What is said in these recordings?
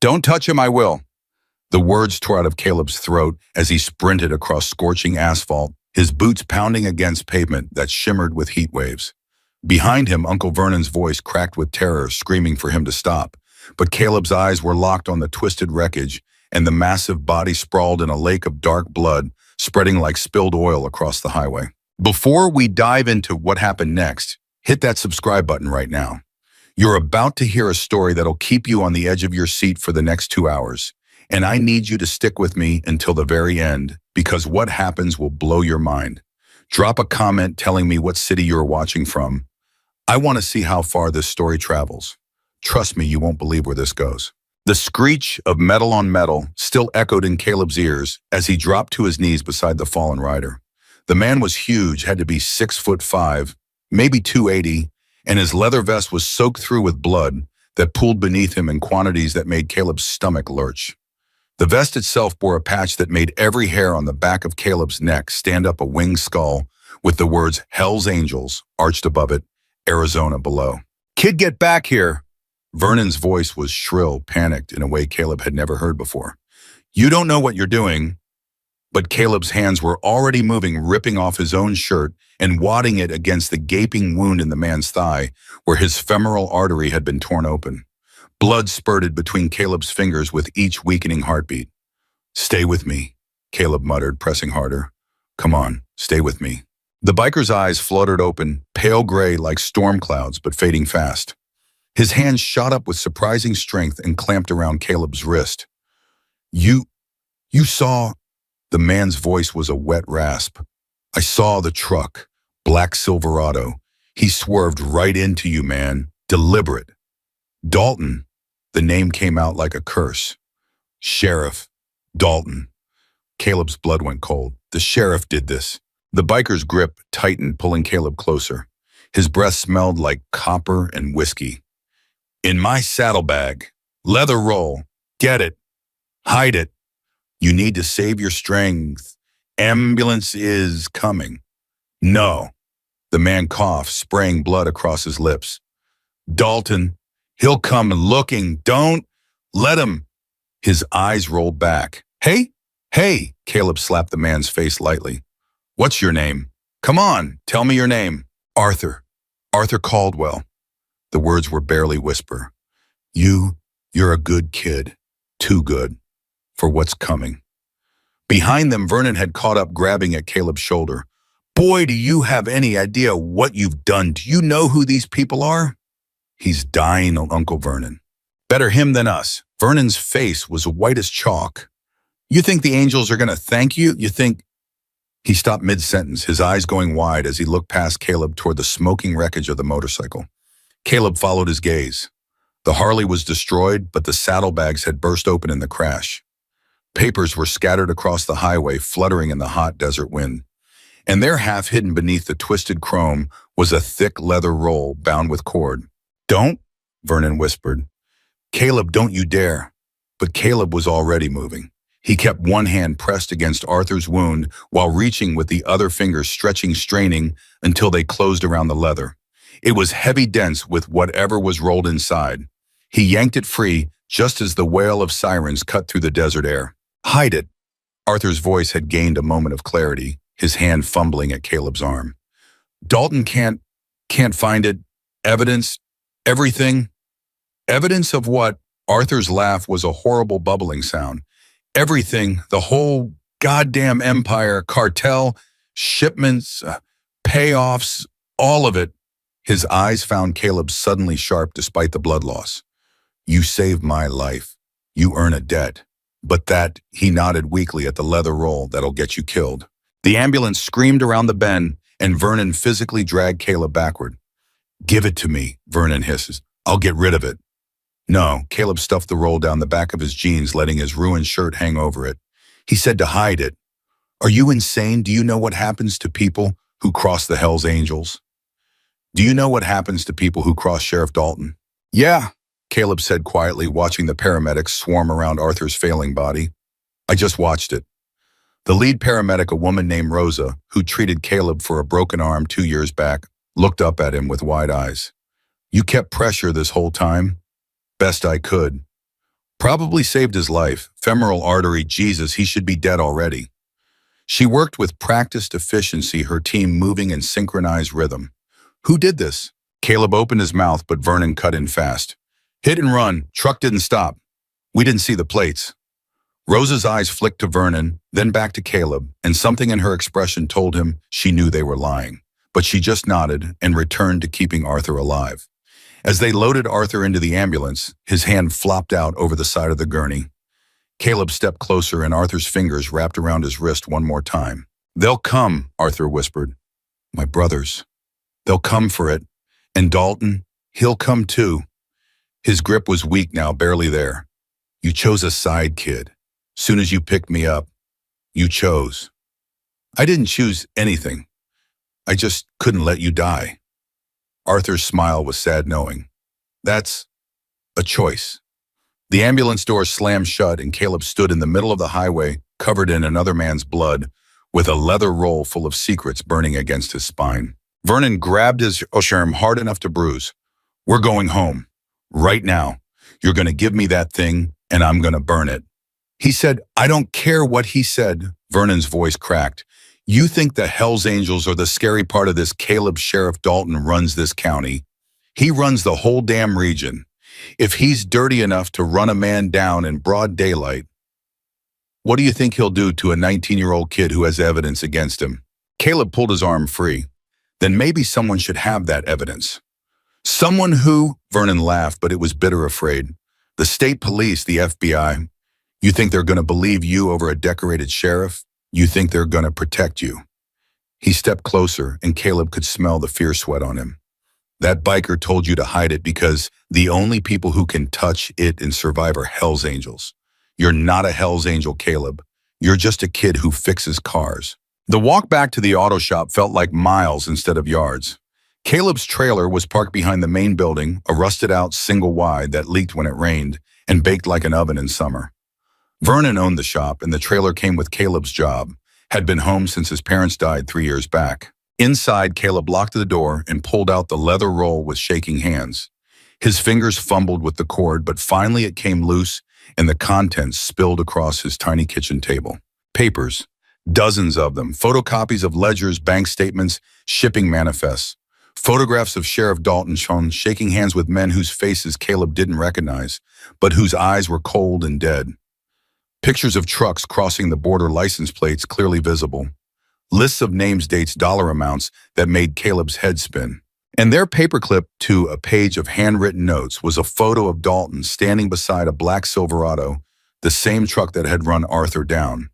Don't touch him, I will. The words tore out of Caleb's throat as he sprinted across scorching asphalt, his boots pounding against pavement that shimmered with heat waves. Behind him, Uncle Vernon's voice cracked with terror, screaming for him to stop. But Caleb's eyes were locked on the twisted wreckage, and the massive body sprawled in a lake of dark blood, spreading like spilled oil across the highway. Before we dive into what happened next, hit that subscribe button right now. You're about to hear a story that'll keep you on the edge of your seat for the next 2 hours. And I need you to stick with me until the very end, because what happens will blow your mind. Drop a comment telling me what city you're watching from. I want to see how far this story travels. Trust me, you won't believe where this goes. The screech of metal on metal still echoed in Caleb's ears as he dropped to his knees beside the fallen rider. The man was huge, had to be 6'5", maybe 280, and his leather vest was soaked through with blood that pooled beneath him in quantities that made Caleb's stomach lurch. The vest itself bore a patch that made every hair on the back of Caleb's neck stand up a winged skull with the words Hell's Angels arched above it, Arizona below. "Kid, get back here!" Vernon's voice was shrill, panicked in a way Caleb had never heard before. "You don't know what you're doing." But Caleb's hands were already moving, ripping off his own shirt and wadding it against the gaping wound in the man's thigh, where his femoral artery had been torn open. Blood spurted between Caleb's fingers with each weakening heartbeat. "Stay with me," Caleb muttered, pressing harder. "Come on, stay with me." The biker's eyes fluttered open, pale gray like storm clouds, but fading fast. His hands shot up with surprising strength and clamped around Caleb's wrist. You saw..." The man's voice was a wet rasp. "I saw the truck, black Silverado. He swerved right into you, man. Deliberate." "Dalton." The name came out like a curse. "Sheriff Dalton." Caleb's blood went cold. "The sheriff did this." The biker's grip tightened, pulling Caleb closer. His breath smelled like copper and whiskey. "In my saddlebag. Leather roll. Get it. Hide it. You need to save your strength. Ambulance is coming." "No." The man coughed, spraying blood across his lips. "Dalton, he'll come looking. Don't let him." His eyes rolled back. Hey, Caleb slapped the man's face lightly. "What's your name? Come on, tell me your name." "Arthur Caldwell." The words were barely whisper. You're a good kid. Too good for what's coming." Behind them, Vernon had caught up, grabbing at Caleb's shoulder. "Boy, do you have any idea what you've done? Do you know who these people are?" "He's dying, Uncle Vernon." "Better him than us." Vernon's face was white as chalk. "You think the angels are going to thank you? You think..." He stopped mid-sentence, his eyes going wide as he looked past Caleb toward the smoking wreckage of the motorcycle. Caleb followed his gaze. The Harley was destroyed, but the saddlebags had burst open in the crash. Papers were scattered across the highway, fluttering in the hot desert wind. And there, half hidden beneath the twisted chrome, was a thick leather roll bound with cord. "Don't," Vernon whispered. "Caleb, don't you dare." But Caleb was already moving. He kept one hand pressed against Arthur's wound while reaching with the other fingers, stretching, straining until they closed around the leather. It was heavy, dense with whatever was rolled inside. He yanked it free just as the wail of sirens cut through the desert air. "Hide it." Arthur's voice had gained a moment of clarity, his hand fumbling at Caleb's arm. "Dalton can't find it. Evidence, everything." "Evidence of what?" Arthur's laugh was a horrible bubbling sound. "Everything, the whole goddamn empire, cartel, shipments, payoffs, all of it." His eyes found Caleb's suddenly sharp despite the blood loss. "You saved my life. You earn a debt. But that," he nodded weakly at the leather roll, "that'll get you killed." The ambulance screamed around the bend, and Vernon physically dragged Caleb backward. "Give it to me," Vernon hisses. "I'll get rid of it." "No." Caleb stuffed the roll down the back of his jeans, letting his ruined shirt hang over it. He said to hide it. "Are you insane? Do you know what happens to people who cross the Hell's Angels? Do you know what happens to people who cross Sheriff Dalton?" "Yeah," Caleb said quietly, watching the paramedics swarm around Arthur's failing body. "I just watched it." The lead paramedic, a woman named Rosa, who treated Caleb for a broken arm 2 years back, looked up at him with wide eyes. "You kept pressure this whole time?" "Best I could." Probably saved his life. Femoral artery, Jesus, he should be dead already. She worked with practiced efficiency, her team moving in synchronized rhythm. Who did this? Caleb opened his mouth, but Vernon cut in fast. Hit and run. Truck didn't stop. We didn't see the plates. Rosa's eyes flicked to Vernon, then back to Caleb, and something in her expression told him she knew they were lying. But she just nodded and returned to keeping Arthur alive. As they loaded Arthur into the ambulance, his hand flopped out over the side of the gurney. Caleb stepped closer and Arthur's fingers wrapped around his wrist one more time. They'll come, Arthur whispered. My brothers. They'll come for it. And Dalton, he'll come too. His grip was weak now, barely there. You chose a side, kid. Soon as you picked me up, you chose. I didn't choose anything. I just couldn't let you die. Arthur's smile was sad knowing. That's a choice. The ambulance door slammed shut and Caleb stood in the middle of the highway, covered in another man's blood, with a leather roll full of secrets burning against his spine. Vernon grabbed his arm hard enough to bruise. We're going home. Right now. You're going to give me that thing, and I'm going to burn it. He said, I don't care what he said. Vernon's voice cracked. You think the Hells Angels are the scary part of this? Caleb? Sheriff Dalton runs this county. He runs the whole damn region. If he's dirty enough to run a man down in broad daylight, what do you think he'll do to a 19-year-old kid who has evidence against him? Caleb pulled his arm free. Then maybe someone should have that evidence. Someone who? Vernon laughed, but it was bitter afraid. The state police, the FBI. You think they're going to believe you over a decorated sheriff? You think they're going to protect you? He stepped closer, and Caleb could smell the fear sweat on him. That biker told you to hide it because the only people who can touch it and survive are Hells Angels. You're not a Hells Angel, Caleb. You're just a kid who fixes cars. The walk back to the auto shop felt like miles instead of yards. Caleb's trailer was parked behind the main building, a rusted-out single wide that leaked when it rained and baked like an oven in summer. Vernon owned the shop, and the trailer came with Caleb's job, had been home since his parents died 3 years back. Inside, Caleb locked the door and pulled out the leather roll with shaking hands. His fingers fumbled with the cord, but finally it came loose, and the contents spilled across his tiny kitchen table. Papers, dozens of them, photocopies of ledgers, bank statements, shipping manifests. Photographs of Sheriff Dalton shown shaking hands with men whose faces Caleb didn't recognize, but whose eyes were cold and dead. Pictures of trucks crossing the border, license plates clearly visible. Lists of names, dates, dollar amounts that made Caleb's head spin. And there, paperclipped to a page of handwritten notes, was a photo of Dalton standing beside a black Silverado, the same truck that had run Arthur down.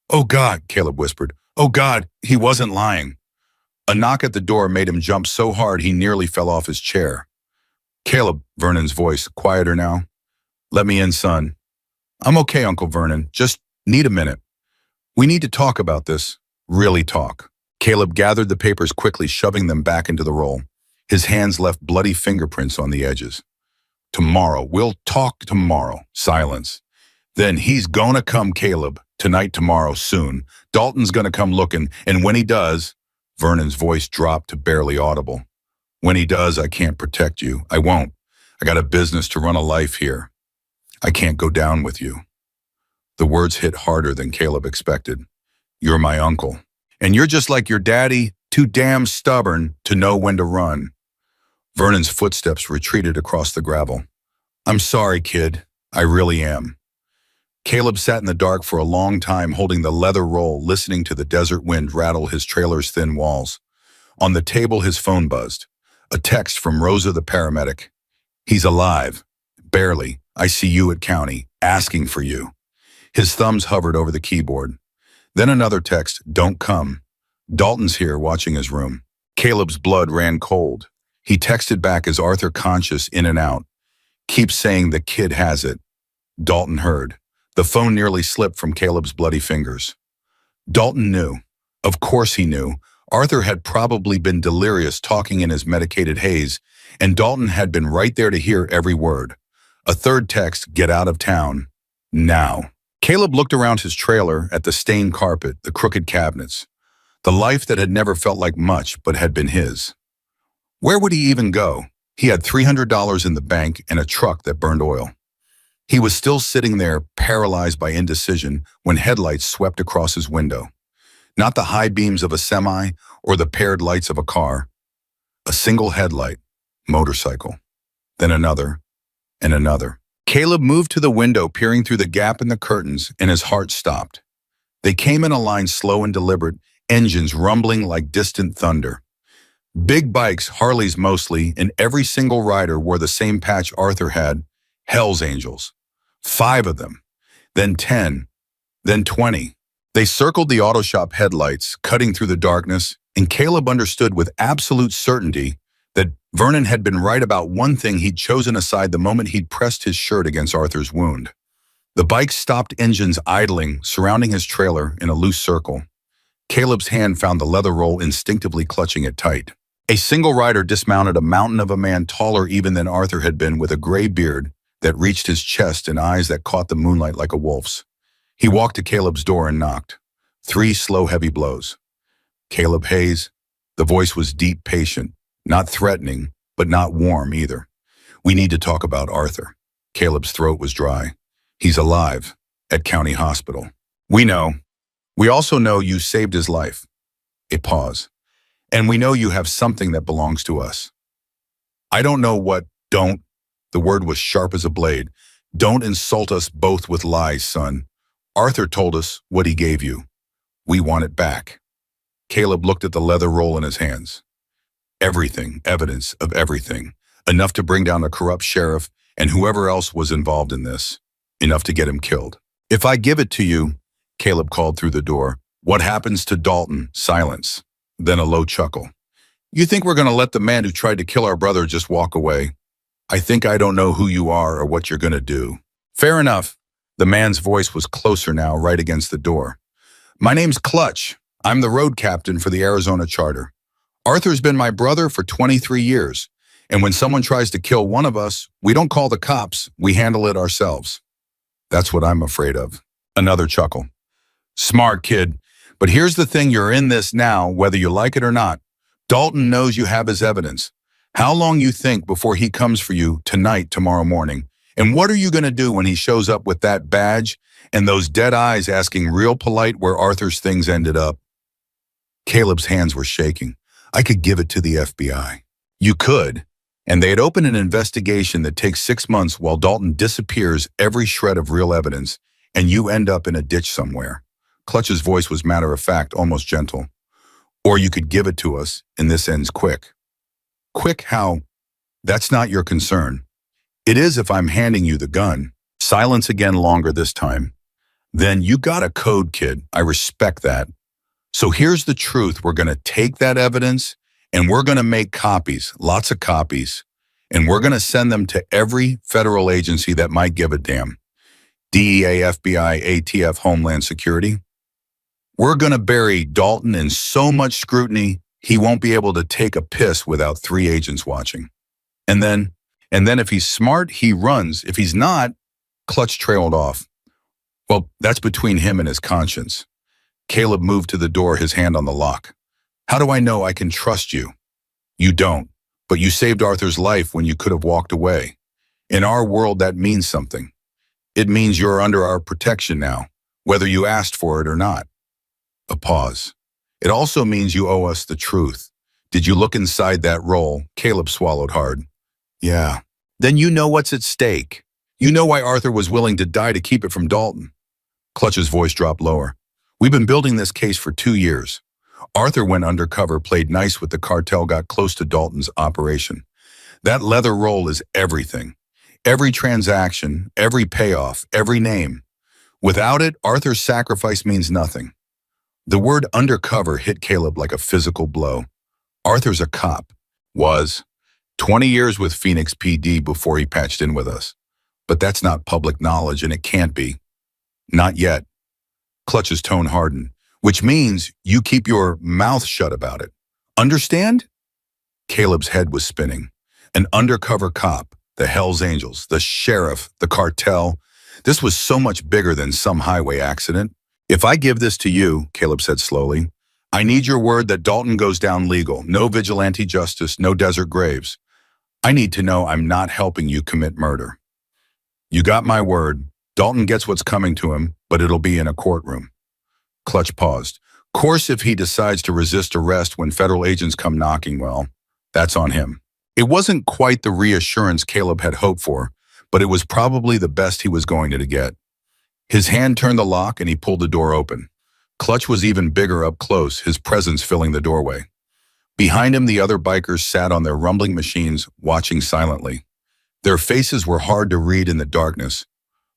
Oh God, Caleb whispered. Oh God, he wasn't lying. A knock at the door made him jump so hard he nearly fell off his chair. Caleb, Vernon's voice, quieter now. Let me in, son. I'm okay, Uncle Vernon. Just need a minute. We need to talk about this. Really talk. Caleb gathered the papers quickly, shoving them back into the roll. His hands left bloody fingerprints on the edges. Tomorrow. We'll talk tomorrow. Silence. Then he's gonna come, Caleb. Tonight, tomorrow, soon. Dalton's gonna come looking, and when he does, Vernon's voice dropped to barely audible. When he does, I can't protect you. I won't. I got a business to run a life here. I can't go down with you. The words hit harder than Caleb expected. You're my uncle. And you're just like your daddy, too damn stubborn to know when to run. Vernon's footsteps retreated across the gravel. I'm sorry, kid. I really am. Caleb sat in the dark for a long time, holding the leather roll, listening to the desert wind rattle his trailer's thin walls. On the table, his phone buzzed. A text from Rosa, the paramedic. He's alive. Barely. I see you at county, asking for you. His thumbs hovered over the keyboard. Then another text, don't come. Dalton's here, watching his room. Caleb's blood ran cold. He texted back as Arthur, conscious, in and out. Keep saying the kid has it. Dalton heard. The phone nearly slipped from Caleb's bloody fingers. Dalton knew. Of course he knew. Arthur had probably been delirious, talking in his medicated haze, and Dalton had been right there to hear every word. A third text, get out of town. Now. Caleb looked around his trailer at the stained carpet, the crooked cabinets. The life that had never felt like much, but had been his. Where would he even go? He had $300 in the bank and a truck that burned oil. He was still sitting there, paralyzed by indecision, when headlights swept across his window. Not the high beams of a semi or the paired lights of a car. A single headlight, motorcycle, then another, and another. Caleb moved to the window, peering through the gap in the curtains, and his heart stopped. They came in a line, slow and deliberate, engines rumbling like distant thunder. Big bikes, Harleys mostly, and every single rider wore the same patch Arthur had, Hell's Angels. 5 of them, then 10, then 20. They circled the auto shop headlights, cutting through the darkness, and Caleb understood with absolute certainty that Vernon had been right about one thing he'd chosen aside the moment he'd pressed his shirt against Arthur's wound. The bike stopped, engines idling, surrounding his trailer in a loose circle. Caleb's hand found the leather roll, instinctively clutching it tight. A single rider dismounted, a mountain of a man, taller even than Arthur had been, with a gray beard that reached his chest and eyes that caught the moonlight like a wolf's. He walked to Caleb's door and knocked. 3 slow, heavy blows. Caleb Hayes. The voice was deep, patient, not threatening, but not warm either. We need to talk about Arthur. Caleb's throat was dry. He's alive, at County Hospital. We know. We also know you saved his life. A pause. And we know you have something that belongs to us. I don't know what. Don't. The word was sharp as a blade. Don't insult us both with lies, son. Arthur told us what he gave you. We want it back. Caleb looked at the leather roll in his hands. Everything, evidence of everything. Enough to bring down a corrupt sheriff and whoever else was involved in this. Enough to get him killed. If I give it to you, Caleb called through the door, what happens to Dalton? Silence. Then a low chuckle. You think we're going to let the man who tried to kill our brother just walk away? I think I don't know who you are or what you're going to do. Fair enough. The man's voice was closer now, right against the door. My name's Clutch. I'm the road captain for the Arizona Charter. Arthur's been my brother for 23 years, and when someone tries to kill one of us, we don't call the cops, we handle it ourselves. That's what I'm afraid of. Another chuckle. Smart kid, but here's the thing, you're in this now, whether you like it or not. Dalton knows you have his evidence. How long you think before he comes for you tonight, tomorrow morning? And what are you going to do when he shows up with that badge and those dead eyes asking real polite where Arthur's things ended up? Caleb's hands were shaking. I could give it to the FBI. You could. And they'd open an investigation that takes 6 months while Dalton disappears every shred of real evidence, and you end up in a ditch somewhere. Clutch's voice was matter of fact, almost gentle. Or you could give it to us, and this ends quick. Quick how? That's not your concern. It is if I'm handing you the gun. Silence again, longer this time. Then you got a code, kid. I respect that. So here's the truth. We're going to take that evidence and we're going to make copies, lots of copies, and we're going to send them to every federal agency that might give a damn. DEA, FBI, ATF, Homeland Security. We're going to bury Dalton in so much scrutiny, he won't be able to take a piss without 3 agents watching. And then if he's smart, he runs. If he's not, Clutch trailed off. Well, that's between him and his conscience. Caleb moved to the door, his hand on the lock. How do I know I can trust you? You don't, but you saved Arthur's life when you could have walked away. In our world, that means something. It means you're under our protection now, whether you asked for it or not. A pause. It also means you owe us the truth. Did you look inside that roll? Caleb swallowed hard. Yeah. Then you know what's at stake. You know why Arthur was willing to die to keep it from Dalton. Clutch's voice dropped lower. We've been building this case for 2 years. Arthur went undercover, played nice with the cartel, got close to Dalton's operation. That leather roll is everything. Every transaction, every payoff, every name. Without it, Arthur's sacrifice means nothing. The word undercover hit Caleb like a physical blow. Arthur's a cop. Was. 20 years with Phoenix PD before he patched in with us. But that's not public knowledge, and it can't be. Not yet. Clutch's tone hardened, which means you keep your mouth shut about it. Understand? Caleb's head was spinning. An undercover cop, the Hells Angels, the sheriff, the cartel. This was so much bigger than some highway accident. If I give this to you, Caleb said slowly, I need your word that Dalton goes down legal. No vigilante justice, no desert graves. I need to know I'm not helping you commit murder. You got my word. Dalton gets what's coming to him, but it'll be in a courtroom. Clutch paused. Course, if he decides to resist arrest when federal agents come knocking, well, that's on him. It wasn't quite the reassurance Caleb had hoped for, but it was probably the best he was going to get. His hand turned the lock and he pulled the door open. Clutch was even bigger up close, his presence filling the doorway. Behind him, the other bikers sat on their rumbling machines, watching silently. Their faces were hard to read in the darkness,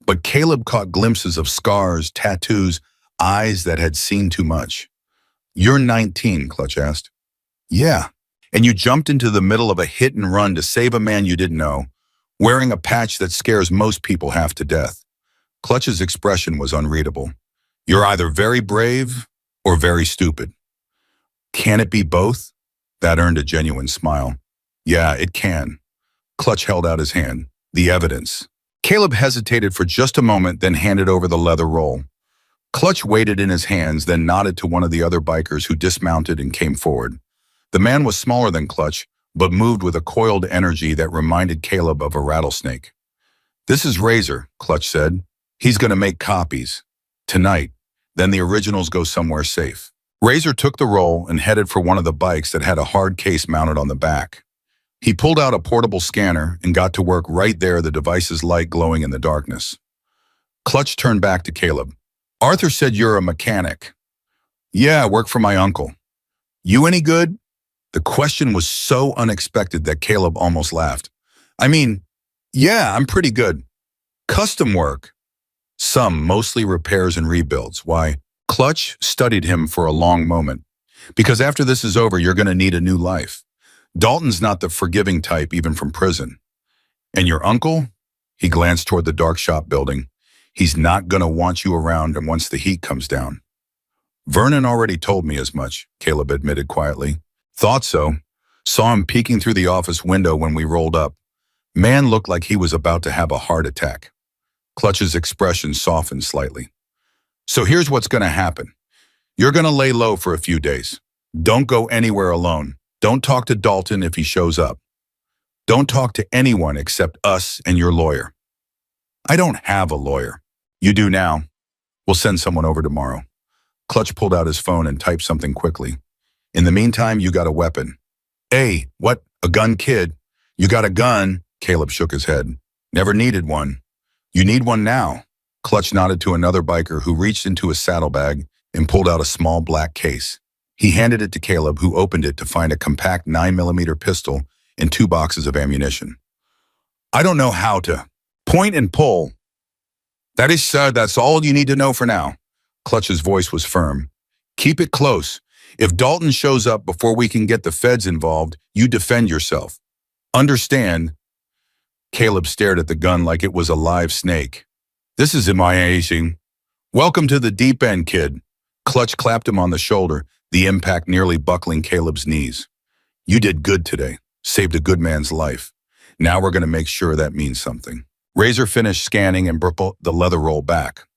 but Caleb caught glimpses of scars, tattoos, eyes that had seen too much. You're 19, Clutch asked. Yeah. And you jumped into the middle of a hit and run to save a man you didn't know, wearing a patch that scares most people half to death. Clutch's expression was unreadable. You're either very brave or very stupid. Can it be both? That earned a genuine smile. Yeah, it can. Clutch held out his hand. The evidence. Caleb hesitated for just a moment, then handed over the leather roll. Clutch weighed it in his hands, then nodded to one of the other bikers who dismounted and came forward. The man was smaller than Clutch, but moved with a coiled energy that reminded Caleb of a rattlesnake. This is Razor, Clutch said. He's going to make copies. Tonight. Then the originals go somewhere safe. Razor took the roll and headed for one of the bikes that had a hard case mounted on the back. He pulled out a portable scanner and got to work right there, the device's light glowing in the darkness. Clutch turned back to Caleb. Arthur said you're a mechanic. Yeah, I work for my uncle. You any good? The question was so unexpected that Caleb almost laughed. I mean, yeah, I'm pretty good. Custom work. Some, mostly repairs and rebuilds. Why? Clutch studied him for a long moment. Because after this is over, you're going to need a new life. Dalton's not the forgiving type, even from prison. And your uncle? He glanced toward the dark shop building. He's not going to want you around and once the heat comes down. Vernon already told me as much, Caleb admitted quietly. Thought so. Saw him peeking through the office window when we rolled up. Man looked like he was about to have a heart attack. Clutch's expression softened slightly. So here's what's going to happen. You're going to lay low for a few days. Don't go anywhere alone. Don't talk to Dalton if he shows up. Don't talk to anyone except us and your lawyer. I don't have a lawyer. You do now. We'll send someone over tomorrow. Clutch pulled out his phone and typed something quickly. In the meantime, you got a weapon. Hey, what? A gun, kid? You got a gun? Caleb shook his head. Never needed one. You need one now. Clutch nodded to another biker who reached into his saddlebag and pulled out a small black case. He handed it to Caleb, who opened it to find a compact 9mm pistol and 2 boxes of ammunition. I don't know how to point and pull. That is, sir, that's all you need to know for now. Clutch's voice was firm. Keep it close. If Dalton shows up before we can get the feds involved, you defend yourself. Understand? Caleb stared at the gun like it was a live snake. This is amazing. Welcome to the deep end, kid. Clutch clapped him on the shoulder, the impact nearly buckling Caleb's knees. You did good today. Saved a good man's life. Now we're going to make sure that means something. Razor finished scanning and brought the leather roll back.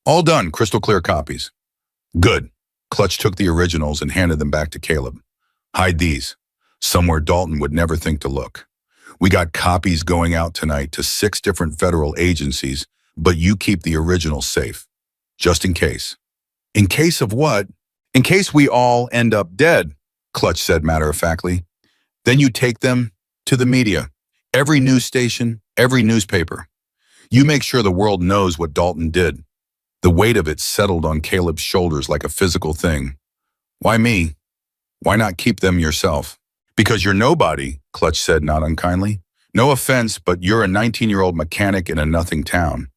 All done, crystal clear copies. Good. Clutch took the originals and handed them back to Caleb. Hide these. Somewhere Dalton would never think to look. We got copies going out tonight to 6 different federal agencies, but you keep the originals safe. Just in case. In case of what? In case we all end up dead, Clutch said matter-of-factly. Then you take them to the media. Every news station, every newspaper. You make sure the world knows what Dalton did. The weight of it settled on Caleb's shoulders like a physical thing. Why me? Why not keep them yourself? Because you're nobody, Clutch said not unkindly. No offense, but you're a 19-year-old mechanic in a nothing town.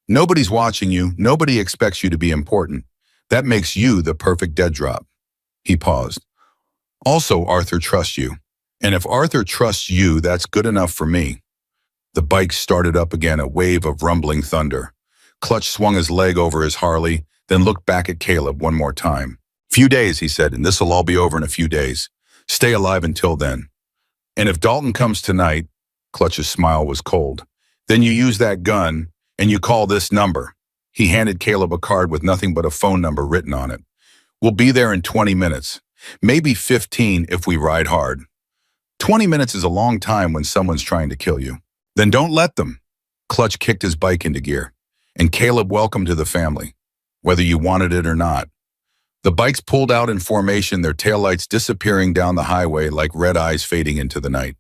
Nobody's watching you. Nobody expects you to be important. That makes you the perfect dead drop. He paused. Also, Arthur trusts you. And if Arthur trusts you, that's good enough for me. The bike started up again, a wave of rumbling thunder. Clutch swung his leg over his Harley, then looked back at Caleb one more time. Few days, he said, and this'll all be over in a few days. Stay alive until then. And if Dalton comes tonight, Clutch's smile was cold, then you use that gun and you call this number. He handed Caleb a card with nothing but a phone number written on it. We'll be there in 20 minutes, maybe 15 if we ride hard. 20 minutes is a long time when someone's trying to kill you. Then don't let them. Clutch kicked his bike into gear. And Caleb, welcome to the family, whether you wanted it or not. The bikes pulled out in formation, their taillights disappearing down the highway like red eyes fading into the night.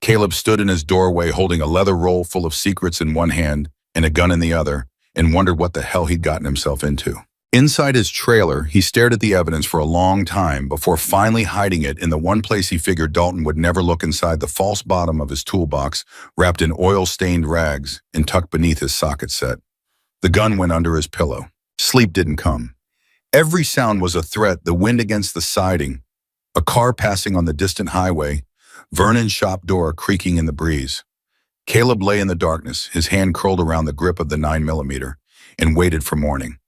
Caleb stood in his doorway holding a leather roll full of secrets in one hand and a gun in the other, and wondered what the hell he'd gotten himself into. Inside his trailer, he stared at the evidence for a long time before finally hiding it in the one place he figured Dalton would never look, inside the false bottom of his toolbox, wrapped in oil-stained rags and tucked beneath his socket set. The gun went under his pillow. Sleep didn't come. Every sound was a threat, the wind against the siding, a car passing on the distant highway, Vernon's shop door creaking in the breeze. Caleb lay in the darkness, his hand curled around the grip of the 9mm, and waited for morning.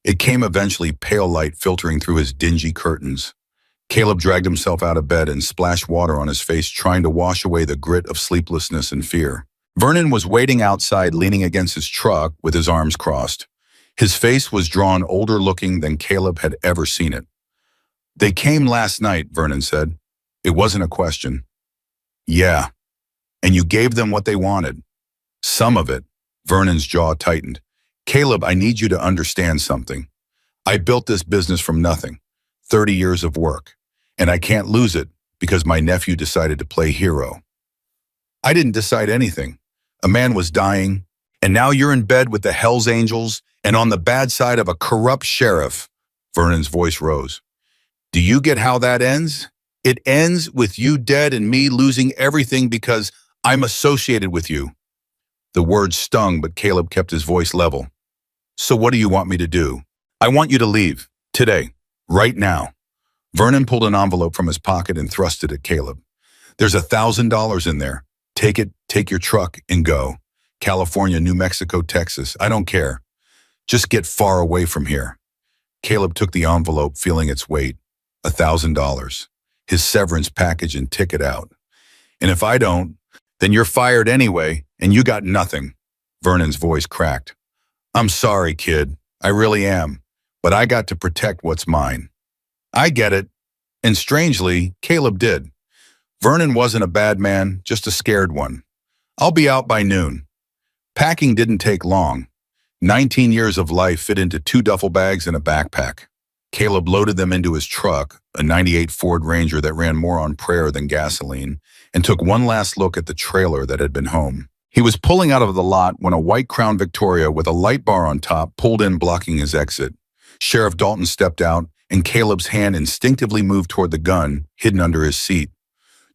It came eventually, pale light filtering through his dingy curtains. Caleb dragged himself out of bed and splashed water on his face, trying to wash away the grit of sleeplessness and fear. Vernon was waiting outside, leaning against his truck with his arms crossed. His face was drawn, older looking than Caleb had ever seen it. "They came last night," Vernon said. It wasn't a question. "Yeah. And you gave them what they wanted." "Some of it." Vernon's jaw tightened. "Caleb, I need you to understand something. I built this business from nothing, 30 years of work, and I can't lose it because my nephew decided to play hero." "I didn't decide anything. A man was dying, and now you're in bed with the Hells Angels and on the bad side of a corrupt sheriff." Vernon's voice rose. "Do you get how that ends? It ends with you dead and me losing everything because I'm associated with you." The words stung, but Caleb kept his voice level. "So what do you want me to do?" "I want you to leave. Today. Right now." Vernon pulled an envelope from his pocket and thrust it at Caleb. "There's $1,000 in there. Take it, take your truck, and go. California, New Mexico, Texas. I don't care. Just get far away from here." Caleb took the envelope, feeling its weight. $1,000. His severance package and ticket out. "And if I don't, then you're fired anyway, and you got nothing." Vernon's voice cracked. "I'm sorry, kid. I really am. But I got to protect what's mine." "I get it." And strangely, Caleb did. Vernon wasn't a bad man, just a scared one. "I'll be out by noon." Packing didn't take long. 19 years of life fit into 2 duffel bags and a backpack. Caleb loaded them into his truck, a '98 Ford Ranger that ran more on prayer than gasoline, and took one last look at the trailer that had been home. He was pulling out of the lot when a white Crown Victoria with a light bar on top pulled in, blocking his exit. Sheriff Dalton stepped out, and Caleb's hand instinctively moved toward the gun hidden under his seat.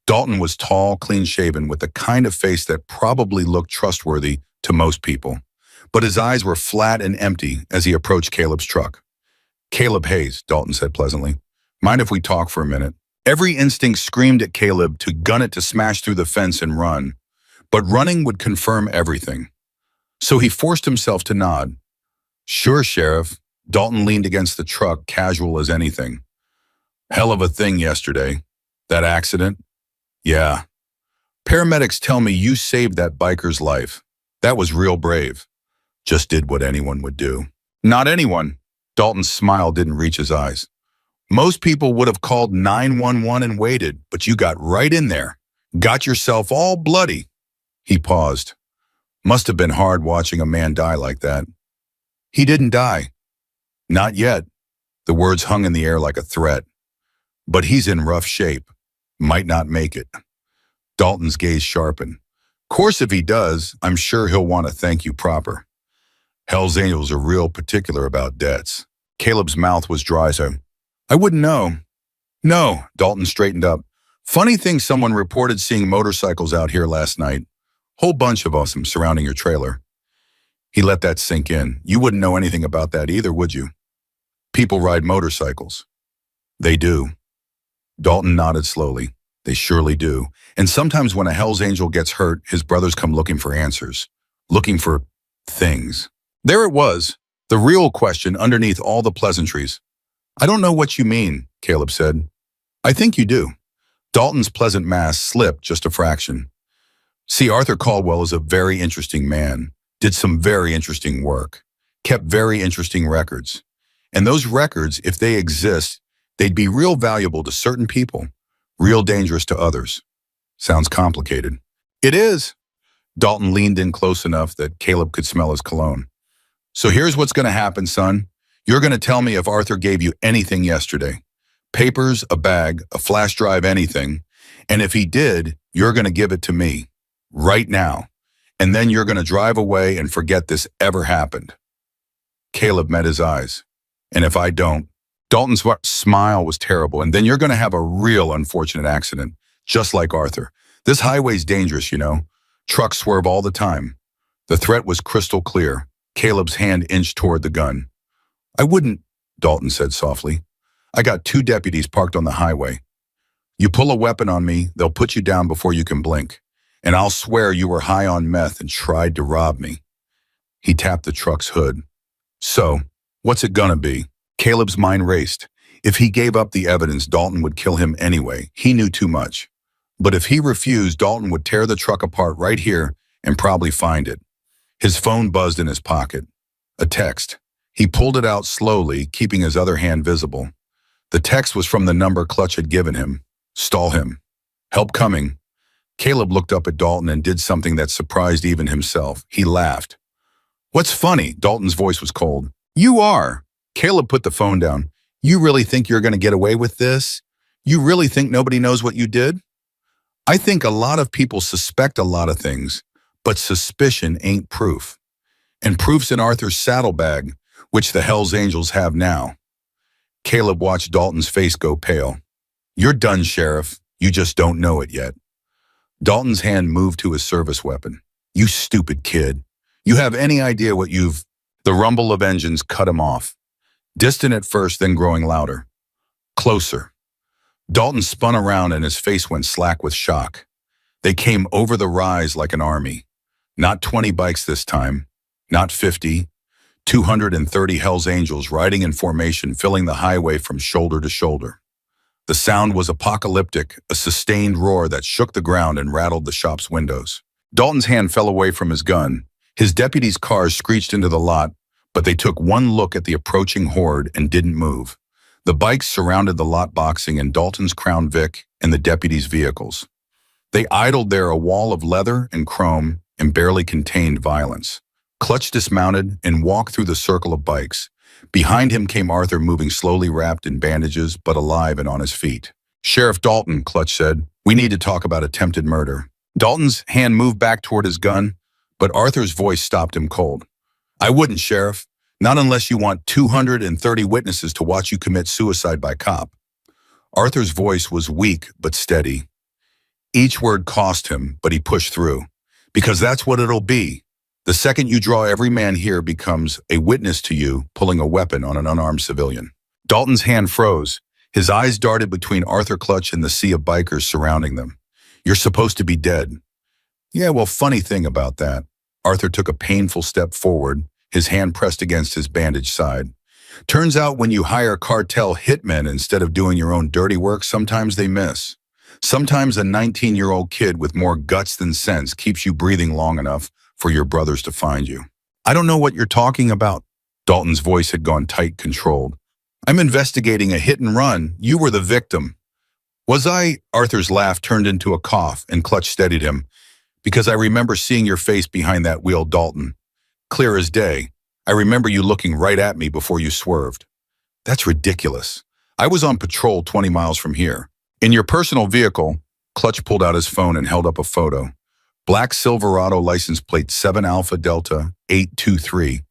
Dalton was tall, clean-shaven, with the kind of face that probably looked trustworthy to most people. But his eyes were flat and empty as he approached Caleb's truck. "Caleb Hayes," Dalton said pleasantly. "Mind if we talk for a minute?" Every instinct screamed at Caleb to gun it, to smash through the fence and run. But running would confirm everything. So he forced himself to nod. "Sure, Sheriff." Dalton leaned against the truck, casual as anything. "Hell of a thing yesterday. That accident?" "Yeah. Paramedics tell me you saved that biker's life. That was real brave. Just did what anyone would do." "Not anyone." Dalton's smile didn't reach his eyes. "Most people would have called 911 and waited, but you got right in there. Got yourself all bloody." He paused. "Must have been hard watching a man die like that." "He didn't die." "Not yet." The words hung in the air like a threat. "But he's in rough shape. Might not make it." Dalton's gaze sharpened. "Course, if he does, I'm sure he'll want to thank you proper. Hell's Angels are real particular about debts." Caleb's mouth was dry, so "I wouldn't know." "No," Dalton straightened up. "Funny thing, someone reported seeing motorcycles out here last night. Whole bunch of us surrounding your trailer." He let that sink in. "You wouldn't know anything about that either, would you?" "People ride motorcycles." "They do." Dalton nodded slowly. "They surely do. And sometimes when a Hell's Angel gets hurt, his brothers come looking for answers. Looking for things." There it was, the real question underneath all the pleasantries. "I don't know what you mean," Caleb said. "I think you do." Dalton's pleasant mask slipped just a fraction. "See, Arthur Caldwell is a very interesting man, did some very interesting work, kept very interesting records. And those records, if they exist, they'd be real valuable to certain people, real dangerous to others." "Sounds complicated." "It is." Dalton leaned in close enough that Caleb could smell his cologne. So here's what's going to happen, son. You're going to tell me if Arthur gave you anything yesterday. Papers, a bag, a flash drive, anything. And if he did, you're going to give it to me. Right now. And then you're going to drive away and forget this ever happened. Caleb met his eyes. And if I don't, Dalton's smile was terrible. And then you're going to have a real unfortunate accident, just like Arthur. This highway's dangerous, you know. Trucks swerve all the time. The threat was crystal clear. Caleb's hand inched toward the gun. I wouldn't, Dalton said softly. I got 2 deputies parked on the highway. You pull a weapon on me, they'll put you down before you can blink. And I'll swear you were high on meth and tried to rob me. He tapped the truck's hood. So, what's it gonna be? Caleb's mind raced. If he gave up the evidence, Dalton would kill him anyway. He knew too much. But if he refused, Dalton would tear the truck apart right here and probably find it. His phone buzzed in his pocket. A text. He pulled it out slowly, keeping his other hand visible. The text was from the number Clutch had given him. Stall him. Help coming. Caleb looked up at Dalton and did something that surprised even himself. He laughed. What's funny? Dalton's voice was cold. You are. Caleb put the phone down. You really think you're going to get away with this? You really think nobody knows what you did? I think a lot of people suspect a lot of things, but suspicion ain't proof. And proof's in Arthur's saddlebag, which the Hells Angels have now. Caleb watched Dalton's face go pale. You're done, Sheriff. You just don't know it yet. Dalton's hand moved to his service weapon. You stupid kid. You have any idea what you've... The rumble of engines cut him off. Distant at first, then growing louder. Closer. Dalton spun around and his face went slack with shock. They came over the rise like an army. Not 20 bikes this time. Not 50. 230 Hells Angels riding in formation, filling the highway from shoulder to shoulder. The sound was apocalyptic, a sustained roar that shook the ground and rattled the shop's windows. Dalton's hand fell away from his gun. His deputies' cars screeched into the lot, but they took one look at the approaching horde and didn't move. The bikes surrounded the lot, boxing in Dalton's Crown Vic and the deputies' vehicles. They idled there, a wall of leather and chrome, and barely contained violence. Clutch dismounted and walked through the circle of bikes. Behind him came Arthur, moving slowly, wrapped in bandages, but alive and on his feet. Sheriff Dalton, Clutch said, we need to talk about attempted murder. Dalton's hand moved back toward his gun, but Arthur's voice stopped him cold. I wouldn't, Sheriff. Not unless you want 230 witnesses to watch you commit suicide by cop. Arthur's voice was weak but steady. Each word cost him, but he pushed through. Because that's what it'll be. The second you draw, every man here becomes a witness to you pulling a weapon on an unarmed civilian. Dalton's hand froze. His eyes darted between Arthur, Clutch, and the sea of bikers surrounding them. You're supposed to be dead. Yeah, well, funny thing about that. Arthur took a painful step forward, his hand pressed against his bandaged side. Turns out when you hire cartel hitmen instead of doing your own dirty work, sometimes they miss. Sometimes a 19-year-old kid with more guts than sense keeps you breathing long enough for your brothers to find you. I don't know what you're talking about. Dalton's voice had gone tight, controlled. I'm investigating a hit and run. You were the victim. Was I? Arthur's laugh turned into a cough and Clutch steadied him. Because I remember seeing your face behind that wheel, Dalton. Clear as day. I remember you looking right at me before you swerved. That's ridiculous. I was on patrol 20 miles from here. In your personal vehicle, Clutch pulled out his phone and held up a photo. Black Silverado license plate 7 Alpha Delta 823.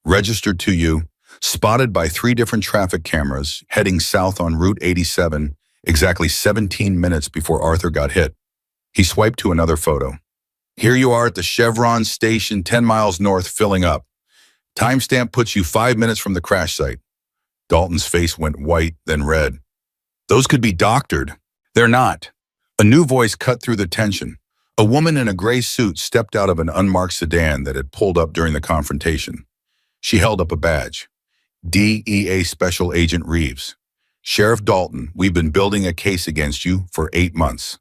Registered to you. Spotted by 3 different traffic cameras, heading south on Route 87, exactly 17 minutes before Arthur got hit. He swiped to another photo. Here you are at the Chevron station 10 miles north, filling up. Timestamp puts you 5 minutes from the crash site. Dalton's face went white, then red. Those could be doctored. They're not. A new voice cut through the tension. A woman in a gray suit stepped out of an unmarked sedan that had pulled up during the confrontation. She held up a badge. DEA Special Agent Reeves. Sheriff Dalton, we've been building a case against you for 8 months.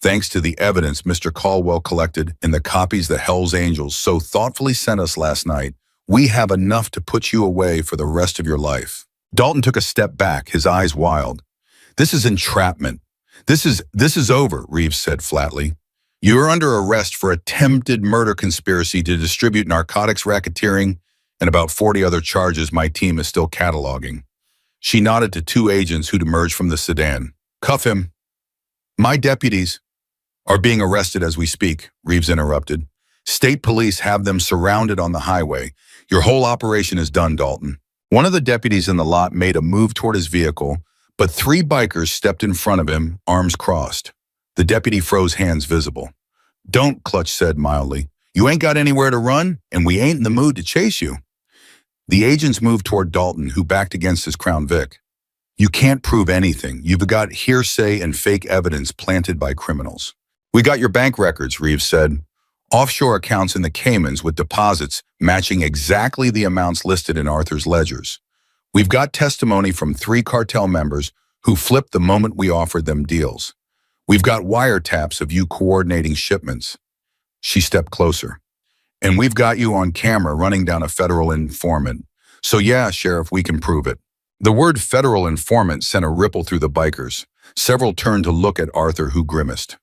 Thanks to the evidence Mr. Caldwell collected and the copies the Hells Angels so thoughtfully sent us last night, we have enough to put you away for the rest of your life. Dalton took a step back, his eyes wild. This is entrapment. This is over, Reeves said flatly. You're under arrest for attempted murder conspiracy to distribute narcotics racketeering and about 40 other charges my team is still cataloging. She nodded to two agents who'd emerged from the sedan. Cuff him. My deputies are being arrested as we speak, Reeves interrupted. State police have them surrounded on the highway. Your whole operation is done, Dalton. One of the deputies in the lot made a move toward his vehicle, but three bikers stepped in front of him, arms crossed. The deputy froze, hands visible. Don't, Clutch said mildly. You ain't got anywhere to run, and we ain't in the mood to chase you. The agents moved toward Dalton, who backed against his Crown Vic. You can't prove anything. You've got hearsay and fake evidence planted by criminals. We got your bank records, Reeves said. Offshore accounts in the Caymans with deposits matching exactly the amounts listed in Arthur's ledgers. We've got testimony from 3 cartel members who flipped the moment we offered them deals. We've got wiretaps of you coordinating shipments. She stepped closer. And we've got you on camera running down a federal informant. So yeah, Sheriff, we can prove it. The word federal informant sent a ripple through the bikers. Several turned to look at Arthur, who grimaced.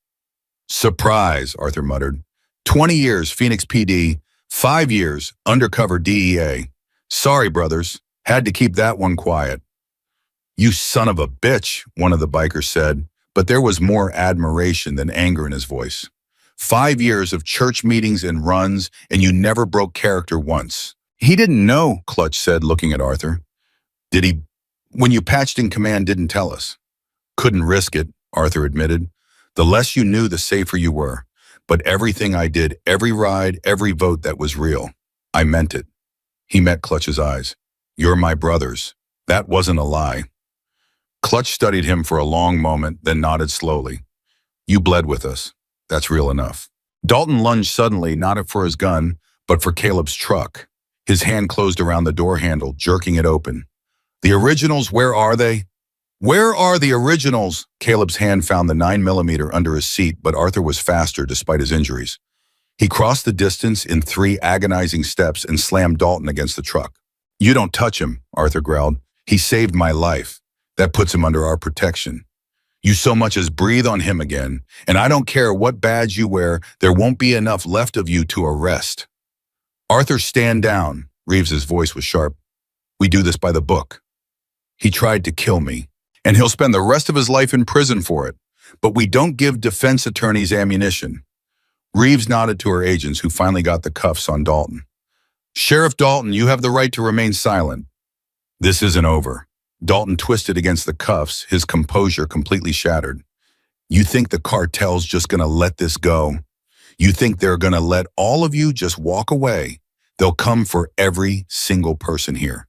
Surprise, Arthur muttered. 20 years Phoenix PD, 5 years undercover DEA. Sorry, brothers. Had to keep that one quiet. You son of a bitch, one of the bikers said, but there was more admiration than anger in his voice. 5 years of church meetings and runs, and you never broke character once. He didn't know, Clutch said, looking at Arthur. Did he? When you patched in command, didn't tell us. Couldn't risk it, Arthur admitted. The less you knew, the safer you were. But everything I did, every ride, every vote, that was real. I meant it. He met Clutch's eyes. You're my brothers. That wasn't a lie. Clutch studied him for a long moment, then nodded slowly. You bled with us. That's real enough. Dalton lunged suddenly, not for his gun, but for Caleb's truck. His hand closed around the door handle, jerking it open. The originals, where are they? Where are the originals? Caleb's hand found the 9mm under his seat, but Arthur was faster despite his injuries. He crossed the distance in 3 agonizing steps and slammed Dalton against the truck. You don't touch him, Arthur growled. He saved my life. That puts him under our protection. You so much as breathe on him again, and I don't care what badge you wear, there won't be enough left of you to arrest. Arthur, stand down. Reeves's voice was sharp. We do this by the book. He tried to kill me, and he'll spend the rest of his life in prison for it. But we don't give defense attorneys ammunition. Reeves nodded to her agents, who finally got the cuffs on Dalton. Sheriff Dalton, you have the right to remain silent. This isn't over. Dalton twisted against the cuffs, his composure completely shattered. You think the cartel's just gonna let this go? You think they're gonna let all of you just walk away? They'll come for every single person here.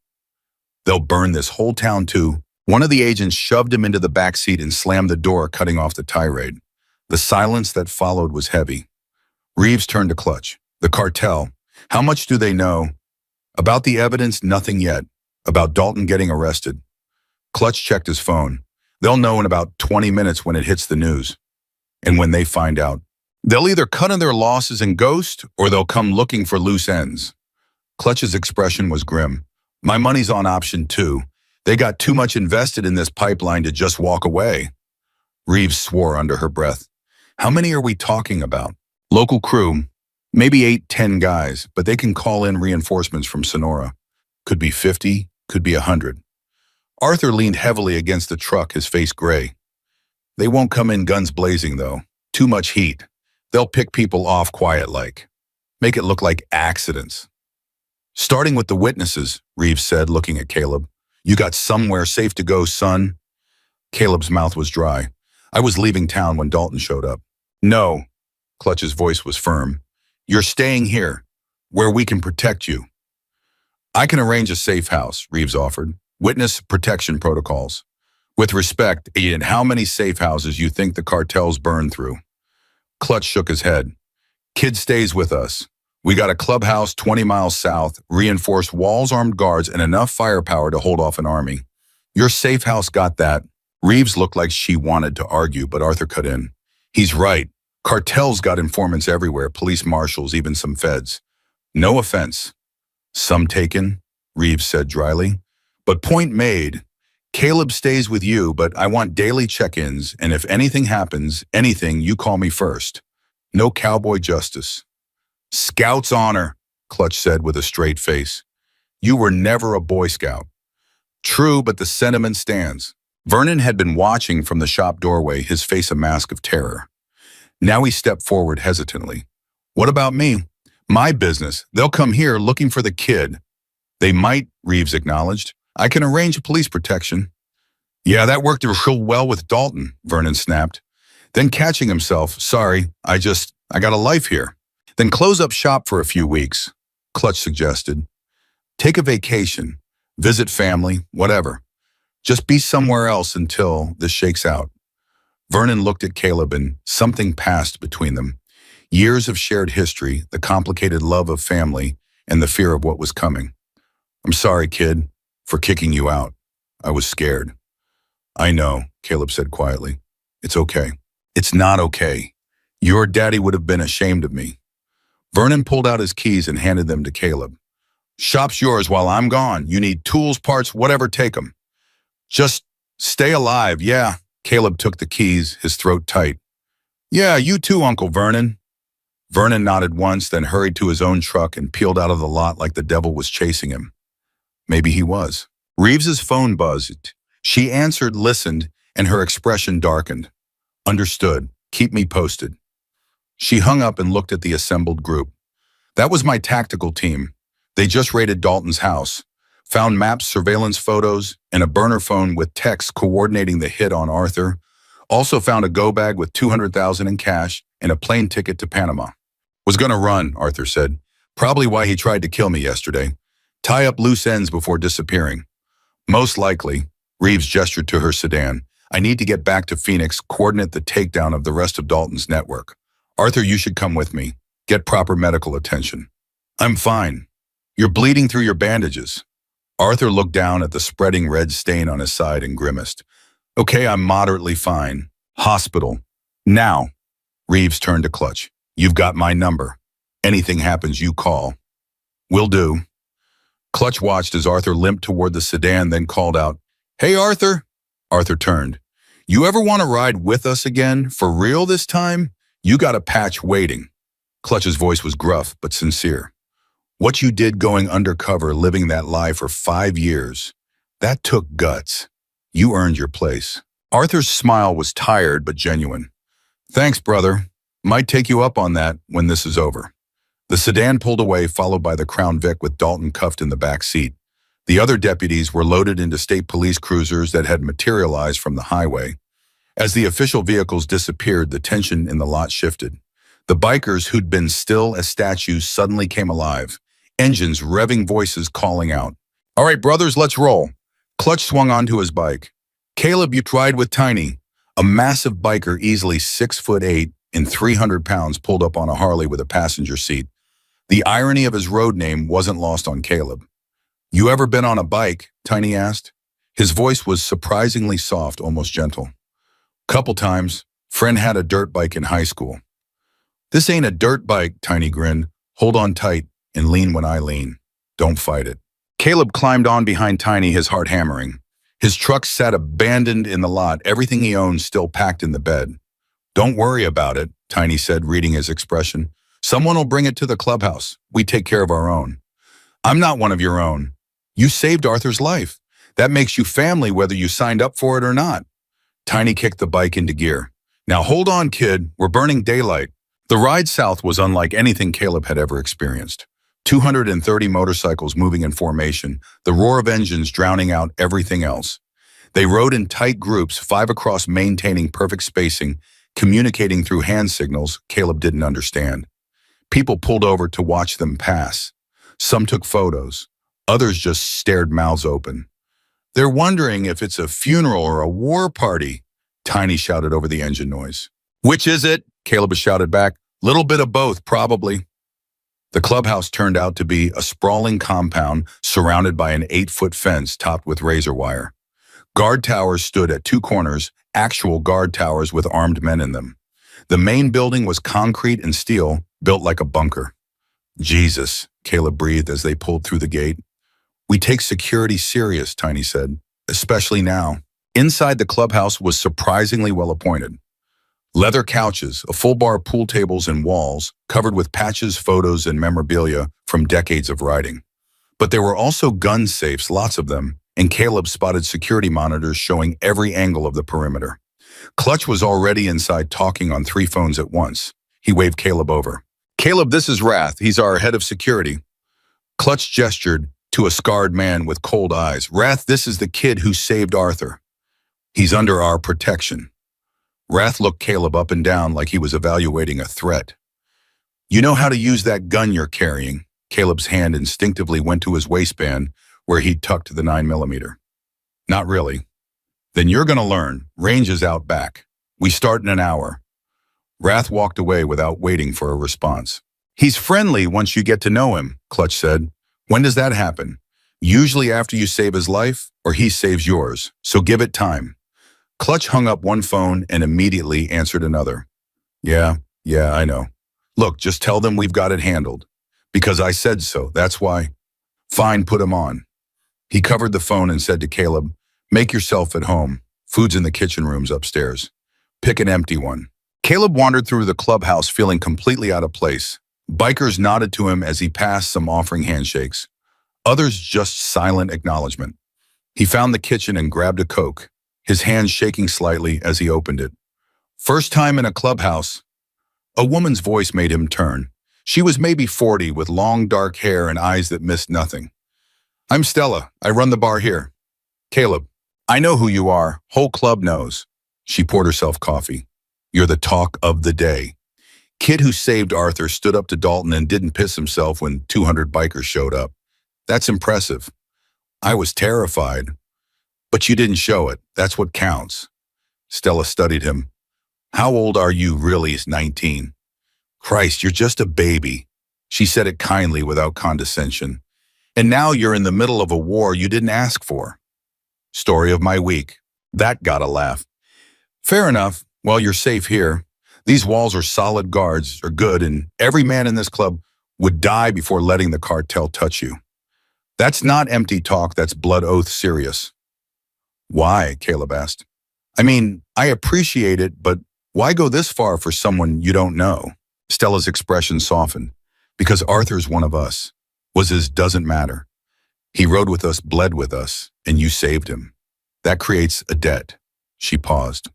They'll burn this whole town too. One of the agents shoved him into the back seat and slammed the door, cutting off the tirade. The silence that followed was heavy. Reeves turned to Clutch. The cartel, how much do they know? About the evidence, nothing yet. About Dalton getting arrested. Clutch checked his phone. They'll know in about 20 minutes when it hits the news. And when they find out, they'll either cut in their losses and ghost, or they'll come looking for loose ends. Clutch's expression was grim. My money's on option 2. They got too much invested in this pipeline to just walk away. Reeves swore under her breath. How many are we talking about? Local crew, maybe 8-10 guys, but they can call in reinforcements from Sonora. Could be 50, could be 100. Arthur leaned heavily against the truck, his face gray. They won't come in guns blazing, though. Too much heat. They'll pick people off quiet-like. Make it look like accidents. Starting with the witnesses, Reeves said, looking at Caleb. You got somewhere safe to go, son? Caleb's mouth was dry. I was leaving town when Dalton showed up. No. Clutch's voice was firm. You're staying here, where we can protect you. I can arrange a safe house, Reeves offered. Witness protection protocols. With respect, Ian, how many safe houses you think the cartels burn through? Clutch shook his head. Kid stays with us. We got a clubhouse 20 miles south, reinforced walls, armed guards, and enough firepower to hold off an army. Your safe house got that. Reeves looked like she wanted to argue, but Arthur cut in. He's right. Cartels got informants everywhere, police marshals, even some feds. No offense. Some taken, Reeves said dryly. But point made. Caleb stays with you, but I want daily check-ins, and if anything happens, anything, you call me first. No cowboy justice. Scout's honor, Clutch said with a straight face. You were never a Boy Scout. True, but the sentiment stands. Vernon had been watching from the shop doorway, his face a mask of terror. Now he stepped forward hesitantly. What about me? My business. They'll come here looking for the kid. They might, Reeves acknowledged. I can arrange police protection. Yeah, that worked real well with Dalton, Vernon snapped. Then catching himself, sorry, I got a life here. Then close up shop for a few weeks, Clutch suggested. Take a vacation, visit family, whatever. Just be somewhere else until this shakes out. Vernon looked at Caleb and something passed between them. Years of shared history, the complicated love of family, and the fear of what was coming. I'm sorry, kid, for kicking you out. I was scared. I know, Caleb said quietly. It's okay. It's not okay. Your daddy would have been ashamed of me. Vernon pulled out his keys and handed them to Caleb. Shop's yours while I'm gone. You need tools, parts, whatever, take them. Just stay alive, yeah. Caleb took the keys, his throat tight. Yeah, you too, Uncle Vernon. Vernon nodded once, then hurried to his own truck and peeled out of the lot like the devil was chasing him. Maybe he was. Reeves's phone buzzed. She answered, listened, and her expression darkened. Understood. Keep me posted. She hung up and looked at the assembled group. That was my tactical team. They just raided Dalton's house, found maps, surveillance photos, and a burner phone with text coordinating the hit on Arthur. Also found a go bag with $200,000 in cash and a plane ticket to Panama. Was gonna run, Arthur said. Probably why he tried to kill me yesterday. Tie up loose ends before disappearing. Most likely, Reeves gestured to her sedan. I need to get back to Phoenix, coordinate the takedown of the rest of Dalton's network. Arthur, you should come with me. Get proper medical attention. I'm fine. You're bleeding through your bandages. Arthur looked down at the spreading red stain on his side and grimaced. Okay, I'm moderately fine. Hospital. Now. Reeves turned to Clutch. You've got my number. Anything happens, you call. Will do. Clutch watched as Arthur limped toward the sedan, then called out, Hey, Arthur. Arthur turned. You ever want to ride with us again? For real this time? You got a patch waiting. Clutch's voice was gruff but sincere. What you did going undercover, living that lie for 5 years, that took guts. You earned your place. Arthur's smile was tired but genuine. Thanks, brother. Might take you up on that when this is over. The sedan pulled away, followed by the Crown Vic with Dalton cuffed in the back seat. The other deputies were loaded into state police cruisers that had materialized from the highway. As the official vehicles disappeared, the tension in the lot shifted. The bikers who'd been still as statues suddenly came alive. Engines revving, voices calling out. All right, brothers, let's roll. Clutch swung onto his bike. Caleb, you ride with Tiny. A massive biker, easily 6'8" and 300 pounds, pulled up on a Harley with a passenger seat. The irony of his road name wasn't lost on Caleb. You ever been on a bike? Tiny asked. His voice was surprisingly soft, almost gentle. Couple times. Friend had a dirt bike in high school. This ain't a dirt bike, Tiny grinned. Hold on tight and lean when I lean. Don't fight it. Caleb climbed on behind Tiny, his heart hammering. His truck sat abandoned in the lot, everything he owned still packed in the bed. Don't worry about it, Tiny said, reading his expression. Someone will bring it to the clubhouse. We take care of our own. I'm not one of your own. You saved Arthur's life. That makes you family whether you signed up for it or not. Tiny kicked the bike into gear. Now hold on, kid. We're burning daylight. The ride south was unlike anything Caleb had ever experienced. 230 motorcycles moving in formation, the roar of engines drowning out everything else. They rode in tight groups, 5 across, maintaining perfect spacing, communicating through hand signals Caleb didn't understand. People pulled over to watch them pass. Some took photos. Others just stared, mouths open. They're wondering if it's a funeral or a war party, Tiny shouted over the engine noise. Which is it? Caleb shouted back. Little bit of both, probably. The clubhouse turned out to be a sprawling compound surrounded by an 8-foot fence topped with razor wire. Guard towers stood at 2 corners, actual guard towers with armed men in them. The main building was concrete and steel, built like a bunker. Jesus, Caleb breathed as they pulled through the gate. We take security serious, Tiny said, especially now. Inside the clubhouse was surprisingly well appointed. Leather couches, a full bar pool tables and walls, covered with patches, photos, and memorabilia from decades of riding. But there were also gun safes, lots of them, and Caleb spotted security monitors showing every angle of the perimeter. Clutch was already inside talking on 3 phones at once. He waved Caleb over. "Caleb, this is Wrath. He's our head of security." Clutch gestured to a scarred man with cold eyes. "Wrath, this is the kid who saved Arthur. He's under our protection." Wrath looked Caleb up and down like he was evaluating a threat. "You know how to use that gun you're carrying?" Caleb's hand instinctively went to his waistband where he'd tucked the 9mm. "Not really." "Then you're gonna learn. Range is out back. We start in an hour." Wrath walked away without waiting for a response. "He's friendly once you get to know him," Clutch said. "When does that happen?" "Usually after you save his life, or he saves yours, so give it time." Clutch hung up one phone and immediately answered another. Yeah, I know. "Look, just tell them we've got it handled. Because I said so, that's why." "Fine, put him on." He covered the phone and said to Caleb, "Make yourself at home. Food's in the kitchen rooms upstairs. Pick an empty one." Caleb wandered through the clubhouse feeling completely out of place. Bikers nodded to him as he passed, some offering handshakes. Others just silent acknowledgement. He found the kitchen and grabbed a Coke, his hand shaking slightly as he opened it. "First time in a clubhouse." A woman's voice made him turn. She was maybe 40 with long dark hair and eyes that missed nothing. "I'm Stella. I run the bar here." "Caleb, I know who you are. Whole club knows." She poured herself coffee. "You're the talk of the day. Kid who saved Arthur stood up to Dalton and didn't piss himself when 200 bikers showed up. That's impressive." "I was terrified." "But you didn't show it. That's what counts." Stella studied him. "How old are you really?" 19. "Christ, you're just a baby." She said it kindly without condescension. "And now you're in the middle of a war you didn't ask for." "Story of my week." That got a laugh. "Fair enough. Well, you're safe here. These walls are solid guards, are good, and every man in this club would die before letting the cartel touch you." "That's not empty talk, that's blood oath serious." "Why?" Caleb asked. "I mean, I appreciate it, but why go this far for someone you don't know?" Stella's expression softened. "Because Arthur's one of us. Was his doesn't matter. He rode with us, bled with us, and you saved him. That creates a debt." She paused.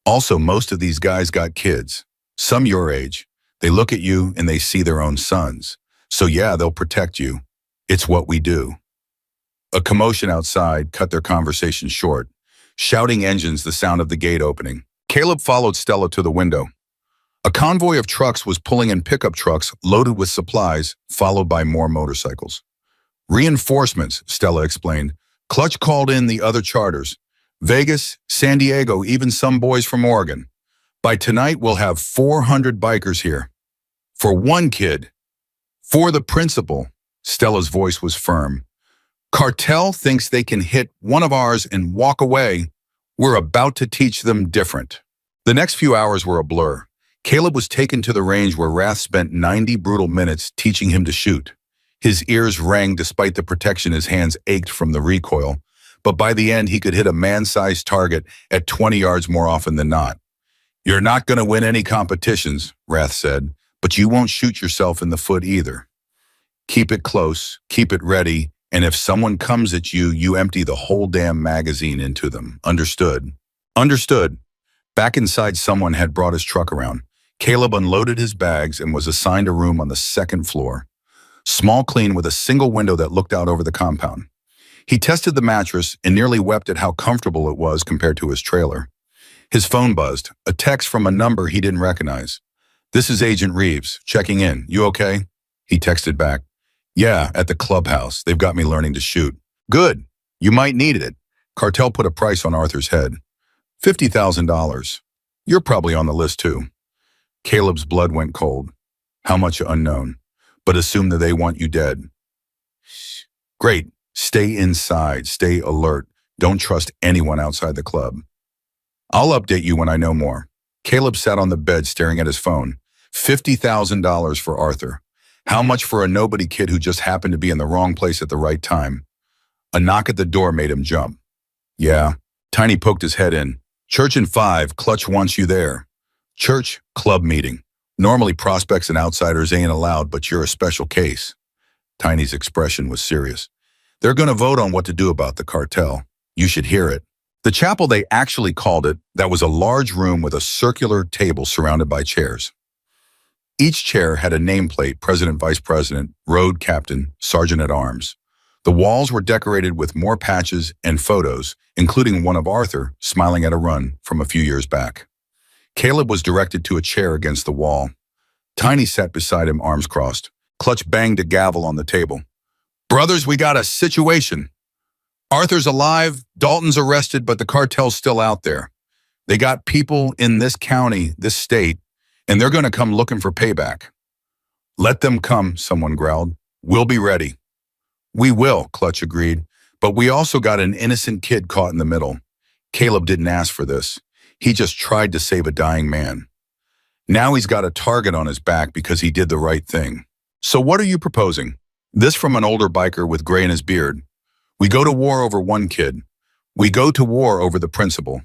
"Also, most of these guys got kids. Some your age. They look at you and they see their own sons. So yeah, they'll protect you. It's what we do." A commotion outside cut their conversation short. Shouting engines, the sound of the gate opening. Caleb followed Stella to the window. A convoy of trucks was pulling in pickup trucks loaded with supplies, followed by more motorcycles. "Reinforcements," Stella explained. "Clutch called in the other charters. Vegas, San Diego, even some boys from Oregon. By tonight, we'll have 400 bikers here." "For one kid." "For the principal." Stella's voice was firm. "Cartel thinks they can hit one of ours and walk away. We're about to teach them different." The next few hours were a blur. Caleb was taken to the range where Wrath spent 90 brutal minutes teaching him to shoot. His ears rang despite the protection his hands ached from the recoil, but by the end he could hit a man-sized target at 20 yards more often than not. "You're not going to win any competitions," Wrath said, "but you won't shoot yourself in the foot either. Keep it close, keep it ready, and if someone comes at you, you empty the whole damn magazine into them. Understood?" "Understood." Back inside, someone had brought his truck around. Caleb unloaded his bags and was assigned a room on the second floor. Small, clean, with a single window that looked out over the compound. He tested the mattress and nearly wept at how comfortable it was compared to his trailer. His phone buzzed, a text from a number he didn't recognize. "This is Agent Reeves, checking in. You okay?" He texted back. "Yeah, at the clubhouse. They've got me learning to shoot." "Good. You might need it." Cartel put a price on Arthur's head. $50,000. You're probably on the list too. Caleb's blood went cold. How much unknown, but assume that they want you dead. "Great. Stay inside. Stay alert. Don't trust anyone outside the club." "I'll update you when I know more." Caleb sat on the bed staring at his phone. $50,000 for Arthur. How much for a nobody kid who just happened to be in the wrong place at the right time? A knock at the door made him jump. "Yeah." Tiny poked his head in. "Church in 5, Clutch wants you there." Church club meeting. Normally prospects and outsiders ain't allowed, but you're a special case. Tiny's expression was serious. They're going to vote on what to do about the cartel. You should hear it. The chapel, they actually called it, that was a large room with a circular table surrounded by chairs. Each chair had a nameplate: President, Vice President, Road Captain, Sergeant at Arms. The walls were decorated with more patches and photos, including one of Arthur smiling at a run from a few years back. Caleb was directed to a chair against the wall. Tiny sat beside him, arms crossed. Clutch banged a gavel on the table. Brothers, we got a situation. Arthur's alive, Dalton's arrested, but the cartel's still out there. They got people in this county, this state, and they're going to come looking for payback. Let them come, someone growled. We'll be ready. We will, Clutch agreed, but we also got an innocent kid caught in the middle. Caleb didn't ask for this. He just tried to save a dying man. Now he's got a target on his back because he did the right thing. So what are you proposing? This from an older biker with gray in his beard. We go to war over one kid. We go to war over the principal.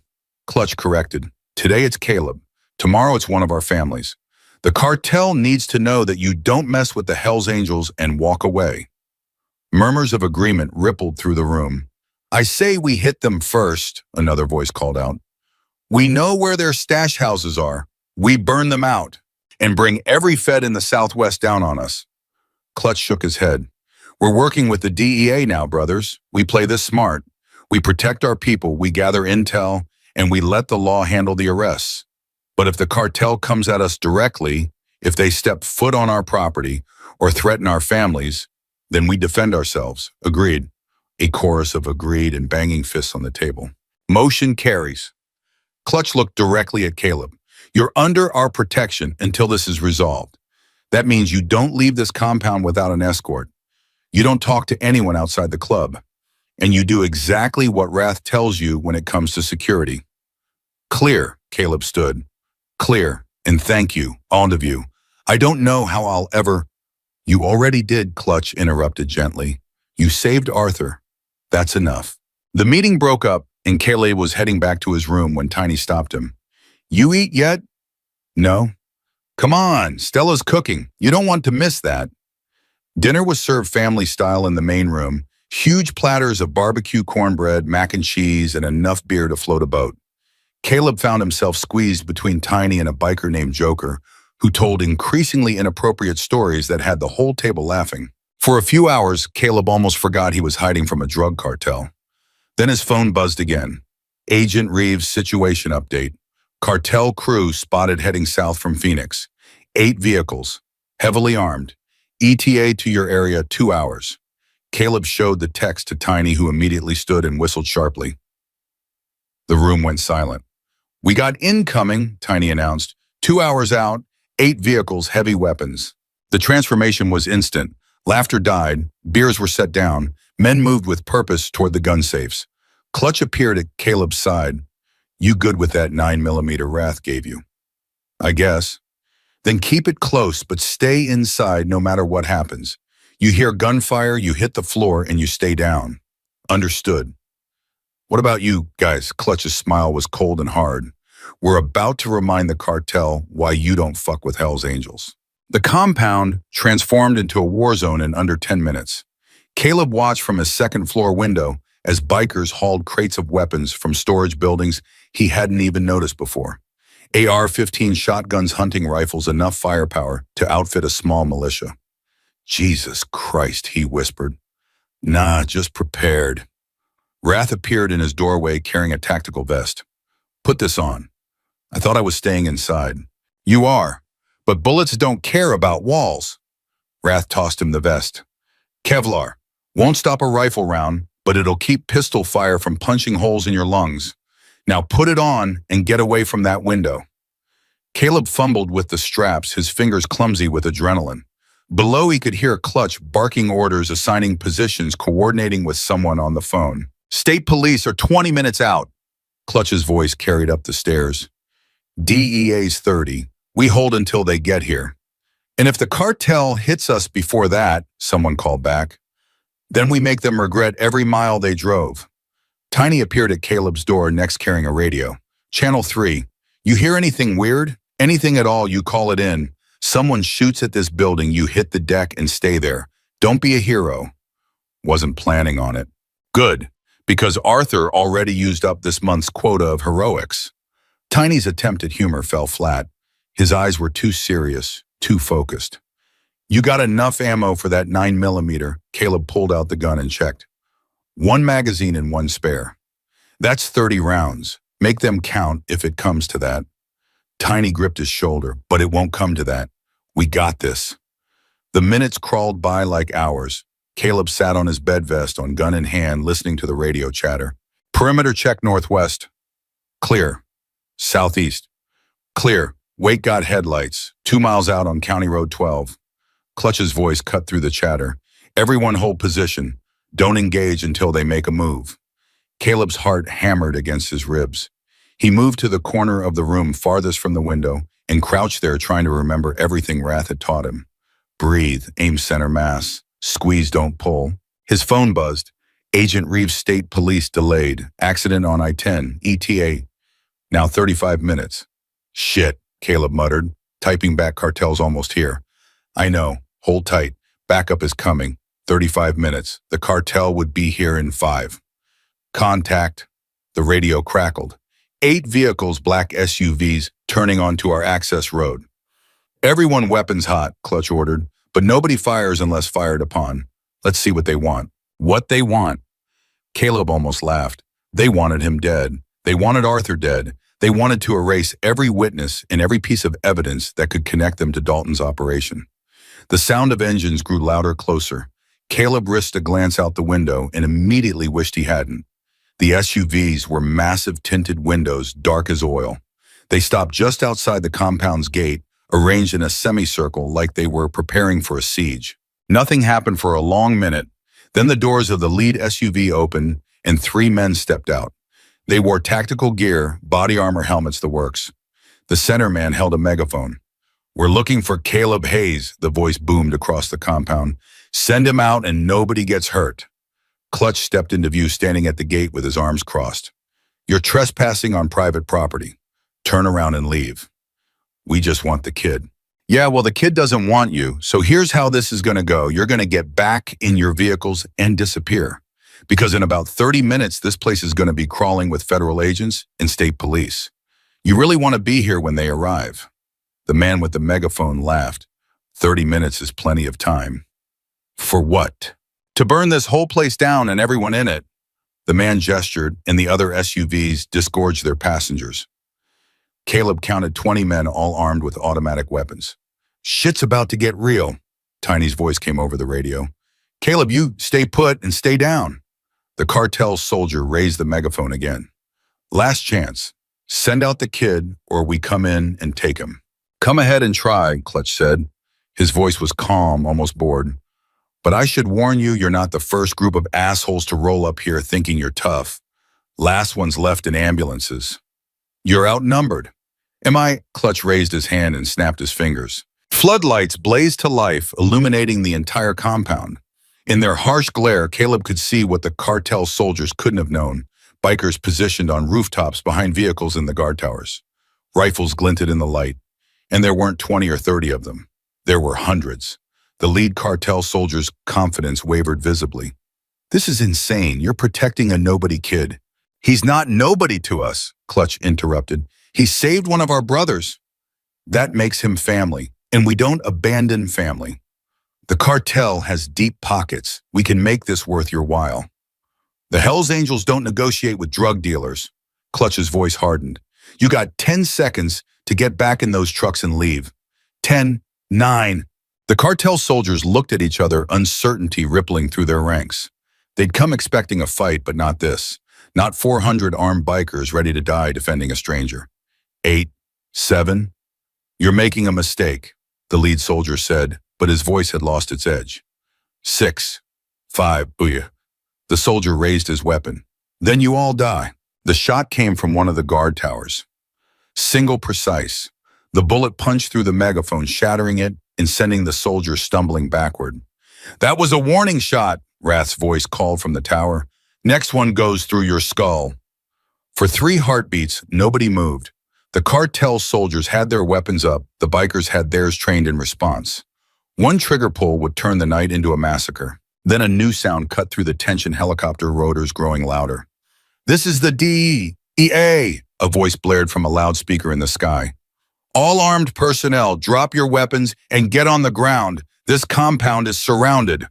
Clutch corrected. Today it's Caleb. Tomorrow it's one of our families. The cartel needs to know that you don't mess with the Hells Angels and walk away. Murmurs of agreement rippled through the room. I say we hit them first, another voice called out. We know where their stash houses are. We burn them out and bring every Fed in the Southwest down on us. Clutch shook his head. We're working with the DEA now, brothers. We play this smart. We protect our people, we gather intel, and we let the law handle the arrests. But if the cartel comes at us directly, if they step foot on our property or threaten our families, then we defend ourselves. Agreed. A chorus of agreed and banging fists on the table. Motion carries. Clutch looked directly at Caleb. You're under our protection until this is resolved. That means you don't leave this compound without an escort. You don't talk to anyone outside the club. And you do exactly what Wrath tells you when it comes to security. Clear, Caleb stood. Clear, and thank you, all of you. I don't know how I'll ever... You already did, Clutch interrupted gently. You saved Arthur. That's enough. The meeting broke up, and Caleb was heading back to his room when Tiny stopped him. You eat yet? No. Come on, Stella's cooking. You don't want to miss that. Dinner was served family style in the main room, huge platters of barbecue cornbread, mac and cheese, and enough beer to float a boat. Caleb found himself squeezed between Tiny and a biker named Joker, who told increasingly inappropriate stories that had the whole table laughing. For a few hours, Caleb almost forgot he was hiding from a drug cartel. Then his phone buzzed again. Agent Reeves' situation update. Cartel crew spotted heading south from Phoenix. 8 vehicles, heavily armed. ETA to your area 2 hours. Caleb showed the text to Tiny, who immediately stood and whistled sharply. The room went silent. We got incoming, Tiny announced. 2 hours out, 8 vehicles, heavy weapons. The transformation was instant. Laughter died, beers were set down, men moved with purpose toward the gun safes. Clutch appeared at Caleb's side. You good with that 9mm Wrath gave you? I guess. Then keep it close, but stay inside no matter what happens. You hear gunfire, you hit the floor, and you stay down. Understood. What about you, guys? Clutch's smile was cold and hard. We're about to remind the cartel why you don't fuck with Hell's Angels. The compound transformed into a war zone in under 10 minutes. Caleb watched from his second-floor window as bikers hauled crates of weapons from storage buildings he hadn't even noticed before. AR-15 shotguns, hunting rifles, enough firepower to outfit a small militia. Jesus Christ, he whispered. Nah, just prepared. Wrath appeared in his doorway carrying a tactical vest. Put this on. I thought I was staying inside. You are, but bullets don't care about walls. Wrath tossed him the vest. Kevlar. Won't stop a rifle round, but it'll keep pistol fire from punching holes in your lungs. Now put it on and get away from that window. Caleb fumbled with the straps, his fingers clumsy with adrenaline. Below he could hear Clutch barking orders, assigning positions, coordinating with someone on the phone. State police are 20 minutes out. Clutch's voice carried up the stairs. DEA's 30. We hold until they get here. And if the cartel hits us before that, someone called back, then we make them regret every mile they drove. Tiny appeared at Caleb's door, next carrying a radio. Channel 3. You hear anything weird? Anything at all, you call it in. Someone shoots at this building, you hit the deck and stay there. Don't be a hero. Wasn't planning on it. Good, because Arthur already used up this month's quota of heroics. Tiny's attempt at humor fell flat. His eyes were too serious, too focused. You got enough ammo for that 9mm. Caleb pulled out the gun and checked. 1 magazine and 1 spare. That's 30 rounds. Make them count if it comes to that. Tiny gripped his shoulder, but it won't come to that. We got this. The minutes crawled by like hours. Caleb sat on his bed vest, on gun in hand, listening to the radio chatter. Perimeter check northwest. Clear. Southeast. Clear. Wake got headlights. 2 miles out on County Road 12. Clutch's voice cut through the chatter. Everyone hold position. Don't engage until they make a move. Caleb's heart hammered against his ribs. He moved to the corner of the room farthest from the window and crouched there trying to remember everything Wrath had taught him. Breathe, aim center mass, squeeze, don't pull. His phone buzzed. Agent Reeves State Police delayed. Accident on I-10, ETA. Now 35 minutes. Shit, Caleb muttered, typing back, cartel's almost here. I know, hold tight, backup is coming. 35 minutes, the cartel would be here in 5. Contact. The radio crackled. 8 vehicles, black SUVs, turning onto our access road. Everyone weapons hot, Clutch ordered, but nobody fires unless fired upon. Let's see what they want. What they want. Caleb almost laughed. They wanted him dead. They wanted Arthur dead. They wanted to erase every witness and every piece of evidence that could connect them to Dalton's operation. The sound of engines grew louder, closer. Caleb risked a glance out the window and immediately wished he hadn't. The SUVs were massive tinted windows, dark as oil. They stopped just outside the compound's gate, arranged in a semicircle like they were preparing for a siege. Nothing happened for a long minute. Then the doors of the lead SUV opened and 3 men stepped out. They wore tactical gear, body armor, helmets, the works. The center man held a megaphone. We're looking for Caleb Hayes, the voice boomed across the compound. Send him out and nobody gets hurt. Clutch stepped into view, standing at the gate with his arms crossed. You're trespassing on private property. Turn around and leave. We just want the kid. Yeah, well, the kid doesn't want you, so here's how this is going to go. You're going to get back in your vehicles and disappear. Because in about 30 minutes, this place is going to be crawling with federal agents and state police. You really want to be here when they arrive. The man with the megaphone laughed. 30 minutes is plenty of time. For what? To burn this whole place down and everyone in it. The man gestured, and the other SUVs disgorged their passengers. Caleb counted 20 men, all armed with automatic weapons. Shit's about to get real, Tiny's voice came over the radio. Caleb, you stay put and stay down. The cartel soldier raised the megaphone again. Last chance. Send out the kid, or we come in and take him. Come ahead and try, Clutch said. His voice was calm, almost bored. But I should warn you, you're not the first group of assholes to roll up here thinking you're tough. Last one's left in ambulances. You're outnumbered. Am I? Clutch raised his hand and snapped his fingers. Floodlights blazed to life, illuminating the entire compound. In their harsh glare, Caleb could see what the cartel soldiers couldn't have known. Bikers positioned on rooftops behind vehicles in the guard towers. Rifles glinted in the light. And there weren't 20 or 30 of them. There were hundreds. The lead cartel soldier's confidence wavered visibly. This is insane. You're protecting a nobody kid. He's not nobody to us, Clutch interrupted. He saved one of our brothers. That makes him family, and we don't abandon family. The cartel has deep pockets. We can make this worth your while. The Hells Angels don't negotiate with drug dealers. Clutch's voice hardened. You got 10 seconds to get back in those trucks and leave. 10, 9. The cartel soldiers looked at each other, uncertainty rippling through their ranks. They'd come expecting a fight, but not this. Not 400 armed bikers ready to die defending a stranger. 8, 7. You're making a mistake, the lead soldier said, but his voice had lost its edge. 6, 5, booyah. The soldier raised his weapon. Then you all die. The shot came from one of the guard towers. Single precise. The bullet punched through the megaphone, shattering it and sending the soldier stumbling backward. That was a warning shot, Wrath's voice called from the tower. Next one goes through your skull. For 3 heartbeats, nobody moved. The cartel soldiers had their weapons up, the bikers had theirs trained in response. One trigger pull would turn the night into a massacre. Then a new sound cut through the tension, helicopter rotors growing louder. "This is the DEA," a voice blared from a loudspeaker in the sky. "All armed personnel, drop your weapons and get on the ground. This compound is surrounded."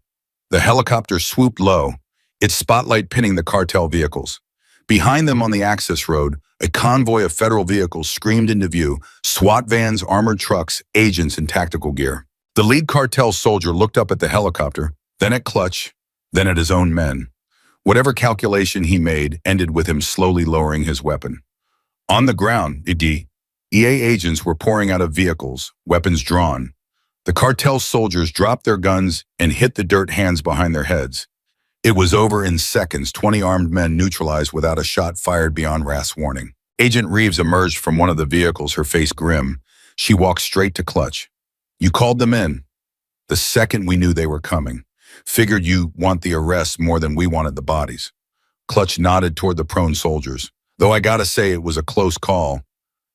The helicopter swooped low, its spotlight pinning the cartel vehicles. Behind them on the access road, a convoy of federal vehicles screamed into view, SWAT vans, armored trucks, agents in tactical gear. The lead cartel soldier looked up at the helicopter, then at Clutch, then at his own men. Whatever calculation he made ended with him slowly lowering his weapon. On the ground, EA agents were pouring out of vehicles, weapons drawn. The cartel soldiers dropped their guns and hit the dirt, hands behind their heads. It was over in seconds, 20 armed men neutralized without a shot fired beyond RAS's warning. Agent Reeves emerged from one of the vehicles, her face grim. She walked straight to Clutch. "You called them in." "The second we knew they were coming. Figured you want the arrests more than we wanted the bodies." Clutch nodded toward the prone soldiers. "Though I gotta say it was a close call."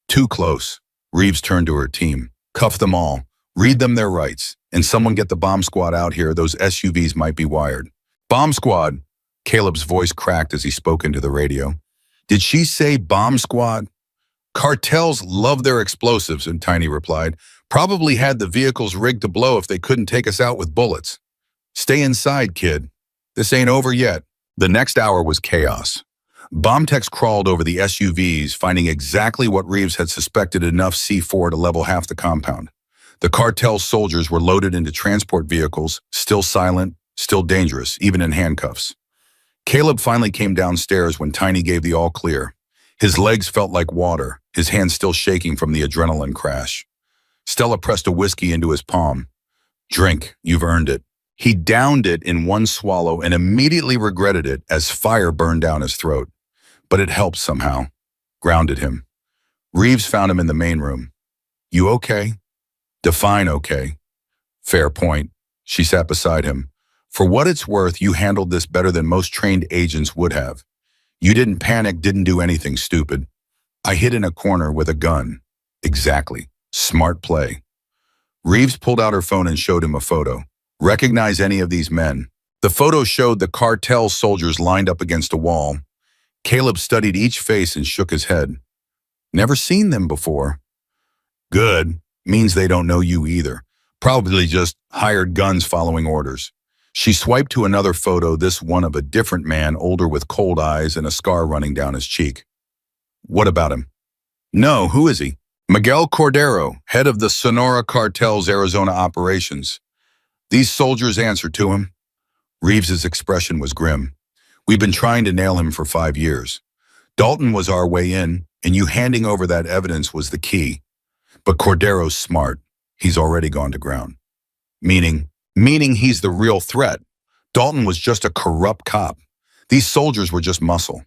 "Too close." Reeves turned to her team. "Cuff them all. Read them their rights. And someone get the bomb squad out here. Those SUVs might be wired." "Bomb squad." Caleb's voice cracked as he spoke into the radio. "Did she say bomb squad?" "Cartels love their explosives," and Tiny replied. "Probably had the vehicles rigged to blow if they couldn't take us out with bullets." "Stay inside, kid. This ain't over yet." The next hour was chaos. Bomb techs crawled over the SUVs, finding exactly what Reeves had suspected, enough C4 to level half the compound. The cartel soldiers were loaded into transport vehicles, still silent, still dangerous, even in handcuffs. Caleb finally came downstairs when Tiny gave the all clear. His legs felt like water, his hands still shaking from the adrenaline crash. Stella pressed a whiskey into his palm. "Drink, you've earned it." He downed it in one swallow and immediately regretted it as fire burned down his throat. But it helped somehow, grounded him. Reeves found him in the main room. "You okay?" "Define okay." "Fair point." She sat beside him. "For what it's worth, you handled this better than most trained agents would have. You didn't panic, didn't do anything stupid." "I hid in a corner with a gun." "Exactly. Smart play." Reeves pulled out her phone and showed him a photo. "Recognize any of these men?" The photo showed the cartel soldiers lined up against a wall. Caleb studied each face and shook his head. "Never seen them before." "Good. Means they don't know you either. Probably just hired guns following orders." She swiped to another photo, this one of a different man, older with cold eyes and a scar running down his cheek. "What about him?" "No, who is he?" "Miguel Cordero, head of the Sonora Cartel's Arizona operations." "These soldiers answer to him?" Reeves's expression was grim. "We've been trying to nail him for 5 years. Dalton was our way in, and you handing over that evidence was the key. But Cordero's smart. He's already gone to ground." Meaning he's the real threat. Dalton was just a corrupt cop. These soldiers were just muscle.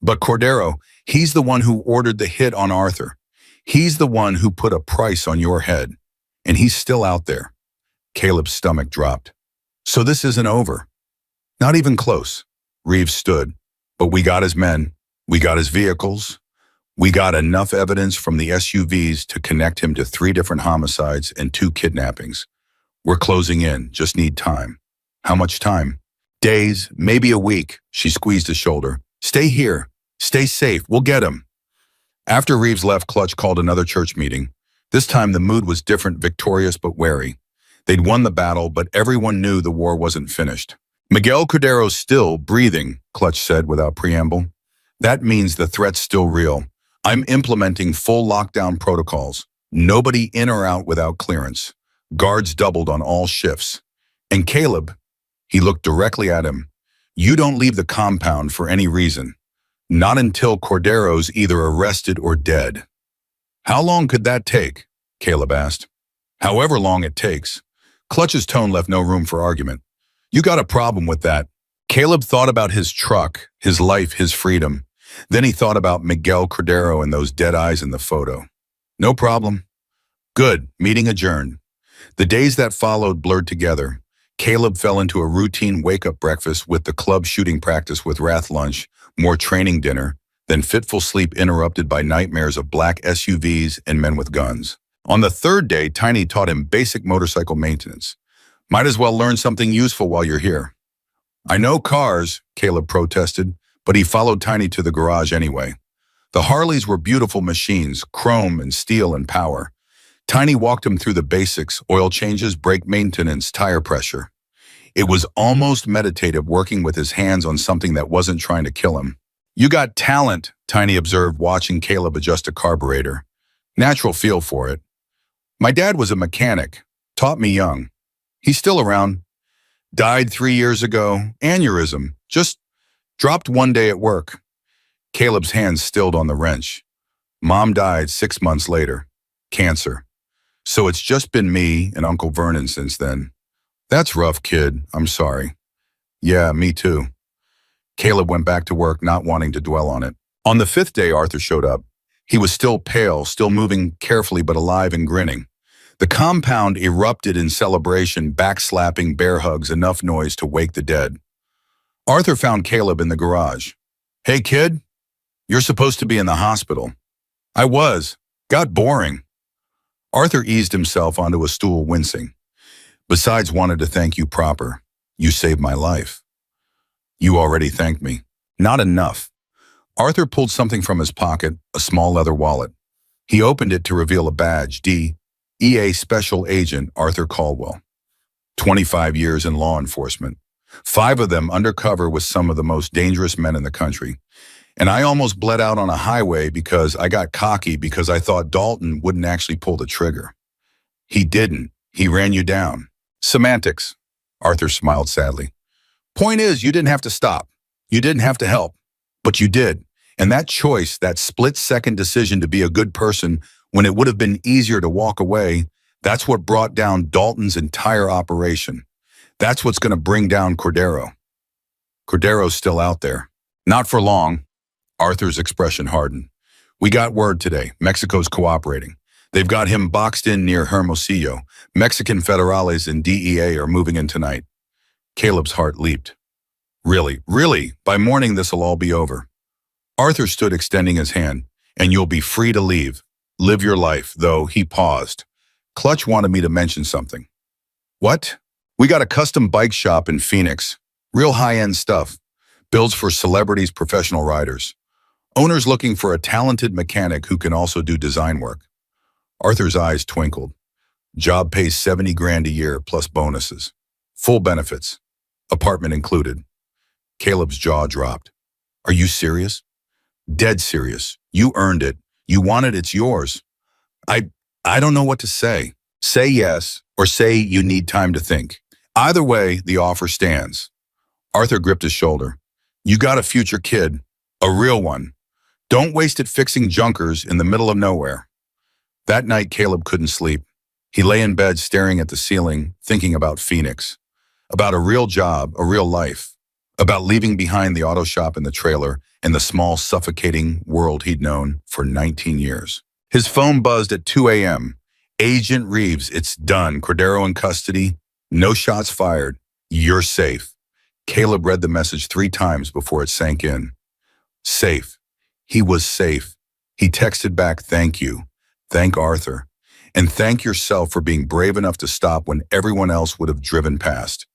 But Cordero, he's the one who ordered the hit on Arthur. He's the one who put a price on your head. And he's still out there. Caleb's stomach dropped. "So this isn't over?" "Not even close." Reeves stood. "But we got his men. We got his vehicles. We got enough evidence from the SUVs to connect him to 3 different homicides and 2 kidnappings. We're closing in, just need time." "How much time?" "Days, maybe a week." She squeezed his shoulder. "Stay here. Stay safe. We'll get him." After Reeves left, Clutch called another church meeting. This time the mood was different, victorious but wary. They'd won the battle, but everyone knew the war wasn't finished. "Miguel Cordero's still breathing," Clutch said without preamble. "That means the threat's still real. I'm implementing full lockdown protocols. Nobody in or out without clearance. Guards doubled on all shifts. And Caleb," he looked directly at him, "you don't leave the compound for any reason. Not until Cordero's either arrested or dead." "How long could that take?" Caleb asked. "However long it takes." Clutch's tone left no room for argument. "You got a problem with that." Caleb thought about his truck, his life, his freedom. Then he thought about Miguel Cordero and those dead eyes in the photo. "No problem." "Good. Meeting adjourned." The days that followed blurred together. Caleb fell into a routine wake-up breakfast with the club, shooting practice with Wrath lunch, more training dinner, then fitful sleep interrupted by nightmares of black SUVs and men with guns. On the third day, Tiny taught him basic motorcycle maintenance. Might as well learn something useful while you're here. I know cars, Caleb protested, but he followed Tiny to the garage anyway. The Harleys were beautiful machines, chrome and steel and power. Tiny walked him through the basics, oil changes, brake maintenance, tire pressure. It was almost meditative working with his hands on something that wasn't trying to kill him. You got talent, Tiny observed watching Caleb adjust a carburetor. Natural feel for it. My dad was a mechanic, taught me young. He's still around. Died 3 years ago, aneurysm, just dropped one day at work. Caleb's hands stilled on the wrench. Mom died 6 months later. Cancer. So it's just been me and Uncle Vernon since then. That's rough, kid. I'm sorry. Yeah, me too. Caleb went back to work, not wanting to dwell on it. On the 5th day, Arthur showed up. He was still pale, still moving carefully but alive and grinning. The compound erupted in celebration, backslapping, bear hugs, enough noise to wake the dead. Arthur found Caleb in the garage. Hey, kid, you're supposed to be in the hospital. I was. Got boring. Arthur eased himself onto a stool, wincing. Besides, wanted to thank you proper. You saved my life. You already thanked me. Not enough. Arthur pulled something from his pocket, a small leather wallet. He opened it to reveal a badge, DEA Special Agent Arthur Caldwell. 25 years in law enforcement. 5 of them undercover with some of the most dangerous men in the country. And I almost bled out on a highway because I got cocky because I thought Dalton wouldn't actually pull the trigger. He didn't. He ran you down. Semantics. Arthur smiled sadly. Point is, you didn't have to stop. You didn't have to help. But you did. And that choice, that split-second decision to be a good person when it would have been easier to walk away, that's what brought down Dalton's entire operation. That's what's going to bring down Cordero. Cordero's still out there. Not for long. Arthur's expression hardened. We got word today. Mexico's cooperating. They've got him boxed in near Hermosillo. Mexican federales and DEA are moving in tonight. Caleb's heart leaped. Really, by morning this'll all be over. Arthur stood extending his hand. And you'll be free to leave. Live your life, though he paused. Clutch wanted me to mention something. What? We got a custom bike shop in Phoenix. Real high-end stuff. Builds for celebrities, professional riders. Owner's looking for a talented mechanic who can also do design work. Arthur's eyes twinkled. Job pays 70 grand a year plus bonuses. Full benefits. Apartment included. Caleb's jaw dropped. Are you serious? Dead serious. You earned it. You want it, it's yours. I don't know what to say. Say yes, or say you need time to think. Either way, the offer stands. Arthur gripped his shoulder. You got a future kid. A real one. Don't waste it fixing junkers in the middle of nowhere. That night, Caleb couldn't sleep. He lay in bed staring at the ceiling, thinking about Phoenix. About a real job, a real life. About leaving behind the auto shop and the trailer and the small, suffocating world he'd known for 19 years. His phone buzzed at 2 a.m. Agent Reeves, it's done. Cordero in custody. No shots fired. You're safe. Caleb read the message 3 times before it sank in. Safe. He was safe. He texted back, thank you. Thank Arthur. And thank yourself for being brave enough to stop when everyone else would have driven past.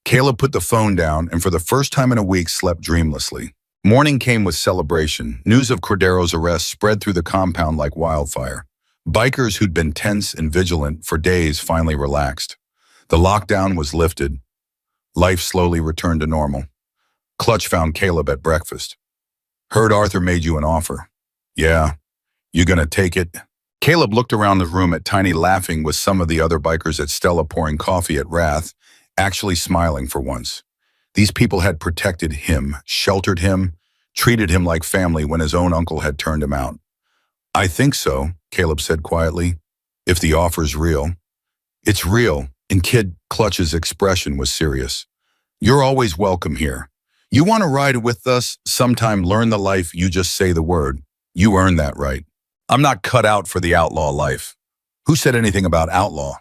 Caleb put the phone down and for the first time in a week slept dreamlessly. Morning came with celebration. News of Cordero's arrest spread through the compound like wildfire. Bikers who'd been tense and vigilant for days finally relaxed. The lockdown was lifted. Life slowly returned to normal. Clutch found Caleb at breakfast. Heard Arthur made you an offer. Yeah. You gonna take it? Caleb looked around the room at Tiny laughing with some of the other bikers, at Stella pouring coffee, at Wrath, actually smiling for once. These people had protected him, sheltered him, treated him like family when his own uncle had turned him out. I think so, Caleb said quietly. If the offer's real. It's real, and Kid Clutch's expression was serious. You're always welcome here. You want to ride with us, sometime learn the life, you just say the word. You earned that right. I'm not cut out for the outlaw life. Who said anything about outlaw?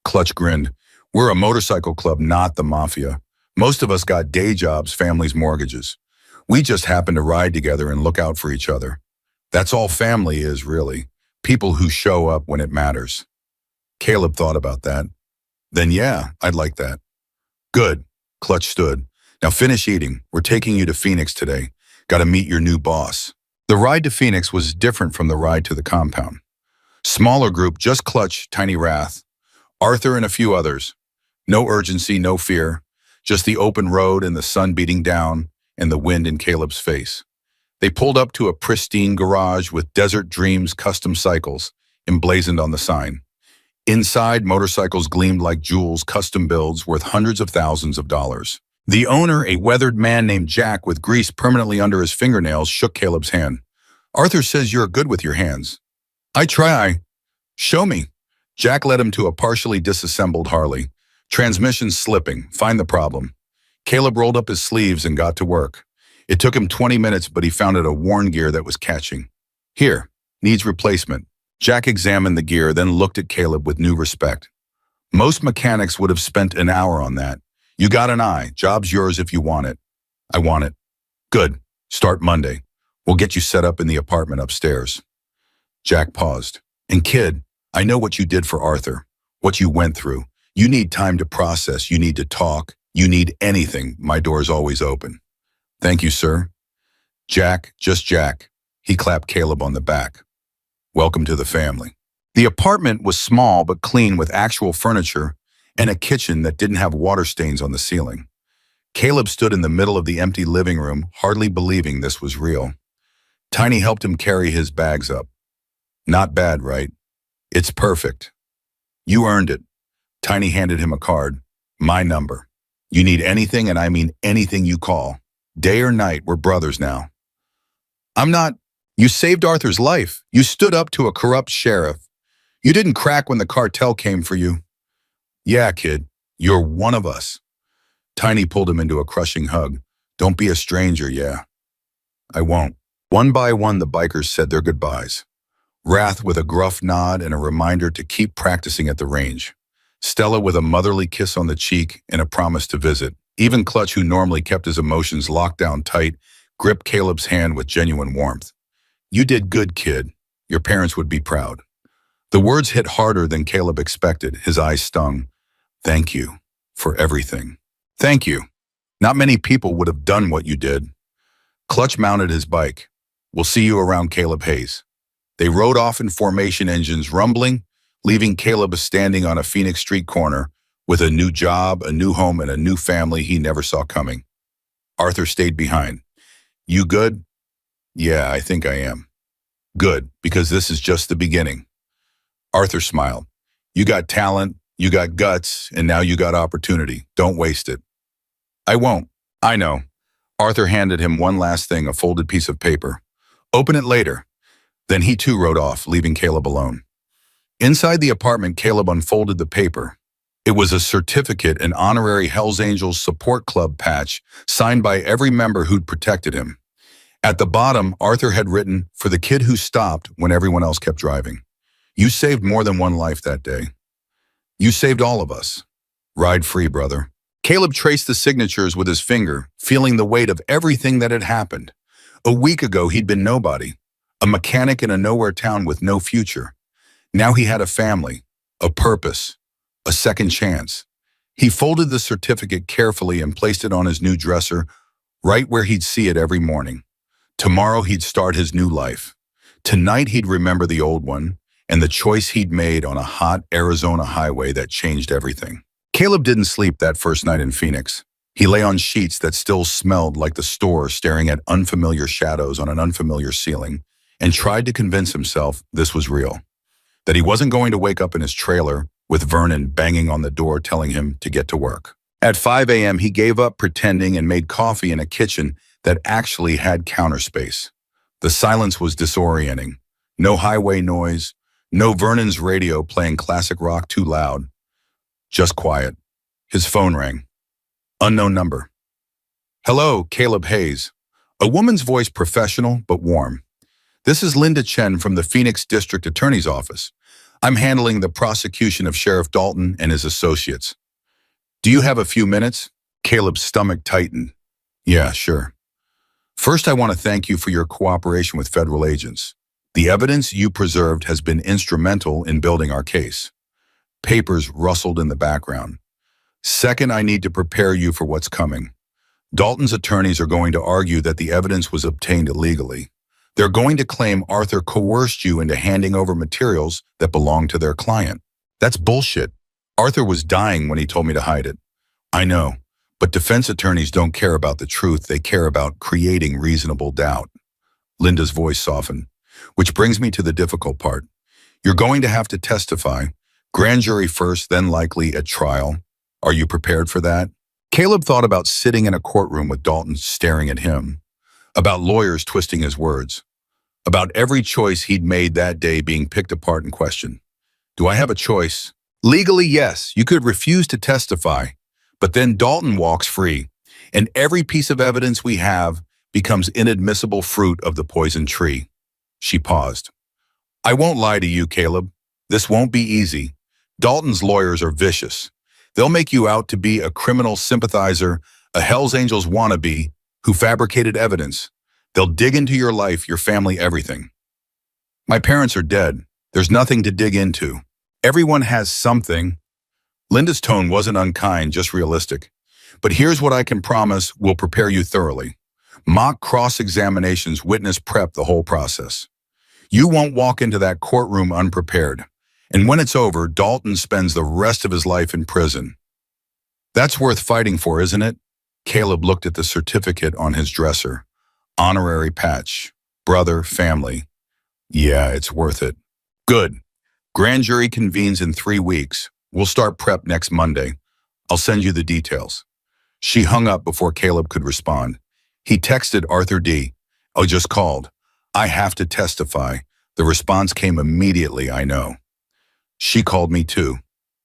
Clutch grinned. We're a motorcycle club, not the mafia. Most of us got day jobs, families, mortgages. We just happen to ride together and look out for each other. That's all family is, really. People who show up when it matters. Caleb thought about that. Then yeah, I'd like that. Good. Clutch stood. Now finish eating. We're taking you to Phoenix today. Got to meet your new boss. The ride to Phoenix was different from the ride to the compound. Smaller group, just Clutch, Tiny Wrath, Arthur and a few others. No urgency, no fear. Just the open road and the sun beating down and the wind in Caleb's face. They pulled up to a pristine garage with Desert Dreams custom cycles emblazoned on the sign. Inside, motorcycles gleamed like jewels, custom builds worth hundreds of thousands of dollars. The owner, a weathered man named Jack with grease permanently under his fingernails, shook Caleb's hand. Arthur says you're good with your hands. I try. Show me. Jack led him to a partially disassembled Harley. Transmission slipping. Find the problem. Caleb rolled up his sleeves and got to work. It took him 20 minutes, but he found it a worn gear that was catching. Here, needs replacement. Jack examined the gear, then looked at Caleb with new respect. Most mechanics would have spent an hour on that. You got an eye. Job's yours if you want it. I want it. Good. Start Monday. We'll get you set up in the apartment upstairs. Jack paused. And kid, I know what you did for Arthur, what you went through. You need time to process. You need to talk. You need anything. My door's always open. Thank you, sir. Jack, just Jack. He clapped Caleb on the back. Welcome to the family. The apartment was small but clean with actual furniture and a kitchen that didn't have water stains on the ceiling. Caleb stood in the middle of the empty living room, hardly believing this was real. Tiny helped him carry his bags up. Not bad, right? It's perfect. You earned it. Tiny handed him a card. My number. You need anything, and I mean anything you call. Day or night, we're brothers now. I'm not. You saved Arthur's life. You stood up to a corrupt sheriff. You didn't crack when the cartel came for you. Yeah, kid, you're one of us. Tiny pulled him into a crushing hug. Don't be a stranger, yeah. I won't. One by one, the bikers said their goodbyes. Wrath with a gruff nod and a reminder to keep practicing at the range. Stella with a motherly kiss on the cheek and a promise to visit. Even Clutch, who normally kept his emotions locked down tight, gripped Caleb's hand with genuine warmth. You did good, kid. Your parents would be proud. The words hit harder than Caleb expected. His eyes stung. Thank you for everything. Thank you. Not many people would have done what you did. Clutch mounted his bike. We'll see you around, Caleb Hayes. They rode off in formation, engines rumbling, leaving Caleb standing on a Phoenix street corner with a new job, a new home, and a new family he never saw coming. Arthur stayed behind. You good? Yeah, I think I am. Good, because this is just the beginning. Arthur smiled. You got talent, you got guts, and now you got opportunity. Don't waste it. I won't. I know. Arthur handed him one last thing, a folded piece of paper. Open it later. Then he too rode off, leaving Caleb alone. Inside the apartment, Caleb unfolded the paper. It was a certificate, an honorary Hells Angels support club patch, signed by every member who'd protected him. At the bottom, Arthur had written, for the kid who stopped when everyone else kept driving. You saved more than one life that day. You saved all of us. Ride free, brother. Caleb traced the signatures with his finger, feeling the weight of everything that had happened. A week ago, he'd been nobody, a mechanic in a nowhere town with no future. Now he had a family, a purpose, a second chance. He folded the certificate carefully and placed it on his new dresser, right where he'd see it every morning. Tomorrow he'd start his new life. Tonight he'd remember the old one and the choice he'd made on a hot Arizona highway that changed everything. Caleb didn't sleep that first night in Phoenix. He lay on sheets that still smelled like the store, staring at unfamiliar shadows on an unfamiliar ceiling, and tried to convince himself this was real. That he wasn't going to wake up in his trailer with Vernon banging on the door telling him to get to work. At 5 a.m., he gave up pretending and made coffee in a kitchen that actually had counter space. The silence was disorienting. No highway noise, no Vernon's radio playing classic rock too loud. Just quiet. His phone rang. Unknown number. Hello, Caleb Hayes. A woman's voice, professional but warm. This is Linda Chen from the Phoenix District Attorney's Office. I'm handling the prosecution of Sheriff Dalton and his associates. Do you have a few minutes? Caleb's stomach tightened. Yeah, sure. First, I want to thank you for your cooperation with federal agents. The evidence you preserved has been instrumental in building our case. Papers rustled in the background. Second, I need to prepare you for what's coming. Dalton's attorneys are going to argue that the evidence was obtained illegally. They're going to claim Arthur coerced you into handing over materials that belong to their client. That's bullshit. Arthur was dying when he told me to hide it. I know, but defense attorneys don't care about the truth. They care about creating reasonable doubt. Linda's voice softened, which brings me to the difficult part. You're going to have to testify. Grand jury first, then likely at trial. Are you prepared for that? Caleb thought about sitting in a courtroom with Dalton staring at him, about lawyers twisting his words, about every choice he'd made that day being picked apart and questioned. Do I have a choice? Legally, yes, you could refuse to testify, but then Dalton walks free, and every piece of evidence we have becomes inadmissible fruit of the poison tree. She paused. I won't lie to you, Caleb. This won't be easy. Dalton's lawyers are vicious. They'll make you out to be a criminal sympathizer, a Hell's Angels wannabe who fabricated evidence. They'll dig into your life, your family, everything. My parents are dead. There's nothing to dig into. Everyone has something. Linda's tone wasn't unkind, just realistic. But here's what I can promise will prepare you thoroughly. Mock cross-examinations, witness prep, the whole process. You won't walk into that courtroom unprepared. And when it's over, Dalton spends the rest of his life in prison. That's worth fighting for, isn't it? Caleb looked at the certificate on his dresser. Honorary patch. Brother, family. Yeah, it's worth it. Good. Grand jury convenes in 3 weeks. We'll start prep next Monday. I'll send you the details. She hung up before Caleb could respond. He texted Arthur D. Oh, just called. I have to testify. The response came immediately, I know. She called me too.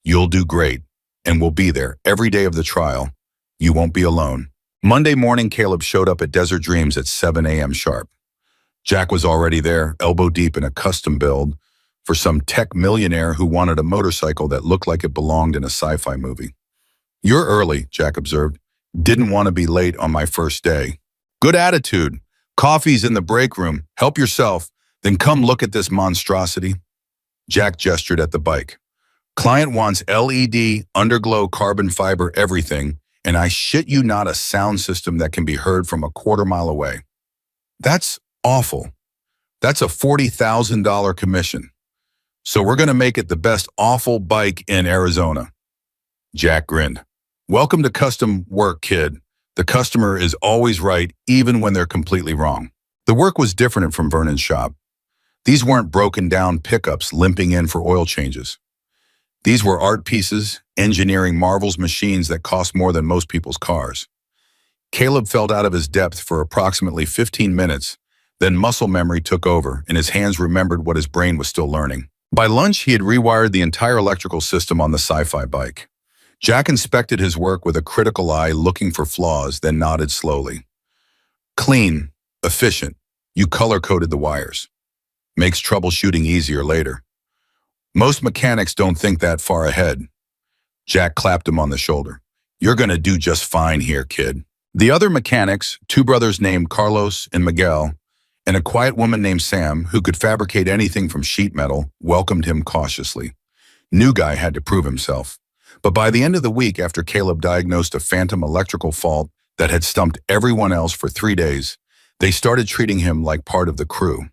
You'll do great, and we'll be there every day of the trial. You won't be alone. Monday morning, Caleb showed up at Desert Dreams at 7 a.m. sharp. Jack was already there, elbow deep in a custom build for some tech millionaire who wanted a motorcycle that looked like it belonged in a sci-fi movie. You're early, Jack observed. Didn't want to be late on my first day. Good attitude. Coffee's in the break room. Help yourself. Then come look at this monstrosity. Jack gestured at the bike. Client wants LED, underglow, carbon fiber, everything, and I shit you not, a sound system that can be heard from a quarter mile away. That's awful. That's a $40,000 commission. So we're going to make it the best awful bike in Arizona. Jack grinned. Welcome to custom work, kid. The customer is always right, even when they're completely wrong. The work was different from Vernon's shop. These weren't broken down pickups limping in for oil changes. These were art pieces, engineering marvels, machines that cost more than most people's cars. Caleb felt out of his depth for approximately 15 minutes, then muscle memory took over and his hands remembered what his brain was still learning. By lunch, he had rewired the entire electrical system on the sci-fi bike. Jack inspected his work with a critical eye, looking for flaws, then nodded slowly. Clean, efficient. You color-coded the wires. Makes troubleshooting easier later. Most mechanics don't think that far ahead. Jack clapped him on the shoulder. You're going to do just fine here, kid. The other mechanics, 2 brothers named Carlos and Miguel, and a quiet woman named Sam, who could fabricate anything from sheet metal, welcomed him cautiously. New guy had to prove himself. But by the end of the week, after Caleb diagnosed a phantom electrical fault that had stumped everyone else for 3 days, they started treating him like part of the crew.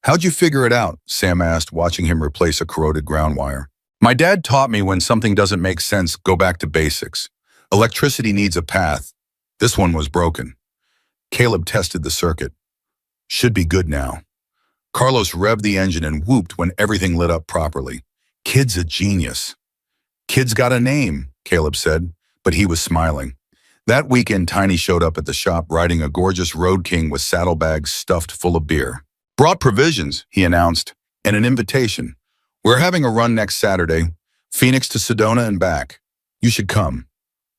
How'd you figure it out? Sam asked, watching him replace a corroded ground wire. My dad taught me when something doesn't make sense, go back to basics. Electricity needs a path. This one was broken. Caleb tested the circuit. Should be good now. Carlos revved the engine and whooped when everything lit up properly. Kid's a genius. Kid's got a name, Caleb said, but he was smiling. That weekend, Tiny showed up at the shop riding a gorgeous Road King with saddlebags stuffed full of beer. Brought provisions, he announced, and an invitation. We're having a run next Saturday, Phoenix to Sedona and back. You should come.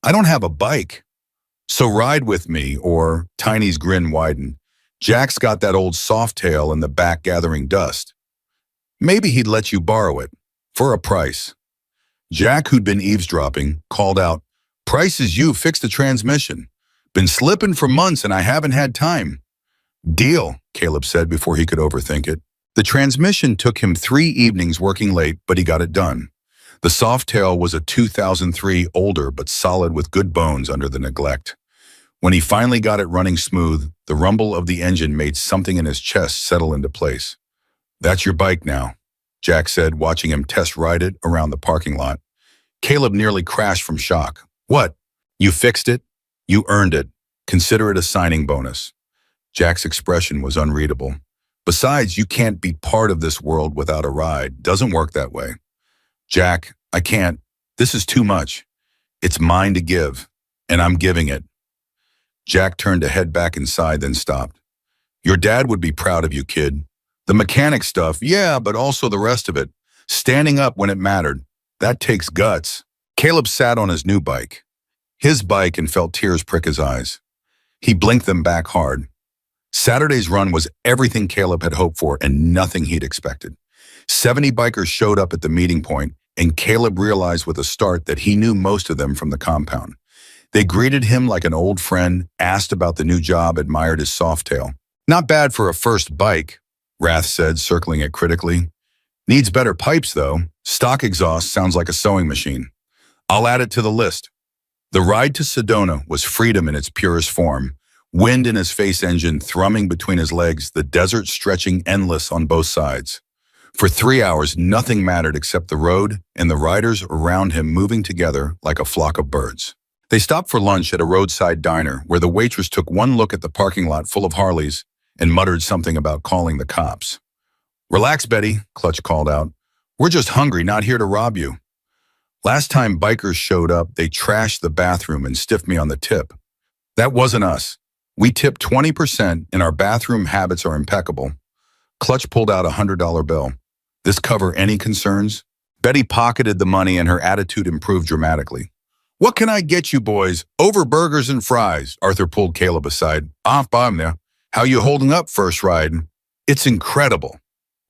I don't have a bike. So ride with me, or Tiny's grin widened. Jack's got that old Softail in the back gathering dust. Maybe he'd let you borrow it, for a price. Jack, who'd been eavesdropping, called out, Price is you, fix the transmission. Been slipping for months and I haven't had time. Deal, Caleb said before he could overthink it. The transmission took him 3 evenings working late, but he got it done. The Softail was a 2003 older but solid with good bones under the neglect. When he finally got it running smooth, the rumble of the engine made something in his chest settle into place. That's your bike now, Jack said, watching him test ride it around the parking lot. Caleb nearly crashed from shock. What? You fixed it? You earned it. Consider it a signing bonus. Jack's expression was unreadable. Besides, you can't be part of this world without a ride. Doesn't work that way. Jack, I can't. This is too much. It's mine to give, and I'm giving it. Jack turned to head back inside, then stopped. Your dad would be proud of you, kid. The mechanic stuff, yeah, but also the rest of it. Standing up when it mattered. That takes guts. Caleb sat on his new bike. His bike, and felt tears prick his eyes. He blinked them back hard. Saturday's run was everything Caleb had hoped for and nothing he'd expected. 70 bikers showed up at the meeting point, and Caleb realized with a start that he knew most of them from the compound. They greeted him like an old friend, asked about the new job, admired his Softail. Not bad for a first bike, Rath said, circling it critically. Needs better pipes, though. Stock exhaust sounds like a sewing machine. I'll add it to the list. The ride to Sedona was freedom in its purest form. Wind in his face engine thrumming between his legs, the desert stretching endless on both sides. For 3 hours, nothing mattered except the road and the riders around him moving together like a flock of birds. They stopped for lunch at a roadside diner where the waitress took one look at the parking lot full of Harleys and muttered something about calling the cops. Relax, Betty, Clutch called out. We're just hungry, not here to rob you. Last time bikers showed up, they trashed the bathroom and stiffed me on the tip. That wasn't us. We tip 20% and our bathroom habits are impeccable. Clutch pulled out a $100 bill. This cover any concerns? Betty pocketed the money and her attitude improved dramatically. What can I get you boys? Over burgers and fries, Arthur pulled Caleb aside. Bottom there. How you holding up first ride? It's incredible.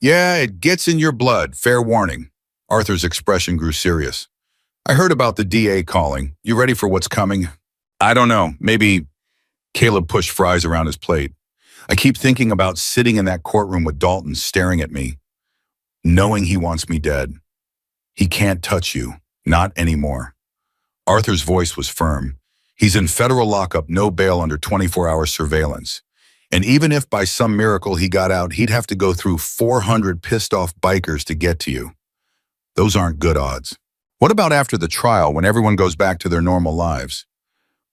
Yeah, it gets in your blood, fair warning. Arthur's expression grew serious. I heard about the DA calling. You ready for what's coming? I don't know, maybe. Caleb pushed fries around his plate. I keep thinking about sitting in that courtroom with Dalton staring at me, knowing he wants me dead. He can't touch you, not anymore. Arthur's voice was firm. He's in federal lockup, no bail under 24-hour surveillance. And even if by some miracle he got out, he'd have to go through 400 pissed-off bikers to get to you. Those aren't good odds. What about after the trial, when everyone goes back to their normal lives?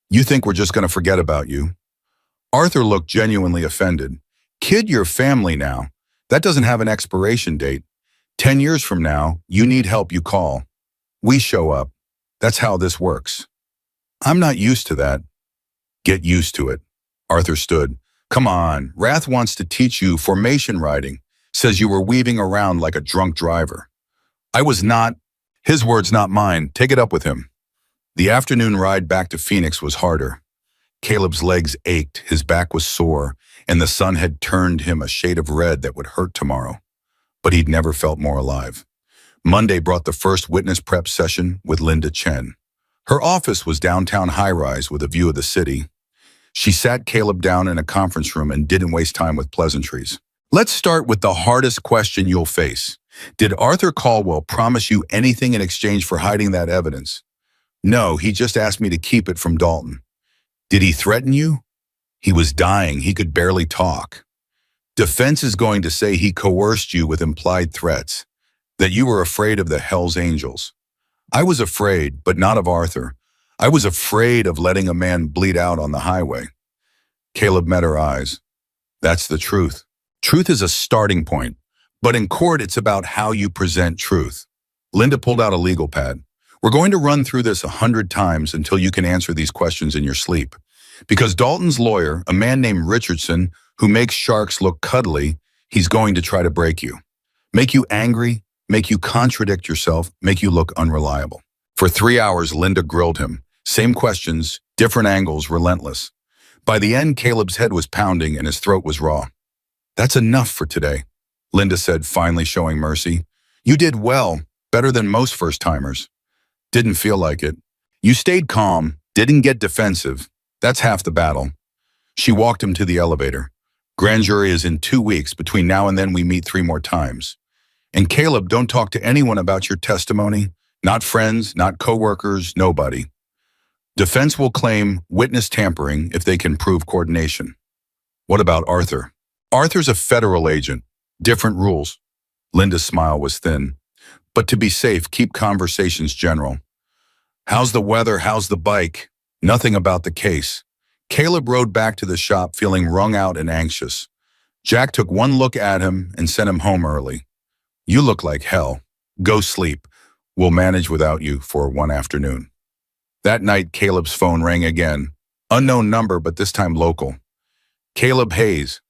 You think we're just going to forget about you? Arthur looked genuinely offended. Kid, your family now. That doesn't have an expiration date. 10 years from now, you need help, you call. We show up. That's how this works. I'm not used to that. Get used to it. Arthur stood. Come on, Rath wants to teach you formation riding. Says you were weaving around like a drunk driver. I was not. His words, not mine. Take it up with him. The afternoon ride back to Phoenix was harder. Caleb's legs ached, his back was sore, and the sun had turned him a shade of red that would hurt tomorrow. But he'd never felt more alive. Monday brought the first witness prep session with Linda Chen. Her office was downtown high-rise with a view of the city. She sat Caleb down in a conference room and didn't waste time with pleasantries. Let's start with the hardest question you'll face. Did Arthur Caldwell promise you anything in exchange for hiding that evidence? No, he just asked me to keep it from Dalton. Did he threaten you? He was dying. He could barely talk. Defense is going to say he coerced you with implied threats, that you were afraid of the Hell's Angels. I was afraid, but not of Arthur. I was afraid of letting a man bleed out on the highway. Caleb met her eyes. That's the truth. Truth is a starting point, but in court it's about how you present truth. Linda pulled out a legal pad. We're going to run through this 100 times until you can answer these questions in your sleep. Because Dalton's lawyer, a man named Richardson, who makes sharks look cuddly, he's going to try to break you. Make you angry, make you contradict yourself, make you look unreliable. For 3 hours, Linda grilled him. Same questions, different angles, relentless. By the end, Caleb's head was pounding and his throat was raw. That's enough for today, Linda said, finally showing mercy. You did well, better than most first-timers. Didn't feel like it. You stayed calm, didn't get defensive. That's half the battle. She walked him to the elevator. Grand jury is in 2 weeks. Between now and then we meet 3 more times. And Caleb, don't talk to anyone about your testimony. Not friends, not coworkers, nobody. Defense will claim witness tampering if they can prove coordination. What about Arthur? Arthur's a federal agent. Different rules. Linda's smile was thin. But to be safe, keep conversations general. How's the weather? How's the bike? Nothing about the case. Caleb rode back to the shop feeling wrung out and anxious. Jack took one look at him and sent him home early. You look like hell. Go sleep. We'll manage without you for one afternoon. That night, Caleb's phone rang again. Unknown number, but this time local. Caleb Hayes.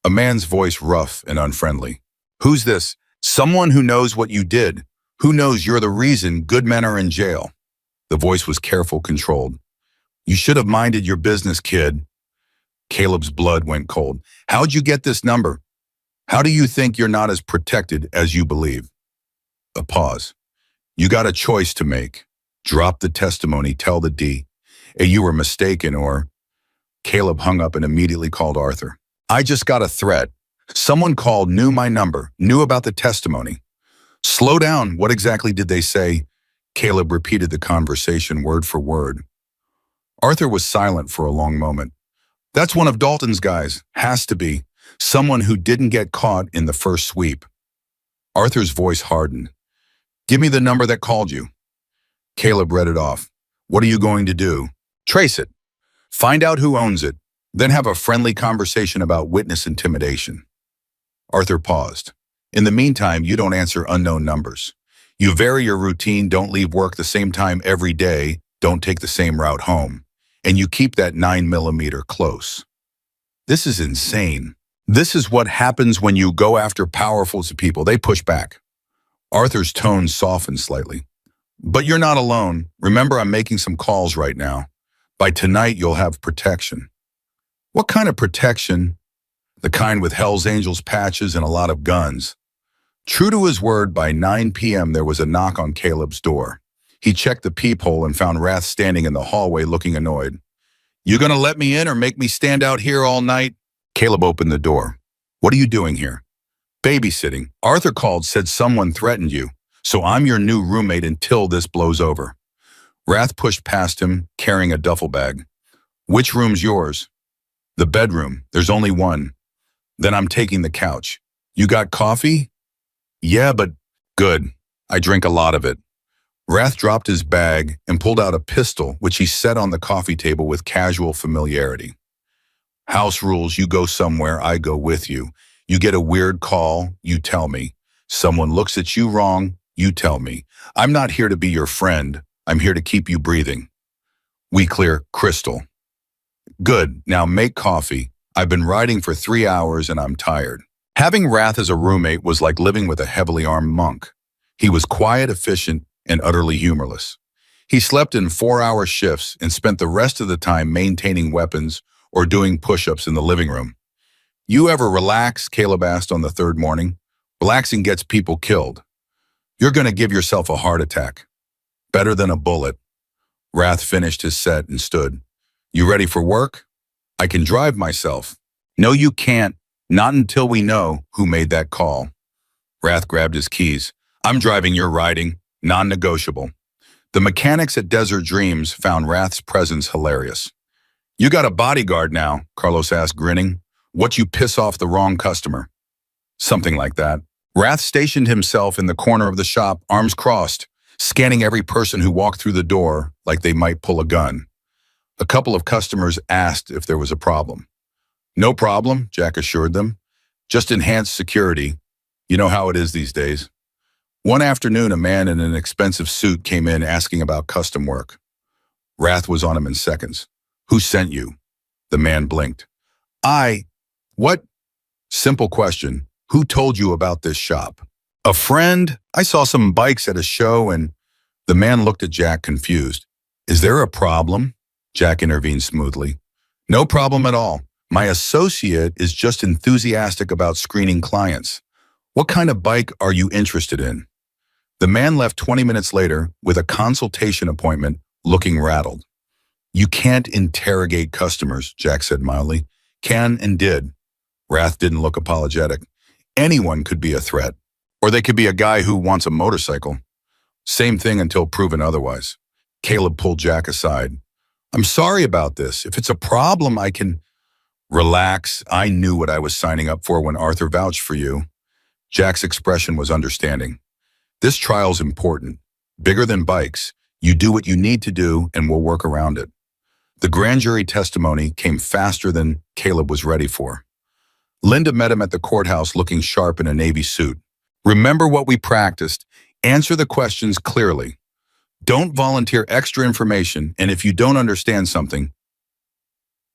A man's voice rough and unfriendly. Who's this? Someone who knows what you did. Who knows you're the reason good men are in jail. The voice was careful, controlled. You should have minded your business, kid. Caleb's blood went cold. How'd you get this number? How do you think you're not as protected as you believe? A pause. You got a choice to make. Drop the testimony, tell the D. You were mistaken, or... Caleb hung up and immediately called Arthur. I just got a threat. Someone called, knew my number, knew about the testimony. Slow down, what exactly did they say? Caleb repeated the conversation word for word. Arthur was silent for a long moment. That's one of Dalton's guys, has to be. Someone who didn't get caught in the first sweep. Arthur's voice hardened. Give me the number that called you. Caleb read it off. What are you going to do? Trace it. Find out who owns it. Then have a friendly conversation about witness intimidation. Arthur paused. In the meantime, you don't answer unknown numbers. You vary your routine, don't leave work the same time every day, don't take the same route home. And you keep that 9mm close. This is insane. This is what happens when you go after powerful people. They push back. Arthur's tone softened slightly. But you're not alone. Remember, I'm making some calls right now. By tonight, you'll have protection. What kind of protection? The kind with Hell's Angels patches and a lot of guns. True to his word, by 9 p.m. there was a knock on Caleb's door. He checked the peephole and found Rath standing in the hallway looking annoyed. You gonna let me in or make me stand out here all night? Caleb opened the door. What are you doing here? Babysitting. Arthur called, said someone threatened you, so I'm your new roommate until this blows over. Rath pushed past him, carrying a duffel bag. Which room's yours? The bedroom. There's only one. Then I'm taking the couch. You got coffee? Yeah, but good. I drink a lot of it. Rath dropped his bag and pulled out a pistol, which he set on the coffee table with casual familiarity. House rules, you go somewhere, I go with you. You get a weird call, you tell me. Someone looks at you wrong, you tell me. I'm not here to be your friend. I'm here to keep you breathing. We clear, crystal. Good, now make coffee. I've been riding for 3 hours and I'm tired. Having Rath as a roommate was like living with a heavily armed monk. He was quiet, efficient, and utterly humorless. He slept in 4-hour shifts and spent the rest of the time maintaining weapons or doing push-ups in the living room. You ever relax? Caleb asked on the third morning. Relaxing gets people killed. You're going to give yourself a heart attack. Better than a bullet. Rath finished his set and stood. You ready for work? I can drive myself. No, you can't. Not until we know who made that call. Rath grabbed his keys. I'm driving, you're riding. Non-negotiable. The mechanics at Desert Dreams found Rath's presence hilarious. You got a bodyguard now, Carlos asked, grinning. What, you piss off the wrong customer? Something like that. Rath stationed himself in the corner of the shop, arms crossed, scanning every person who walked through the door like they might pull a gun. A couple of customers asked if there was a problem. No problem, Jack assured them. Just enhanced security. You know how it is these days. One afternoon, a man in an expensive suit came in asking about custom work. Rath was on him in seconds. Who sent you? The man blinked. What? Simple question. Who told you about this shop? A friend. I saw some bikes at a show and... The man looked at Jack confused. Is there a problem? Jack intervened smoothly. No problem at all. My associate is just enthusiastic about screening clients. What kind of bike are you interested in? The man left 20 minutes later with a consultation appointment, looking rattled. You can't interrogate customers, Jack said mildly. Can and did. Wrath didn't look apologetic. Anyone could be a threat. Or they could be a guy who wants a motorcycle. Same thing until proven otherwise. Caleb pulled Jack aside. I'm sorry about this. If it's a problem, I can... Relax. I knew what I was signing up for when Arthur vouched for you. Jack's expression was understanding. This trial's important. Bigger than bikes. You do what you need to do and we'll work around it. The grand jury testimony came faster than Caleb was ready for. Linda met him at the courthouse looking sharp in a navy suit. Remember what we practiced. Answer the questions clearly. Don't volunteer extra information, and if you don't understand something,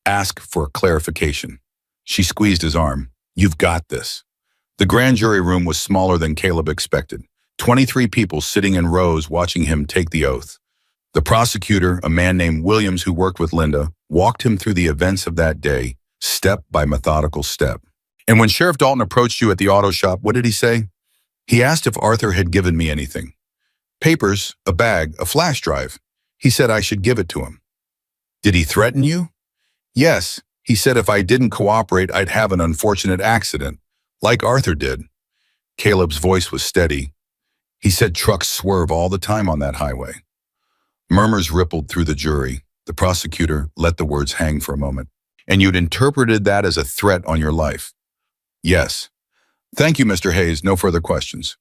ask for clarification. She squeezed his arm. You've got this. The grand jury room was smaller than Caleb expected. 23 people sitting in rows watching him take the oath. The prosecutor, a man named Williams who worked with Linda, walked him through the events of that day, step by methodical step. And when Sheriff Dalton approached you at the auto shop, what did he say? He asked if Arthur had given me anything. Papers, a bag, a flash drive. He said I should give it to him. Did he threaten you? Yes. He said if I didn't cooperate, I'd have an unfortunate accident, like Arthur did. Caleb's voice was steady. He said trucks swerve all the time on that highway. Murmurs rippled through the jury. The prosecutor let the words hang for a moment. And you'd interpreted that as a threat on your life? Yes. Thank you, Mr. Hayes. No further questions.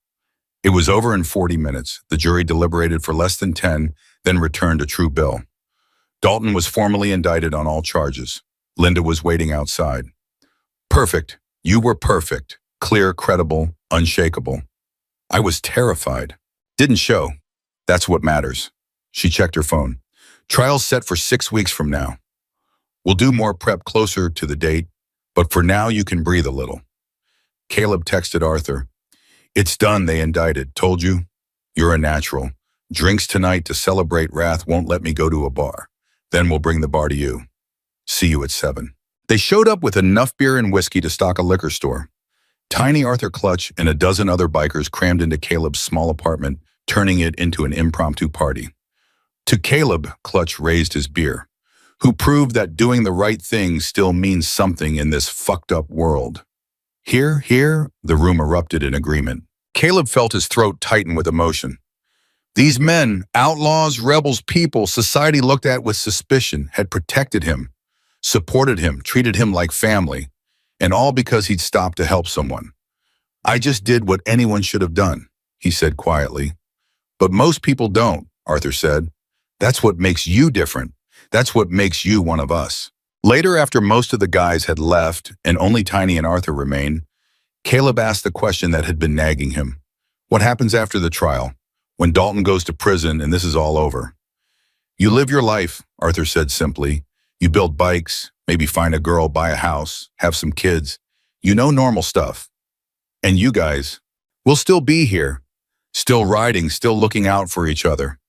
It was over in 40 minutes. The jury deliberated for less than 10, then returned a true bill. Dalton was formally indicted on all charges. Linda was waiting outside. Perfect. You were perfect. Clear, credible, unshakable. I was terrified. Didn't show. That's what matters. She checked her phone. Trial's set for 6 weeks from now. We'll do more prep closer to the date, but for now you can breathe a little. Caleb texted Arthur. It's done, they indicted. Told you? You're a natural. Drinks tonight to celebrate wrath won't let me go to a bar. Then we'll bring the bar to you. See you at 7. They showed up with enough beer and whiskey to stock a liquor store. Tiny Arthur Clutch and a dozen other bikers crammed into Caleb's small apartment, turning it into an impromptu party. To Caleb, Clutch raised his beer, who proved that doing the right thing still means something in this fucked up world. Here, the room erupted in agreement. Caleb felt his throat tighten with emotion. These men, outlaws, rebels, people society looked at with suspicion, had protected him, supported him, treated him like family, and all because he'd stopped to help someone. I just did what anyone should have done, he said quietly. But most people don't, Arthur said. That's what makes you different. That's what makes you one of us. Later, after most of the guys had left and only Tiny and Arthur remained, Caleb asked the question that had been nagging him. What happens after the trial, when Dalton goes to prison and this is all over? You live your life, Arthur said simply. You build bikes, maybe find a girl, buy a house, have some kids. You know, normal stuff. And you guys will still be here, still riding, still looking out for each other.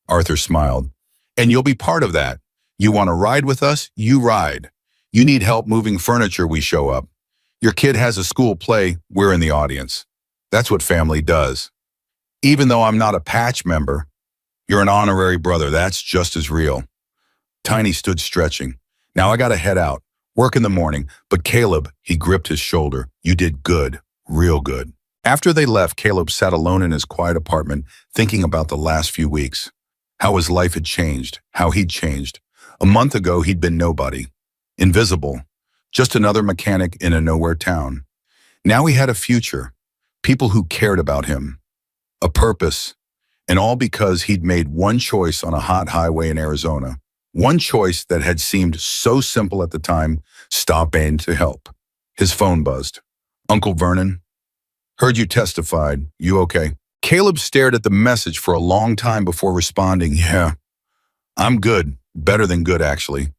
Arthur smiled. And you'll be part of that. You want to ride with us? You ride. You need help moving furniture? We show up. Your kid has a school play? We're in the audience. That's what family does. Even though I'm not a patch member, you're an honorary brother. That's just as real. Tiny stood stretching. Now I gotta head out. Work in the morning. But Caleb, he gripped his shoulder. You did good. Real good. After they left, Caleb sat alone in his quiet apartment, thinking about the last few weeks. How his life had changed. How he'd changed. A month ago, he'd been nobody. Invisible. Just another mechanic in a nowhere town. Now he had a future. People who cared about him. A purpose. And all because he'd made one choice on a hot highway in Arizona. One choice that had seemed so simple at the time, stop in to help. His phone buzzed. Uncle Vernon? Heard you testified. You okay? Caleb stared at the message for a long time before responding, yeah. I'm good. Better than good, actually.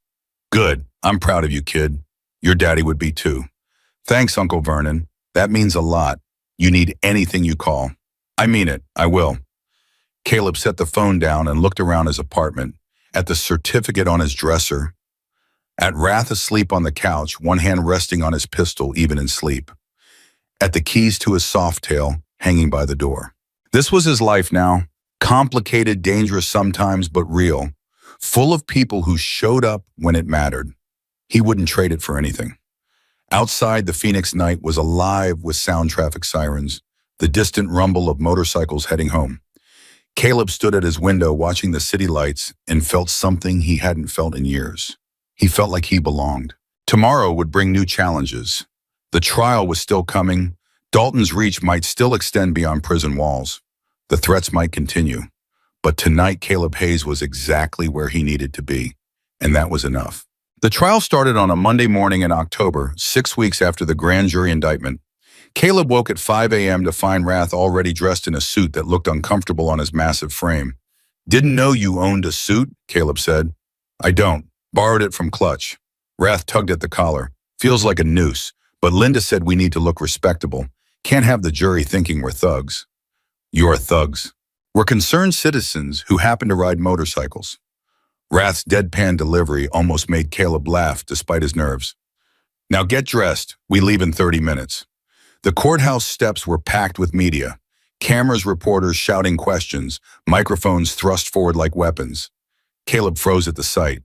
Good. I'm proud of you, kid. Your daddy would be too. Thanks, Uncle Vernon. That means a lot. You need anything you call. I mean it. I will. Caleb set the phone down and looked around his apartment, at the certificate on his dresser, at Wrath asleep on the couch, one hand resting on his pistol even in sleep, at the keys to his Softail hanging by the door. This was his life now. Complicated, dangerous sometimes, but real. full of people who showed up when it mattered. He wouldn't trade it for anything. Outside, the Phoenix night was alive with sound traffic sirens, the distant rumble of motorcycles heading home. Caleb stood at his window watching the city lights and felt something he hadn't felt in years. He felt like he belonged. Tomorrow would bring new challenges. The trial was still coming. Dalton's reach might still extend beyond prison walls. The threats might continue. But tonight, Caleb Hayes was exactly where he needed to be, and that was enough. The trial started on a Monday morning in October, 6 weeks after the grand jury indictment. Caleb woke at 5 a.m. to find Rath already dressed in a suit that looked uncomfortable on his massive frame. "Didn't know you owned a suit," Caleb said. "I don't. Borrowed it from Clutch." Rath tugged at the collar. "Feels like a noose, but Linda said we need to look respectable. Can't have the jury thinking we're thugs." "You're thugs. We're concerned citizens who happen to ride motorcycles." Rath's deadpan delivery almost made Caleb laugh despite his nerves. "Now get dressed. We leave in 30 minutes. The courthouse steps were packed with media. Cameras, reporters shouting questions, microphones thrust forward like weapons. Caleb froze at the sight.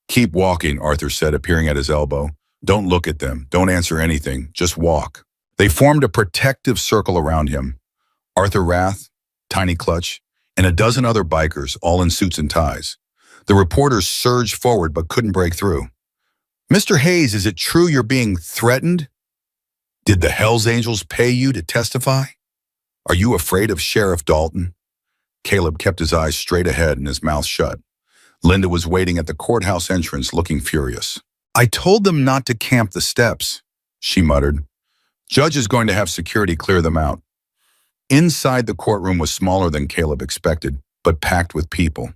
"Keep walking," Arthur said, appearing at his elbow. "Don't look at them. Don't answer anything. Just walk." They formed a protective circle around him. Arthur Rath, Tiny Clutch, and a dozen other bikers, all in suits and ties. The reporters surged forward but couldn't break through. "Mr. Hayes, is it true you're being threatened? Did the Hells Angels pay you to testify? Are you afraid of Sheriff Dalton?" Caleb kept his eyes straight ahead and his mouth shut. Linda was waiting at the courthouse entrance, looking furious. "I told them not to camp the steps," she muttered. "Judge is going to have security clear them out." Inside, the courtroom was smaller than Caleb expected, but packed with people.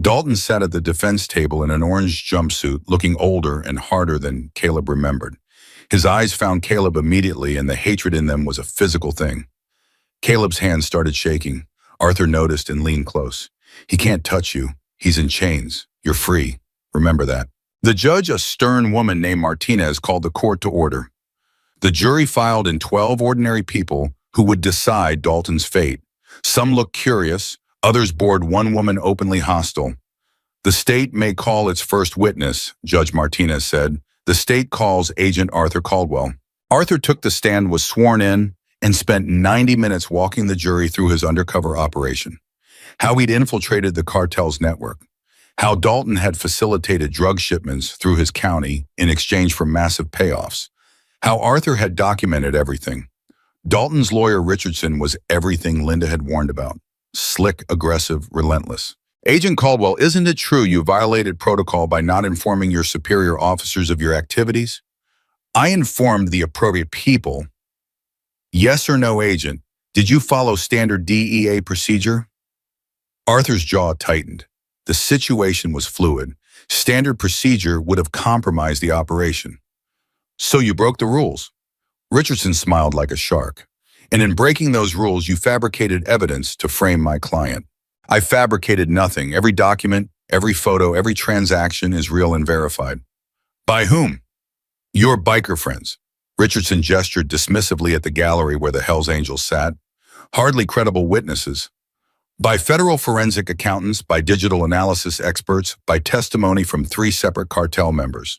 Dalton sat at the defense table in an orange jumpsuit, looking older and harder than Caleb remembered. His eyes found Caleb immediately, and the hatred in them was a physical thing. Caleb's hands started shaking. Arthur noticed and leaned close. "He can't touch you. He's in chains. You're free. Remember that." The judge, a stern woman named Martinez, called the court to order. The jury filed in 12 ordinary people who would decide Dalton's fate. Some looked curious, others bored one woman openly hostile. "The state may call its first witness," Judge Martinez said. "The state calls Agent Arthur Caldwell." Arthur took the stand, was sworn in, and spent 90 minutes walking the jury through his undercover operation. How he'd infiltrated the cartel's network. How Dalton had facilitated drug shipments through his county in exchange for massive payoffs. How Arthur had documented everything. Dalton's lawyer Richardson was everything Linda had warned about. Slick, aggressive, relentless. "Agent Caldwell, isn't it true you violated protocol by not informing your superior officers of your activities?" "I informed the appropriate people." "Yes or no, Agent? Did you follow standard DEA procedure?" Arthur's jaw tightened. The situation was fluid. Standard procedure would have compromised the operation. "So you broke the rules?" Richardson smiled like a shark. "And in breaking those rules, you fabricated evidence to frame my client." "I fabricated nothing. Every document, every photo, every transaction is real and verified." "By whom?" "Your biker friends." Richardson gestured dismissively at the gallery where the Hells Angels sat. "Hardly credible witnesses." "By federal forensic accountants, by digital analysis experts, by testimony from 3 separate cartel members,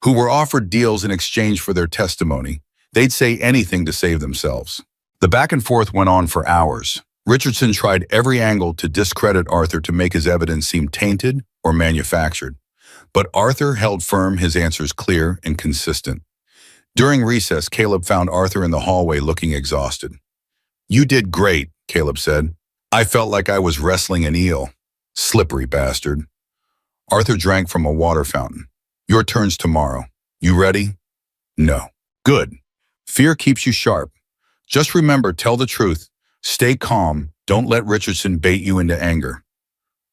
who were offered deals in exchange for their testimony. They'd say anything to save themselves." The back and forth went on for hours. Richardson tried every angle to discredit Arthur to make his evidence seem tainted or manufactured. But Arthur held firm, his answers clear and consistent. During recess, Caleb found Arthur in the hallway looking exhausted. "You did great," Caleb said. "I felt like I was wrestling an eel." "Slippery bastard." Arthur drank from a water fountain. "Your turn's tomorrow. You ready?" "No." "Good. Fear keeps you sharp. Just remember, tell the truth. Stay calm. Don't let Richardson bait you into anger."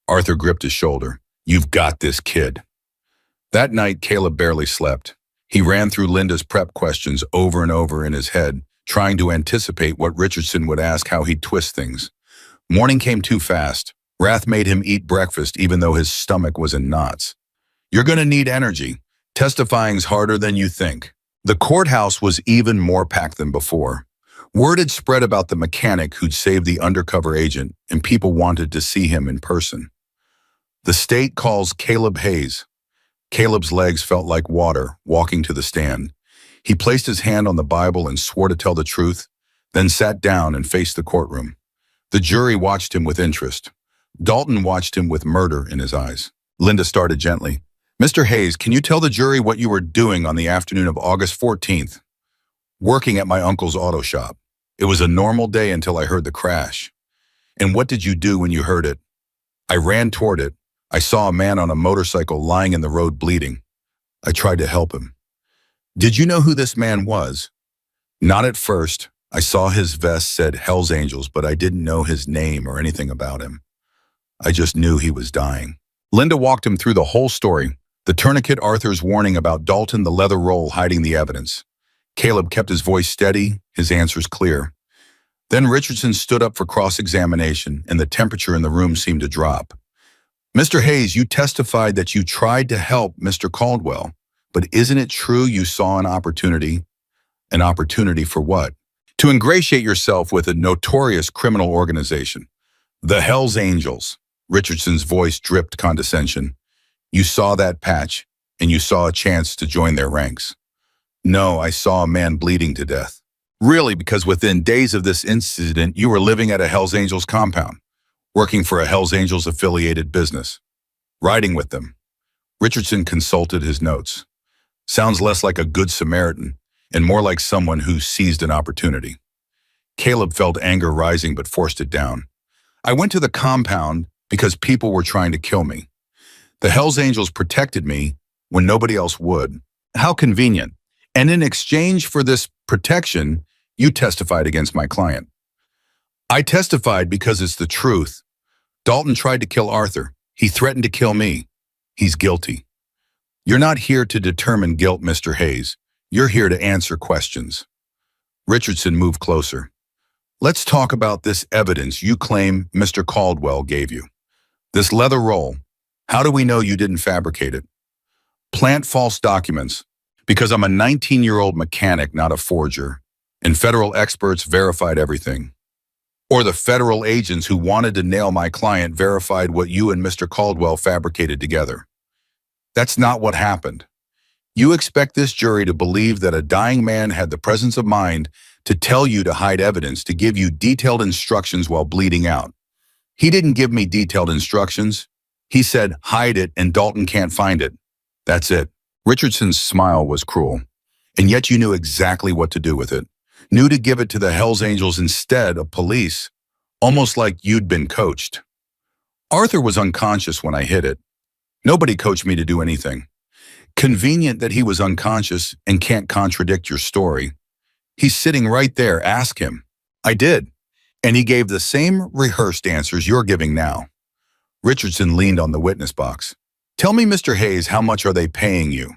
Arthur gripped his shoulder. "You've got this, kid." That night, Caleb barely slept. He ran through Linda's prep questions over and over in his head, trying to anticipate what Richardson would ask, how he'd twist things. Morning came too fast. Rath made him eat breakfast even though his stomach was in knots. "You're going to need energy. Testifying's harder than you think." The courthouse was even more packed than before. Word had spread about the mechanic who'd saved the undercover agent, and people wanted to see him in person. The state calls Caleb Hayes. Caleb's legs felt like water walking to the stand. He placed his hand on the Bible and swore to tell the truth, then sat down and faced the courtroom. The jury watched him with interest. Dalton watched him with murder in his eyes. Linda started gently. Mr. Hayes, can you tell the jury what you were doing on the afternoon of August 14th? Working at my uncle's auto shop. It was a normal day until I heard the crash. And what did you do when you heard it? I ran toward it. I saw a man on a motorcycle lying in the road bleeding. I tried to help him. Did you know who this man was? Not at first. I saw his vest said Hell's Angels, but I didn't know his name or anything about him. I just knew he was dying. Linda walked him through the whole story. The tourniquet, Arthur's warning about Dalton, the leather roll hiding the evidence. Caleb kept his voice steady, his answers clear. Then Richardson stood up for cross-examination, and the temperature in the room seemed to drop. Mr. Hayes, you testified that you tried to help Mr. Caldwell, but isn't it true you saw an opportunity? An opportunity for what? To ingratiate yourself with a notorious criminal organization. The Hell's Angels. Richardson's voice dripped condescension. You saw that patch, and you saw a chance to join their ranks. No, I saw a man bleeding to death. Really, because within days of this incident, you were living at a Hell's Angels compound, working for a Hell's Angels affiliated business, riding with them. Richardson consulted his notes. Sounds less like a good Samaritan and more like someone who seized an opportunity. Caleb felt anger rising but forced it down. I went to the compound because people were trying to kill me. The Hell's Angels protected me when nobody else would. How convenient. And in exchange for this protection, you testified against my client. I testified because it's the truth. Dalton tried to kill Arthur. He threatened to kill me. He's guilty. You're not here to determine guilt, Mr. Hayes. You're here to answer questions. Richardson moved closer. Let's talk about this evidence you claim Mr. Caldwell gave you. This leather roll. How do we know you didn't fabricate it? Plant false documents. Because I'm a 19-year-old mechanic, not a forger, and federal experts verified everything. Or the federal agents who wanted to nail my client verified what you and Mr. Caldwell fabricated together. That's not what happened. You expect this jury to believe that a dying man had the presence of mind to tell you to hide evidence, to give you detailed instructions while bleeding out. He didn't give me detailed instructions. He said, hide it and Dalton can't find it. That's it. Richardson's smile was cruel, and yet you knew exactly what to do with it. Knew to give it to the Hell's Angels instead of police, almost like you'd been coached. Arthur was unconscious when I hit it. Nobody coached me to do anything. Convenient that he was unconscious and can't contradict your story. He's sitting right there, ask him. I did, and he gave the same rehearsed answers you're giving now. Richardson leaned on the witness box. Tell me, Mr. Hayes, how much are they paying you?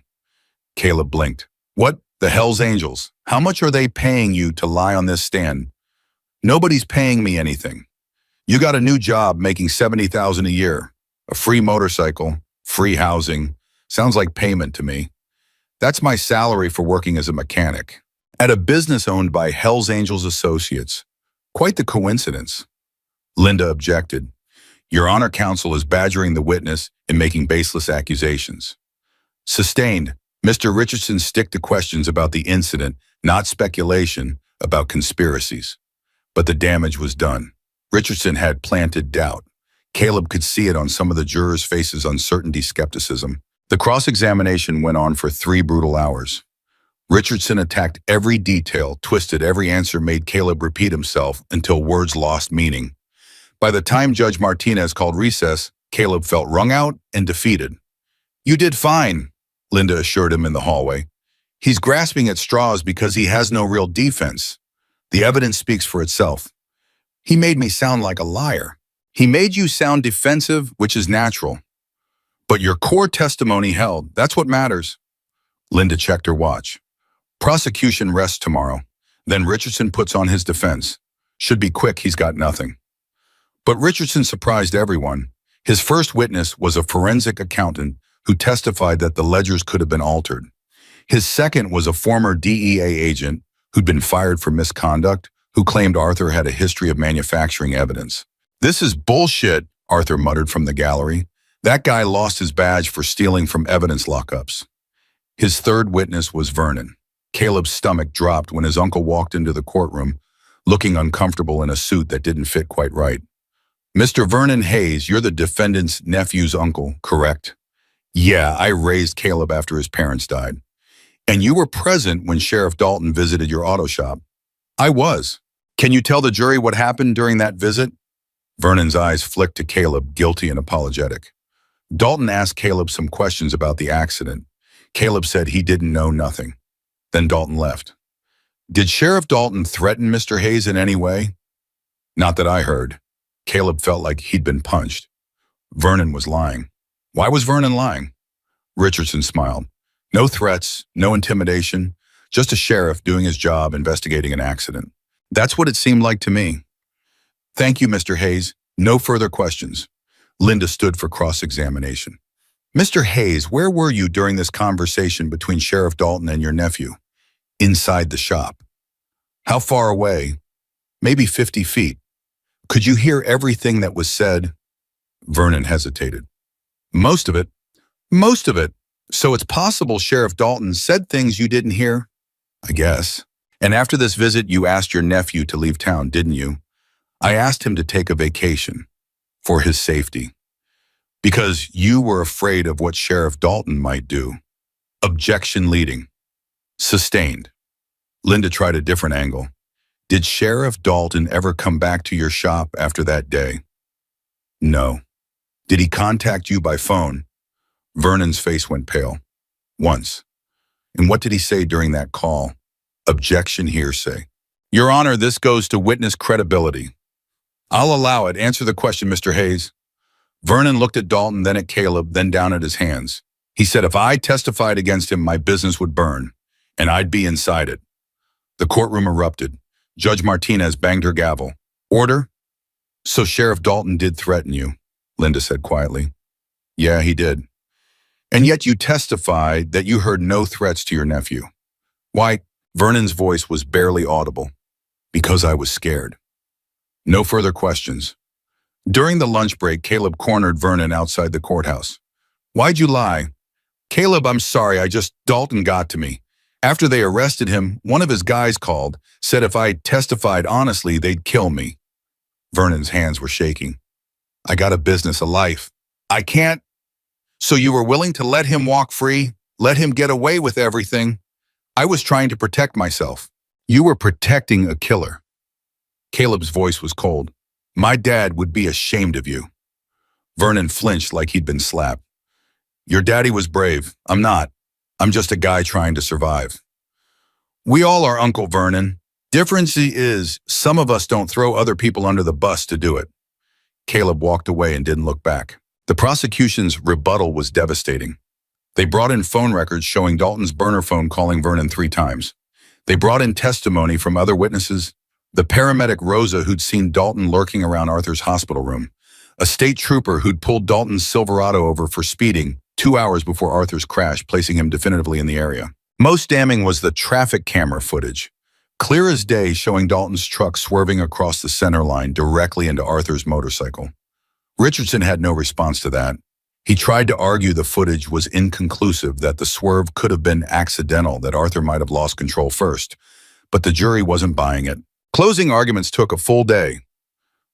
Caleb blinked. What? The Hell's Angels. How much are they paying you to lie on this stand? Nobody's paying me anything. You got a new job making $70,000 a year. A free motorcycle, free housing. Sounds like payment to me. That's my salary for working as a mechanic. At a business owned by Hell's Angels Associates. Quite the coincidence. Linda objected. Your Honor, counsel is badgering the witness and making baseless accusations. Sustained. Mr. Richardson, stick to questions about the incident, not speculation about conspiracies. But the damage was done. Richardson had planted doubt. Caleb could see it on some of the jurors' faces, uncertainty, skepticism. The cross-examination went on for 3 brutal hours. Richardson attacked every detail, twisted every answer, made Caleb repeat himself until words lost meaning. By the time Judge Martinez called recess, Caleb felt wrung out and defeated. You did fine, Linda assured him in the hallway. He's grasping at straws because he has no real defense. The evidence speaks for itself. He made me sound like a liar. He made you sound defensive, which is natural. But your core testimony held. That's what matters. Linda checked her watch. Prosecution rests tomorrow. Then Richardson puts on his defense. Should be quick, he's got nothing. But Richardson surprised everyone. His first witness was a forensic accountant who testified that the ledgers could have been altered. His second was a former DEA agent who'd been fired for misconduct, who claimed Arthur had a history of manufacturing evidence. This is bullshit, Arthur muttered from the gallery. That guy lost his badge for stealing from evidence lockups. His third witness was Vernon. Caleb's stomach dropped when his uncle walked into the courtroom, looking uncomfortable in a suit that didn't fit quite right. Mr. Vernon Hayes, you're the defendant's nephew's uncle, correct? Yeah, I raised Caleb after his parents died. And you were present when Sheriff Dalton visited your auto shop. I was. Can you tell the jury what happened during that visit? Vernon's eyes flicked to Caleb, guilty and apologetic. Dalton asked Caleb some questions about the accident. Caleb said he didn't know nothing. Then Dalton left. Did Sheriff Dalton threaten Mr. Hayes in any way? Not that I heard. Caleb felt like he'd been punched. Vernon was lying. Why was Vernon lying? Richardson smiled. No threats, no intimidation, just a sheriff doing his job investigating an accident. That's what it seemed like to me. Thank you, Mr. Hayes. No further questions. Linda stood for cross-examination. Mr. Hayes, where were you during this conversation between Sheriff Dalton and your nephew? Inside the shop. How far away? Maybe 50 feet. Could you hear everything that was said? Vernon hesitated. Most of it. Most of it. So it's possible Sheriff Dalton said things you didn't hear? I guess. And after this visit, you asked your nephew to leave town, didn't you? I asked him to take a vacation for his safety because you were afraid of what Sheriff Dalton might do. Objection leading. Sustained. Linda tried a different angle. Did Sheriff Dalton ever come back to your shop after that day? No. Did he contact you by phone? Vernon's face went pale. Once. And what did he say during that call? Objection hearsay. Your Honor, this goes to witness credibility. I'll allow it. Answer the question, Mr. Hayes. Vernon looked at Dalton, then at Caleb, then down at his hands. He said if I testified against him, my business would burn, and I'd be inside it. The courtroom erupted. Judge Martinez banged her gavel. Order? So Sheriff Dalton did threaten you, Linda said quietly. Yeah, he did. And yet you testified that you heard no threats to your nephew. Why? Vernon's voice was barely audible. Because I was scared. No further questions. During the lunch break, Caleb cornered Vernon outside the courthouse. Why'd you lie? Caleb, I'm sorry, Dalton got to me. After they arrested him, one of his guys called, said if I testified honestly, they'd kill me. Vernon's hands were shaking. I got a business, a life. I can't. So you were willing to let him walk free, let him get away with everything? I was trying to protect myself. You were protecting a killer. Caleb's voice was cold. My dad would be ashamed of you. Vernon flinched like he'd been slapped. Your daddy was brave. I'm not. I'm just a guy trying to survive. We all are Uncle Vernon. Difference is, some of us don't throw other people under the bus to do it. Caleb walked away and didn't look back. The prosecution's rebuttal was devastating. They brought in phone records showing Dalton's burner phone calling Vernon 3 times. They brought in testimony from other witnesses. The paramedic Rosa who'd seen Dalton lurking around Arthur's hospital room. A state trooper who'd pulled Dalton's Silverado over for speeding 2 hours before Arthur's crash, placing him definitively in the area. Most damning was the traffic camera footage. Clear as day, showing Dalton's truck swerving across the center line directly into Arthur's motorcycle. Richardson had no response to that. He tried to argue the footage was inconclusive, that the swerve could have been accidental, that Arthur might have lost control first. But the jury wasn't buying it. Closing arguments took a full day.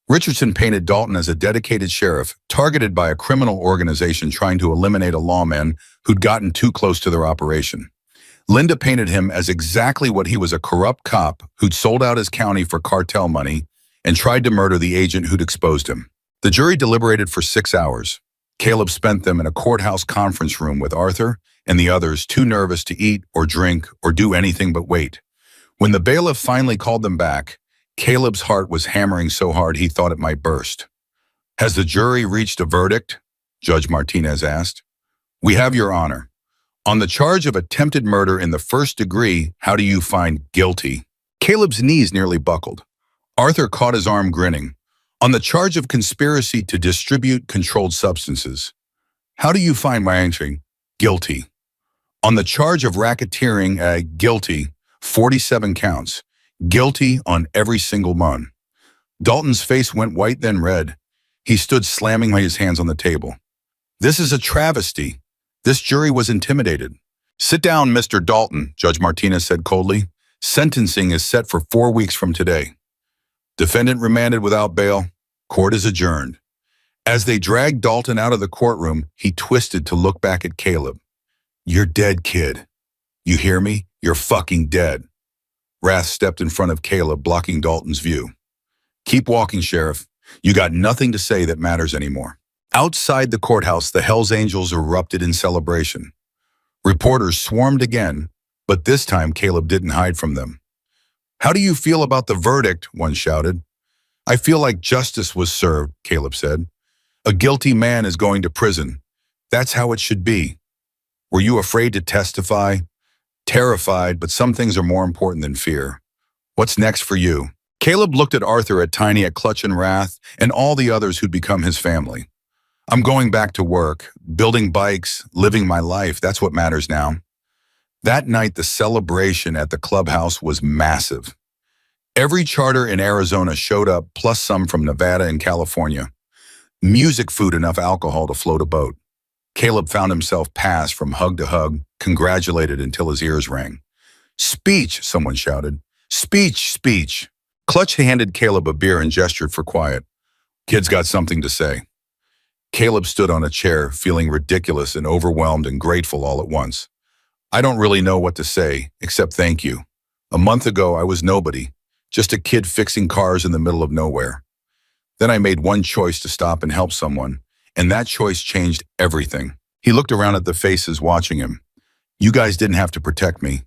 Richardson painted Dalton as a dedicated sheriff, targeted by a criminal organization trying to eliminate a lawman who'd gotten too close to their operation. Linda painted him as exactly what he was, a corrupt cop who'd sold out his county for cartel money and tried to murder the agent who'd exposed him. The jury deliberated for 6 hours. Caleb spent them in a courthouse conference room with Arthur and the others, too nervous to eat or drink or do anything but wait. When the bailiff finally called them back, Caleb's heart was hammering so hard he thought it might burst. Has the jury reached a verdict? Judge Martinez asked. We have, Your Honor. On the charge of attempted murder in the 1st degree, how do you find guilty? Caleb's knees nearly buckled. Arthur caught his arm, grinning. On the charge of conspiracy to distribute controlled substances, how do you find my answering guilty? On the charge of racketeering, guilty, 47 counts. Guilty on every single one. Dalton's face went white, then red. He stood slamming his hands on the table. This is a travesty. This jury was intimidated. Sit down, Mr. Dalton, Judge Martinez said coldly. Sentencing is set for 4 weeks from today. Defendant remanded without bail. Court is adjourned. As they dragged Dalton out of the courtroom, he twisted to look back at Caleb. You're dead, kid. You hear me? You're fucking dead. Wrath stepped in front of Caleb, blocking Dalton's view. Keep walking, Sheriff. You got nothing to say that matters anymore. Outside the courthouse, the Hells Angels erupted in celebration. Reporters swarmed again, but this time Caleb didn't hide from them. How do you feel about the verdict? One shouted. I feel like justice was served, Caleb said. A guilty man is going to prison. That's how it should be. Were you afraid to testify? Terrified, but some things are more important than fear. What's next for you? Caleb looked at Arthur, at Tiny, at Clutch and Wrath, and all the others who'd become his family. I'm going back to work, building bikes, living my life. That's what matters now. That night, the celebration at the clubhouse was massive. Every charter in Arizona showed up, plus some from Nevada and California. Music, food, enough alcohol to float a boat. Caleb found himself passed from hug to hug, congratulated until his ears rang. Speech, someone shouted. Speech, speech. Clutch handed Caleb a beer and gestured for quiet. Kid's got something to say. Caleb stood on a chair, feeling ridiculous and overwhelmed and grateful all at once. I don't really know what to say, except thank you. A month ago, I was nobody, just a kid fixing cars in the middle of nowhere. Then I made one choice to stop and help someone, and that choice changed everything. He looked around at the faces watching him. You guys didn't have to protect me,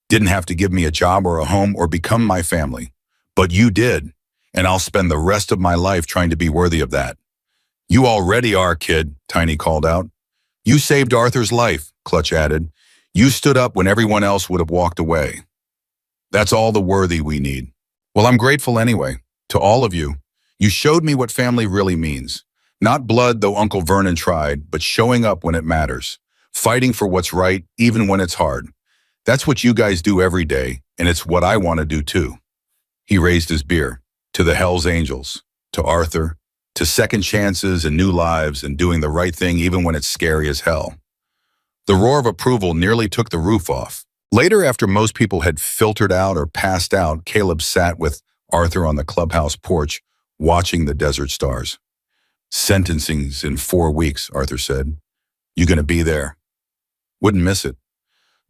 didn't have to give me a job or a home or become my family. But you did, and I'll spend the rest of my life trying to be worthy of that. You already are, kid, Tiny called out. You saved Arthur's life, Clutch added. You stood up when everyone else would have walked away. That's all the worthy we need. Well, I'm grateful anyway. To all of you. You showed me what family really means. Not blood, though Uncle Vernon tried, but showing up when it matters. Fighting for what's right, even when it's hard. That's what you guys do every day, and it's what I want to do too. He raised his beer. To the Hells Angels. To Arthur. To second chances and new lives and doing the right thing even when it's scary as hell. The roar of approval nearly took the roof off. Later, after most people had filtered out or passed out, Caleb sat with Arthur on the clubhouse porch, watching the desert stars. Sentencing's in 4 weeks, Arthur said. You gonna be there? Wouldn't miss it.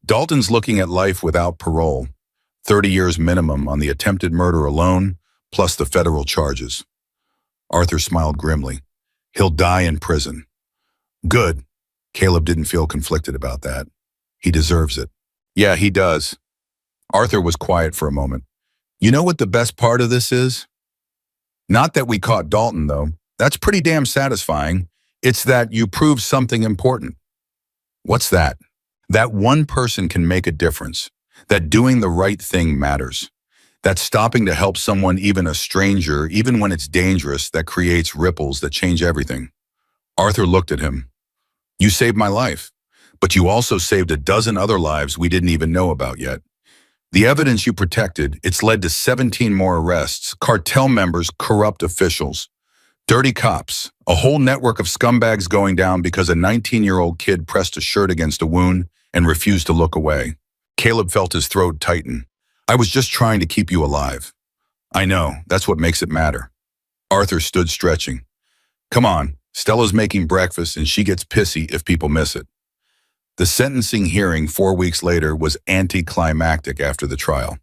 Dalton's looking at life without parole. 30 years minimum on the attempted murder alone, plus the federal charges. Arthur smiled grimly. He'll die in prison. Good. Caleb didn't feel conflicted about that. He deserves it. Yeah, he does. Arthur was quiet for a moment. You know what the best part of this is? Not that we caught Dalton, though. That's pretty damn satisfying. It's that you proved something important. What's that? That one person can make a difference. That doing the right thing matters. That stopping to help someone, even a stranger, even when it's dangerous, that creates ripples that change everything. Arthur looked at him. You saved my life, but you also saved a dozen other lives we didn't even know about yet. The evidence you protected, it's led to 17 more arrests, cartel members, corrupt officials, dirty cops, a whole network of scumbags going down because a 19-year-old kid pressed a shirt against a wound and refused to look away. Caleb felt his throat tighten. I was just trying to keep you alive. I know, that's what makes it matter. Arthur stood stretching. Come on, Stella's making breakfast and she gets pissy if people miss it. The sentencing hearing 4 weeks later was anticlimactic after the trial.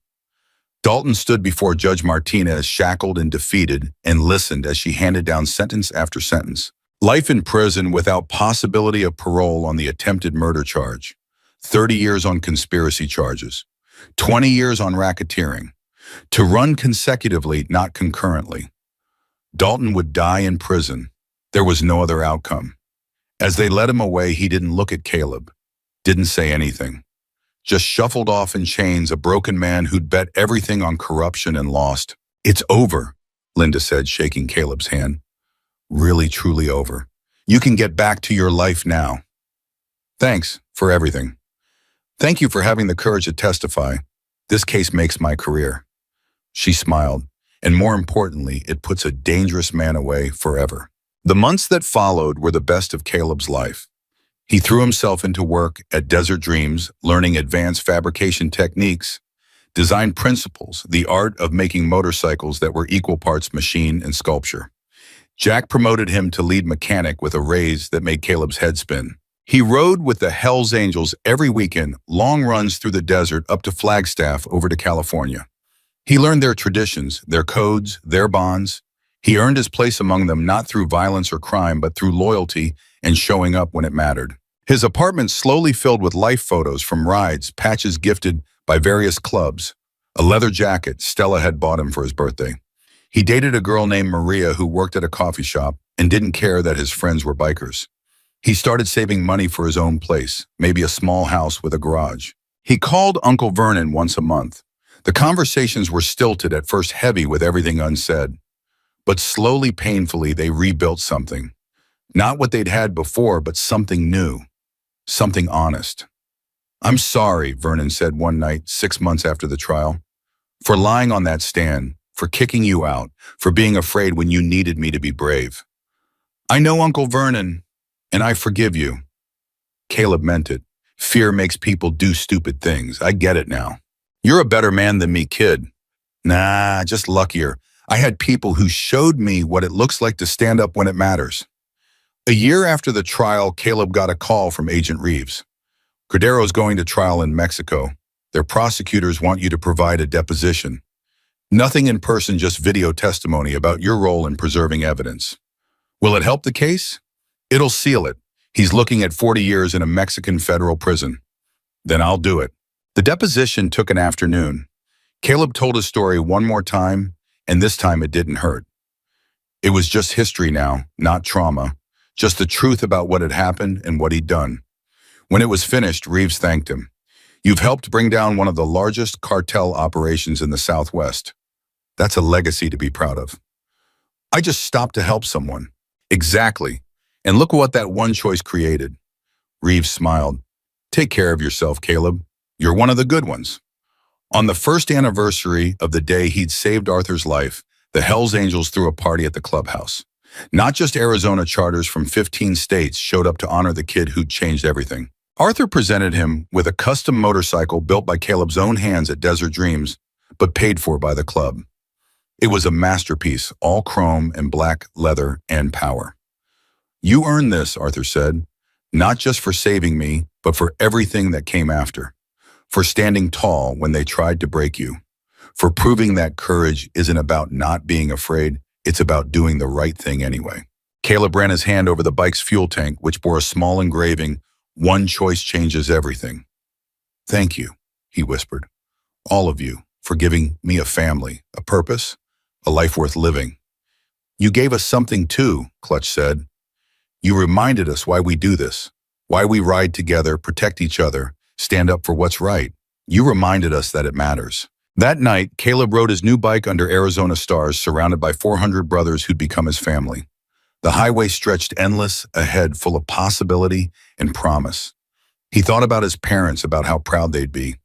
Dalton stood before Judge Martinez, shackled and defeated, and listened as she handed down sentence after sentence. Life in prison without possibility of parole on the attempted murder charge. 30 years on conspiracy charges. 20 years on racketeering. To run consecutively, not concurrently. Dalton would die in prison. There was no other outcome. As they led him away, he didn't look at Caleb. Didn't say anything. Just shuffled off in chains, a broken man who'd bet everything on corruption and lost. It's over, Linda said, shaking Caleb's hand. Really, truly over. You can get back to your life now. Thanks for everything. Thank you for having the courage to testify. This case makes my career. She smiled, and more importantly, it puts a dangerous man away forever. The months that followed were the best of Caleb's life. He threw himself into work at Desert Dreams, learning advanced fabrication techniques, design principles, the art of making motorcycles that were equal parts machine and sculpture. Jack promoted him to lead mechanic with a raise that made Caleb's head spin. He rode with the Hells Angels every weekend, long runs through the desert up to Flagstaff over to California. He learned their traditions, their codes, their bonds. He earned his place among them not through violence or crime, but through loyalty and showing up when it mattered. His apartment slowly filled with life photos from rides, patches gifted by various clubs, a leather jacket Stella had bought him for his birthday. He dated a girl named Maria who worked at a coffee shop and didn't care that his friends were bikers. He started saving money for his own place, maybe a small house with a garage. He called Uncle Vernon once a month. The conversations were stilted, at first heavy with everything unsaid. But slowly, painfully, they rebuilt something. Not what they'd had before, but something new. Something honest. "I'm sorry," Vernon said one night, 6 months after the trial, "for lying on that stand, for kicking you out, for being afraid when you needed me to be brave. I know, Uncle Vernon, and I forgive you." Caleb meant it. Fear makes people do stupid things. I get it now. "You're a better man than me, kid." "Nah, just luckier. I had people who showed me what it looks like to stand up when it matters." A year after the trial, Caleb got a call from Agent Reeves. "Cordero's going to trial in Mexico. Their prosecutors want you to provide a deposition. Nothing in person, just video testimony about your role in preserving evidence. Will it help the case? It'll seal it. He's looking at 40 years in a Mexican federal prison." "Then I'll do it." The deposition took an afternoon. Caleb told his story one more time, and this time it didn't hurt. It was just history now, not trauma. Just the truth about what had happened and what he'd done. When it was finished, Reeves thanked him. "You've helped bring down one of the largest cartel operations in the Southwest. That's a legacy to be proud of." "I just stopped to help someone." "Exactly. And look what that one choice created." Reeves smiled. "Take care of yourself, Caleb. You're one of the good ones." On the first anniversary of the day he'd saved Arthur's life, the Hells Angels threw a party at the clubhouse. Not just Arizona charters from 15 states showed up to honor the kid who'd changed everything. Arthur presented him with a custom motorcycle built by Caleb's own hands at Desert Dreams, but paid for by the club. It was a masterpiece, all chrome and black leather and power. "You earned this," Arthur said, "not just for saving me, but for everything that came after. For standing tall when they tried to break you. For proving that courage isn't about not being afraid, it's about doing the right thing anyway." Caleb ran his hand over the bike's fuel tank, which bore a small engraving, "One choice changes everything." "Thank you," he whispered. "All of you, for giving me a family, a purpose, a life worth living." "You gave us something too," Clutch said. "You reminded us why we do this, why we ride together, protect each other, stand up for what's right. You reminded us that it matters." That night, Caleb rode his new bike under Arizona stars, surrounded by 400 brothers who'd become his family. The highway stretched endless ahead, full of possibility and promise. He thought about his parents, about how proud they'd be.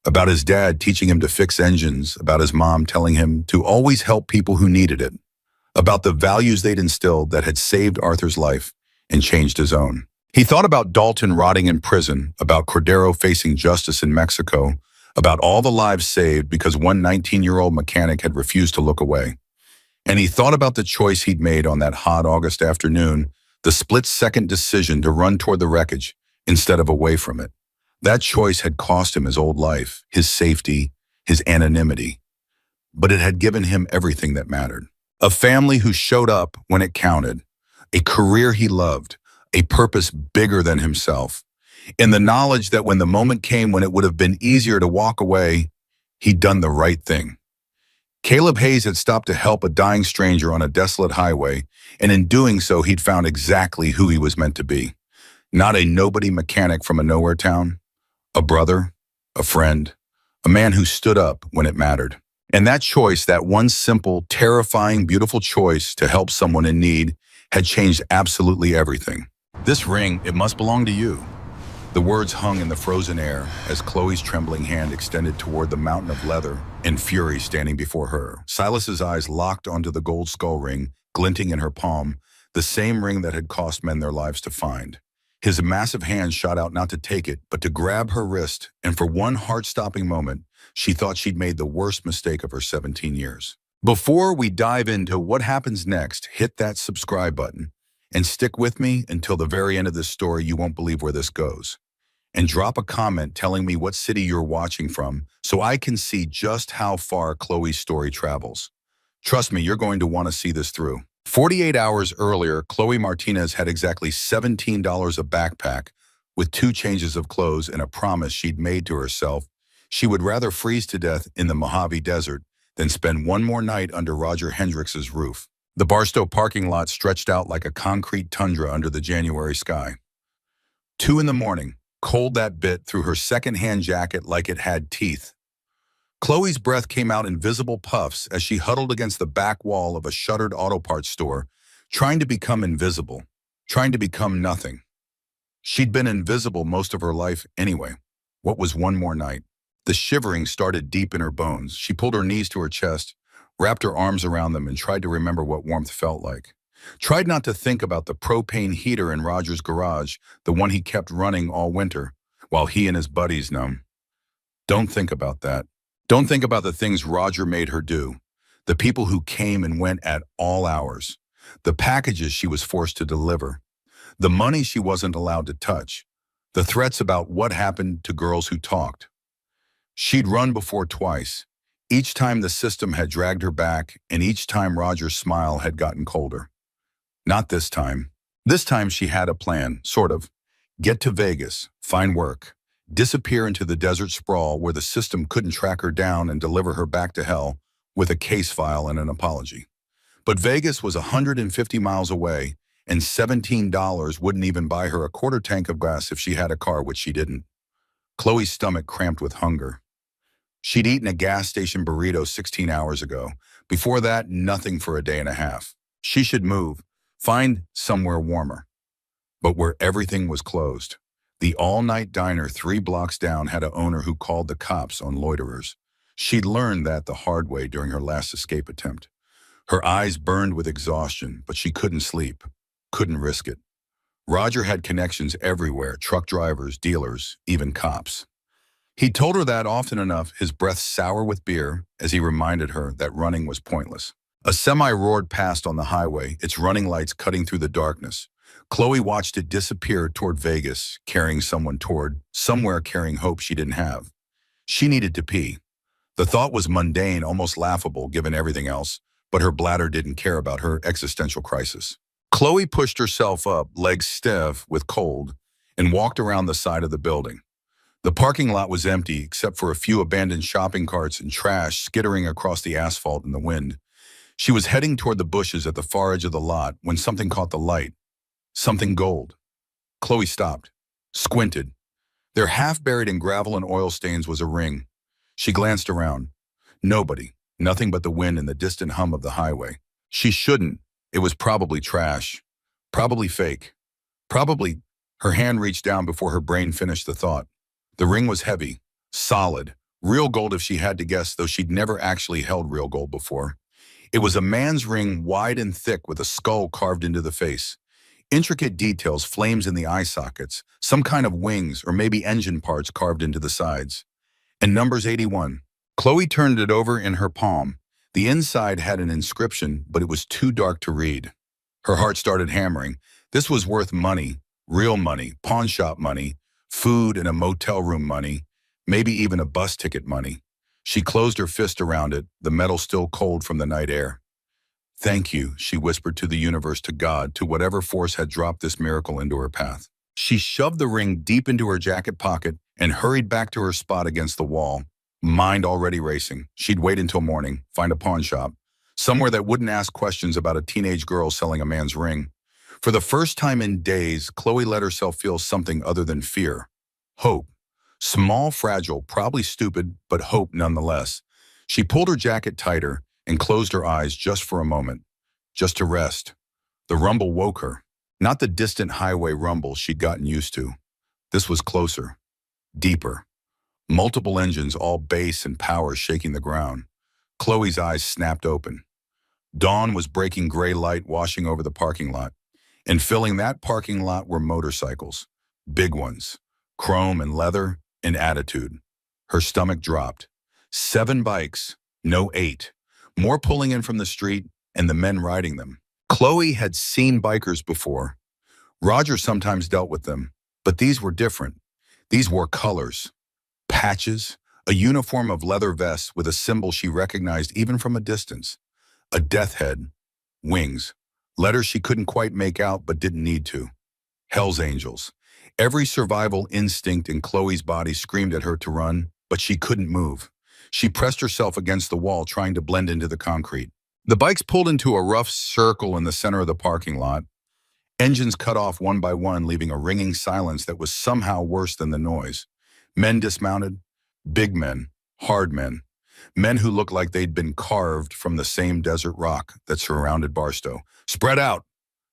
About his dad teaching him to fix engines, about his mom telling him to always help people who needed it. About the values they'd instilled that had saved Arthur's life and changed his own. He thought about Dalton rotting in prison, about Cordero facing justice in Mexico, about all the lives saved because one 19-year-old mechanic had refused to look away. And he thought about the choice he'd made on that hot August afternoon, the split-second decision to run toward the wreckage instead of away from it. That choice had cost him his old life, his safety, his anonymity. But it had given him everything that mattered. A family who showed up when it counted, a career he loved, a purpose bigger than himself, in the knowledge that when the moment came when it would have been easier to walk away, he'd done the right thing. Caleb Hayes had stopped to help a dying stranger on a desolate highway, and in doing so, he'd found exactly who he was meant to be. Not a nobody mechanic from a nowhere town, a brother, a friend, a man who stood up when it mattered. And that choice, that one simple, terrifying, beautiful choice to help someone in need, had changed absolutely everything. "This ring, it must belong to you." The words hung in the frozen air as Khloe's trembling hand extended toward the mountain of leather and fury standing before her. Silas's eyes locked onto the gold skull ring, glinting in her palm, the same ring that had cost men their lives to find. His massive hand shot out not to take it, but to grab her wrist, and for one heart-stopping moment, she thought she'd made the worst mistake of her 17 years. Before we dive into what happens next, hit that subscribe button and stick with me until the very end of this story. You won't believe where this goes. And drop a comment telling me what city you're watching from so I can see just how far Khloe's story travels. Trust me, you're going to want to see this through. 48 hours earlier, Khloe Martinez had exactly $17 a backpack with 2 changes of clothes and a promise she'd made to herself. She would rather freeze to death in the Mojave Desert than spend one more night under Roger Hendricks's roof. The Barstow parking lot stretched out like a concrete tundra under the January sky. 2 in the morning, cold that bit through her second-hand jacket like it had teeth. Khloe's breath came out in visible puffs as she huddled against the back wall of a shuttered auto parts store, trying to become invisible, trying to become nothing. She'd been invisible most of her life anyway. What was one more night? The shivering started deep in her bones. She pulled her knees to her chest, wrapped her arms around them, and tried to remember what warmth felt like. Tried not to think about the propane heater in Roger's garage, the one he kept running all winter, while he and his buddies numb. Don't think about that. Don't think about the things Roger made her do, the people who came and went at all hours, the packages she was forced to deliver, the money she wasn't allowed to touch, the threats about what happened to girls who talked. She'd run before twice. Each time the system had dragged her back, and each time Roger's smile had gotten colder. Not this time. This time she had a plan, sort of. Get to Vegas, find work, disappear into the desert sprawl where the system couldn't track her down and deliver her back to hell with a case file and an apology. But Vegas was 150 miles away, and $17 wouldn't even buy her a quarter tank of gas if she had a car, which she didn't. Khloe's stomach cramped with hunger. She'd eaten a gas station burrito 16 hours ago. Before that, nothing for a day and a half. She should move, find somewhere warmer. But where everything was closed. The all-night diner 3 blocks down had an owner who called the cops on loiterers. She'd learned that the hard way during her last escape attempt. Her eyes burned with exhaustion, but she couldn't sleep, couldn't risk it. Roger had connections everywhere, truck drivers, dealers, even cops. He told her that often enough, his breath sour with beer, as he reminded her that running was pointless. A semi roared past on the highway, its running lights cutting through the darkness. Khloe watched it disappear toward Vegas, carrying someone toward, somewhere carrying hope she didn't have. She needed to pee. The thought was mundane, almost laughable given everything else, but her bladder didn't care about her existential crisis. Khloe pushed herself up, legs stiff with cold, and walked around the side of the building. The parking lot was empty except for a few abandoned shopping carts and trash skittering across the asphalt in the wind. She was heading toward the bushes at the far edge of the lot when something caught the light. Something gold. Khloe stopped, squinted. There, half buried in gravel and oil stains, was a ring. She glanced around. Nobody, nothing but the wind and the distant hum of the highway. She shouldn't. It was probably trash. Probably fake. Probably. Her hand reached down before her brain finished the thought. The ring was heavy, solid, real gold if she had to guess, though she'd never actually held real gold before. It was a man's ring, wide and thick, with a skull carved into the face. Intricate details, flames in the eye sockets, some kind of wings or maybe engine parts carved into the sides. And numbers 81. Khloe turned it over in her palm. The inside had an inscription, but it was too dark to read. Her heart started hammering. This was worth money, real money, pawn shop money, food and a motel room money, maybe even a bus ticket money. She closed her fist around it, the metal still cold from the night air. Thank you, she whispered to the universe, to God, to whatever force had dropped this miracle into her path. She shoved the ring deep into her jacket pocket and hurried back to her spot against the wall, mind already racing. She'd wait until morning, find a pawn shop, somewhere that wouldn't ask questions about a teenage girl selling a man's ring. For the first time in days, Khloe let herself feel something other than fear. Hope. Small, fragile, probably stupid, but hope nonetheless. She pulled her jacket tighter and closed her eyes just for a moment, just to rest. The rumble woke her. Not the distant highway rumble she'd gotten used to. This was closer, deeper. Multiple engines, all bass and power, shaking the ground. Khloe's eyes snapped open. Dawn was breaking gray light washing over the parking lot. And filling that parking lot were motorcycles. Big ones. Chrome and leather and attitude. Her stomach dropped. 7 bikes, no 8. More pulling in from the street and the men riding them. Khloe had seen bikers before. Roger sometimes dealt with them, but these were different. These wore colors, patches, a uniform of leather vests with a symbol she recognized even from a distance. A death head, wings, letters she couldn't quite make out but didn't need to. Hell's Angels. Every survival instinct in Khloe's body screamed at her to run, but she couldn't move. She pressed herself against the wall, trying to blend into the concrete. The bikes pulled into a rough circle in the center of the parking lot. Engines cut off one by one, leaving a ringing silence that was somehow worse than the noise. Men dismounted, big men, hard men, men who looked like they'd been carved from the same desert rock that surrounded Barstow. Spread out!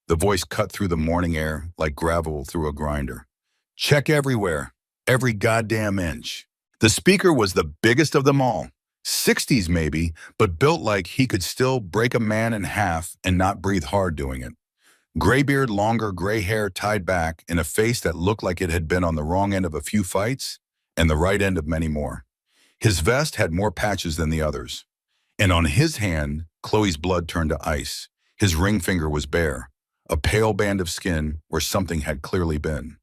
The voice cut through the morning air like gravel through a grinder. Check everywhere, every goddamn inch. The speaker was the biggest of them all. 60s maybe, but built like he could still break a man in half and not breathe hard doing it. Graybeard, longer gray hair tied back, in a face that looked like it had been on the wrong end of a few fights and the right end of many more. His vest had more patches than the others. And on his hand, Khloe's blood turned to ice. His ring finger was bare, a pale band of skin where something had clearly been.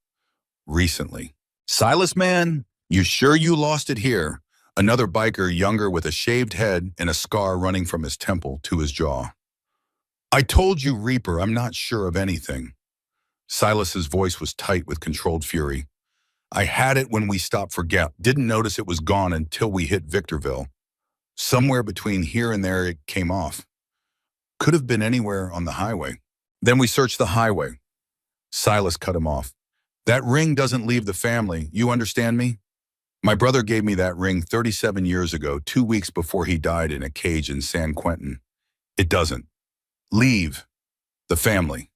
Recently. Silas, man, you sure you lost it here? Another biker, younger with a shaved head and a scar running from his temple to his jaw. I told you, Reaper, I'm not sure of anything. Silas's voice was tight with controlled fury. I had it when we stopped for Gap. Didn't notice it was gone until we hit Victorville. Somewhere between here and there it came off. Could have been anywhere on the highway. Then we searched the highway. Silas cut him off. That ring doesn't leave the family, you understand me? My brother gave me that ring 37 years ago, 2 weeks before he died in a cage in San Quentin. It doesn't. Leave. The family.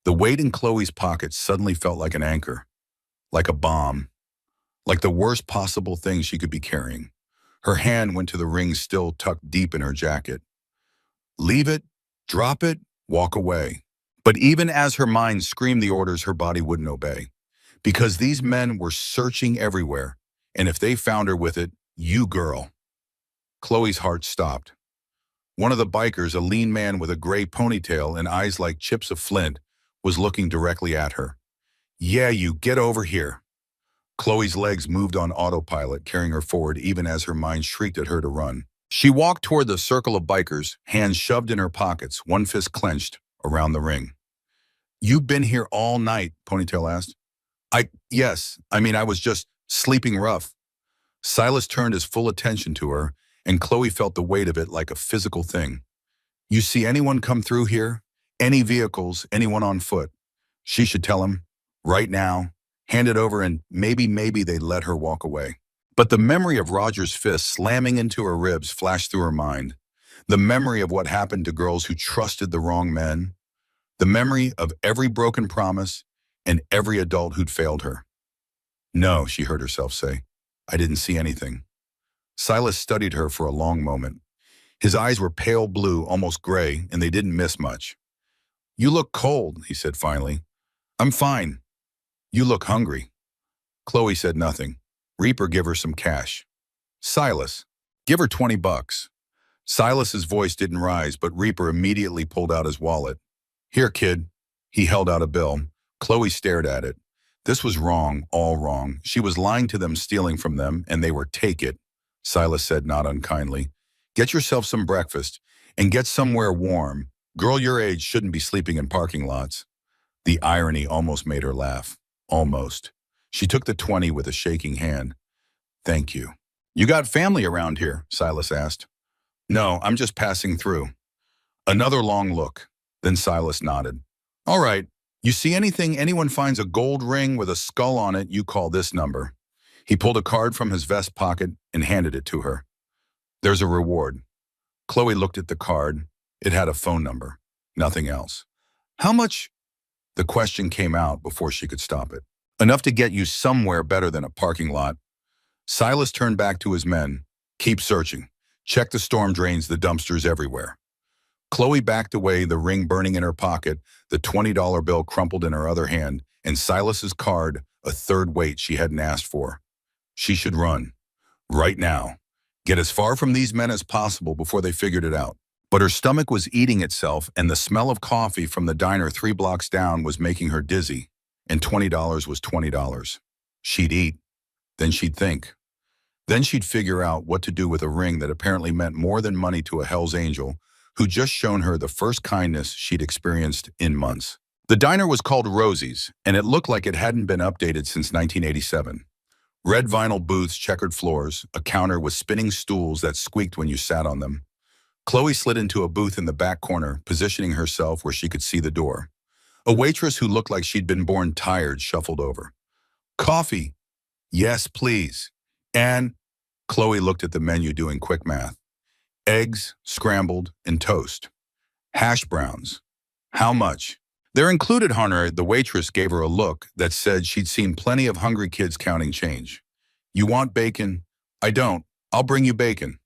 The weight in Khloe's pockets suddenly felt like an anchor, like a bomb, like the worst possible thing she could be carrying. Her hand went to the ring still tucked deep in her jacket. Leave it, drop it, walk away. But even as her mind screamed the orders, her body wouldn't obey. Because these men were searching everywhere, and if they found her with it, you girl. Khloe's heart stopped. One of the bikers, a lean man with a gray ponytail and eyes like chips of flint, was looking directly at her. Yeah, you get over here. Khloe's legs moved on autopilot, carrying her forward even as her mind shrieked at her to run. She walked toward the circle of bikers, hands shoved in her pockets, one fist clenched around the ring. You've been here all night, Ponytail asked. Yes, I was just sleeping rough. Silas turned his full attention to her, and Khloe felt the weight of it like a physical thing. You see anyone come through here? Any vehicles, anyone on foot? She should tell him, right now, hand it over and maybe they'd let her walk away. But the memory of Roger's fist slamming into her ribs flashed through her mind. The memory of what happened to girls who trusted the wrong men. The memory of every broken promise and every adult who'd failed her. No, she heard herself say. I didn't see anything. Silas studied her for a long moment. His eyes were pale blue, almost gray, and they didn't miss much. You look cold, he said finally. I'm fine. You look hungry. Khloe said nothing. Reaper, give her some cash. Silas, give her $20. Silas's voice didn't rise, but Reaper immediately pulled out his wallet. Here, kid. He held out a bill. Khloe stared at it. This was wrong, all wrong. She was lying to them, stealing from them, and they were take it. Silas said not unkindly. Get yourself some breakfast and get somewhere warm. Girl your age shouldn't be sleeping in parking lots. The irony almost made her laugh. Almost. She took the 20 with a shaking hand. Thank you. You got family around here? Silas asked. No, I'm just passing through. Another long look. Then Silas nodded. All right. You see anyone finds a gold ring with a skull on it, you call this number. He pulled a card from his vest pocket and handed it to her. There's a reward. Khloe looked at the card. It had a phone number. Nothing else. How much? The question came out before she could stop it. Enough to get you somewhere better than a parking lot. Silas turned back to his men. Keep searching. Check the storm drains, the dumpsters everywhere. Khloe backed away, the ring burning in her pocket, the $20 bill crumpled in her other hand, and Silas's card, a third weight she hadn't asked for. She should run. Right now. Get as far from these men as possible before they figured it out. But her stomach was eating itself, and the smell of coffee from the diner 3 blocks down was making her dizzy. And $20 was $20. She'd eat. Then she'd think. Then she'd figure out what to do with a ring that apparently meant more than money to a Hell's Angel who'd just shown her the first kindness she'd experienced in months. The diner was called Rosie's, and it looked like it hadn't been updated since 1987. Red vinyl booths, checkered floors, a counter with spinning stools that squeaked when you sat on them. Khloe slid into a booth in the back corner, positioning herself where she could see the door. A waitress who looked like she'd been born tired shuffled over. Coffee. Yes, please. And Khloe looked at the menu doing quick math. Eggs, scrambled, and toast. Hash browns. How much? They're included, Hunter. The waitress gave her a look that said she'd seen plenty of hungry kids counting change. You want bacon? I don't. I'll bring you bacon.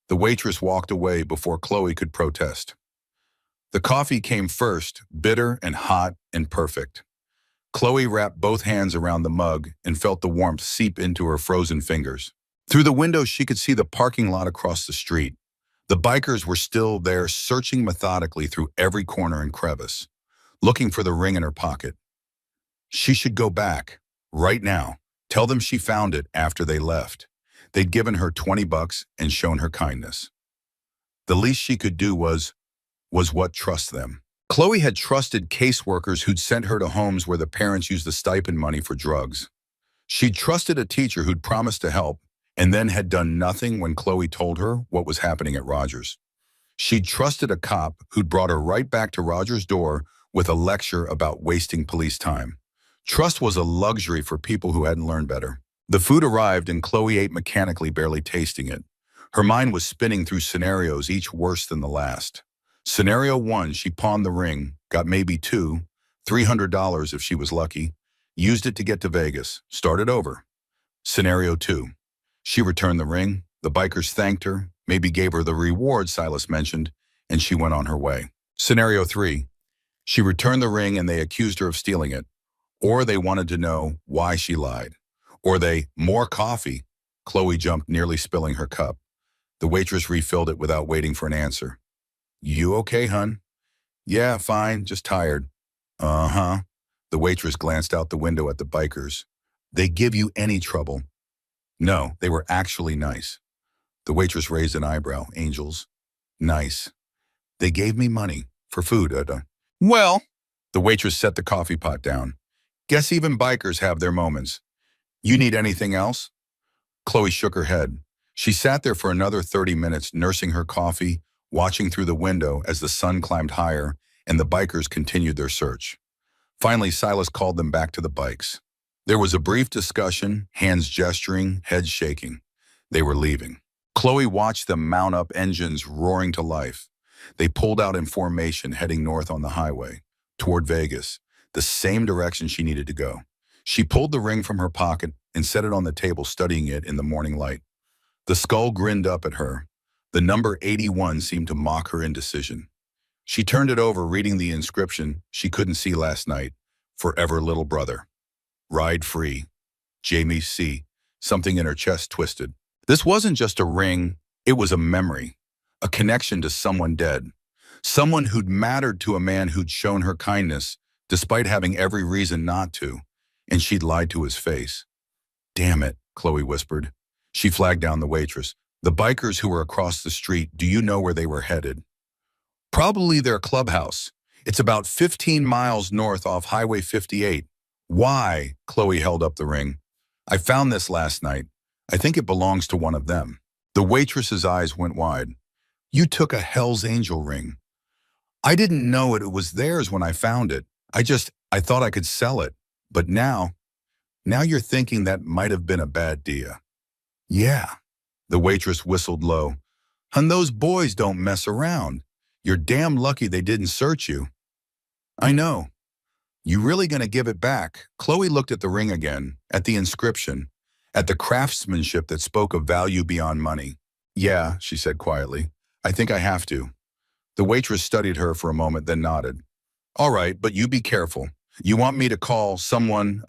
The waitress walked away before Khloe could protest. The coffee came first, bitter and hot and perfect. Khloe wrapped both hands around the mug and felt the warmth seep into her frozen fingers. Through the window, she could see the parking lot across the street. The bikers were still there, searching methodically through every corner and crevice, looking for the ring in her pocket. She should go back, right now. Tell them she found it after they left. They'd given her $20 and shown her kindness. The least she could do was what? Trust them. Khloe had trusted caseworkers who'd sent her to homes where the parents used the stipend money for drugs. She'd trusted a teacher who'd promised to help and then had done nothing when Khloe told her what was happening at Rogers. She'd trusted a cop who'd brought her right back to Rogers' door with a lecture about wasting police time. Trust was a luxury for people who hadn't learned better. The food arrived and Khloe ate mechanically, barely tasting it. Her mind was spinning through scenarios, each worse than the last. Scenario 1, she pawned the ring, got maybe 2, $300 if she was lucky, used it to get to Vegas, started over. Scenario 2, she returned the ring, the bikers thanked her, maybe gave her the reward Silas mentioned, and she went on her way. Scenario 3, she returned the ring and they accused her of stealing it, or they wanted to know why she lied, or more coffee. Khloe jumped, nearly spilling her cup. The waitress refilled it without waiting for an answer. You okay, hun? Yeah, fine, just tired. Uh-huh. The waitress glanced out the window at the bikers. They give you any trouble? No, they were actually nice. The waitress raised an eyebrow. Angels. Nice. They gave me money for food. Well, the waitress set the coffee pot down. Guess even bikers have their moments. You need anything else? Khloe shook her head. She sat there for another 30 minutes, nursing her coffee, watching through the window as the sun climbed higher and the bikers continued their search. Finally, Silas called them back to the bikes. There was a brief discussion, hands gesturing, heads shaking. They were leaving. Khloe watched them mount up, engines roaring to life. They pulled out in formation, heading north on the highway, toward Vegas, the same direction she needed to go. She pulled the ring from her pocket and set it on the table, studying it in the morning light. The skull grinned up at her. The number 81 seemed to mock her indecision. She turned it over, reading the inscription she couldn't see last night. Forever, little brother. Ride free. Jamie C. Something in her chest twisted. This wasn't just a ring, it was a memory, a connection to someone dead. Someone who'd mattered to a man who'd shown her kindness, despite having every reason not to, and she'd lied to his face. Damn it, Khloe whispered. She flagged down the waitress. The bikers who were across the street, do you know where they were headed? Probably their clubhouse. It's about 15 miles north off Highway 58. Why? Khloe held up the ring. I found this last night. I think it belongs to one of them. The waitress's eyes went wide. You took a Hell's Angel ring. I didn't know it was theirs when I found it. I thought I could sell it. But now you're thinking that might have been a bad deal. Yeah. The waitress whistled low. And those boys don't mess around. You're damn lucky they didn't search you. I know. You really gonna give it back? Khloe looked at the ring again, at the inscription, at the craftsmanship that spoke of value beyond money. Yeah, she said quietly. I think I have to. The waitress studied her for a moment, then nodded. All right, but you be careful. You want me to call someone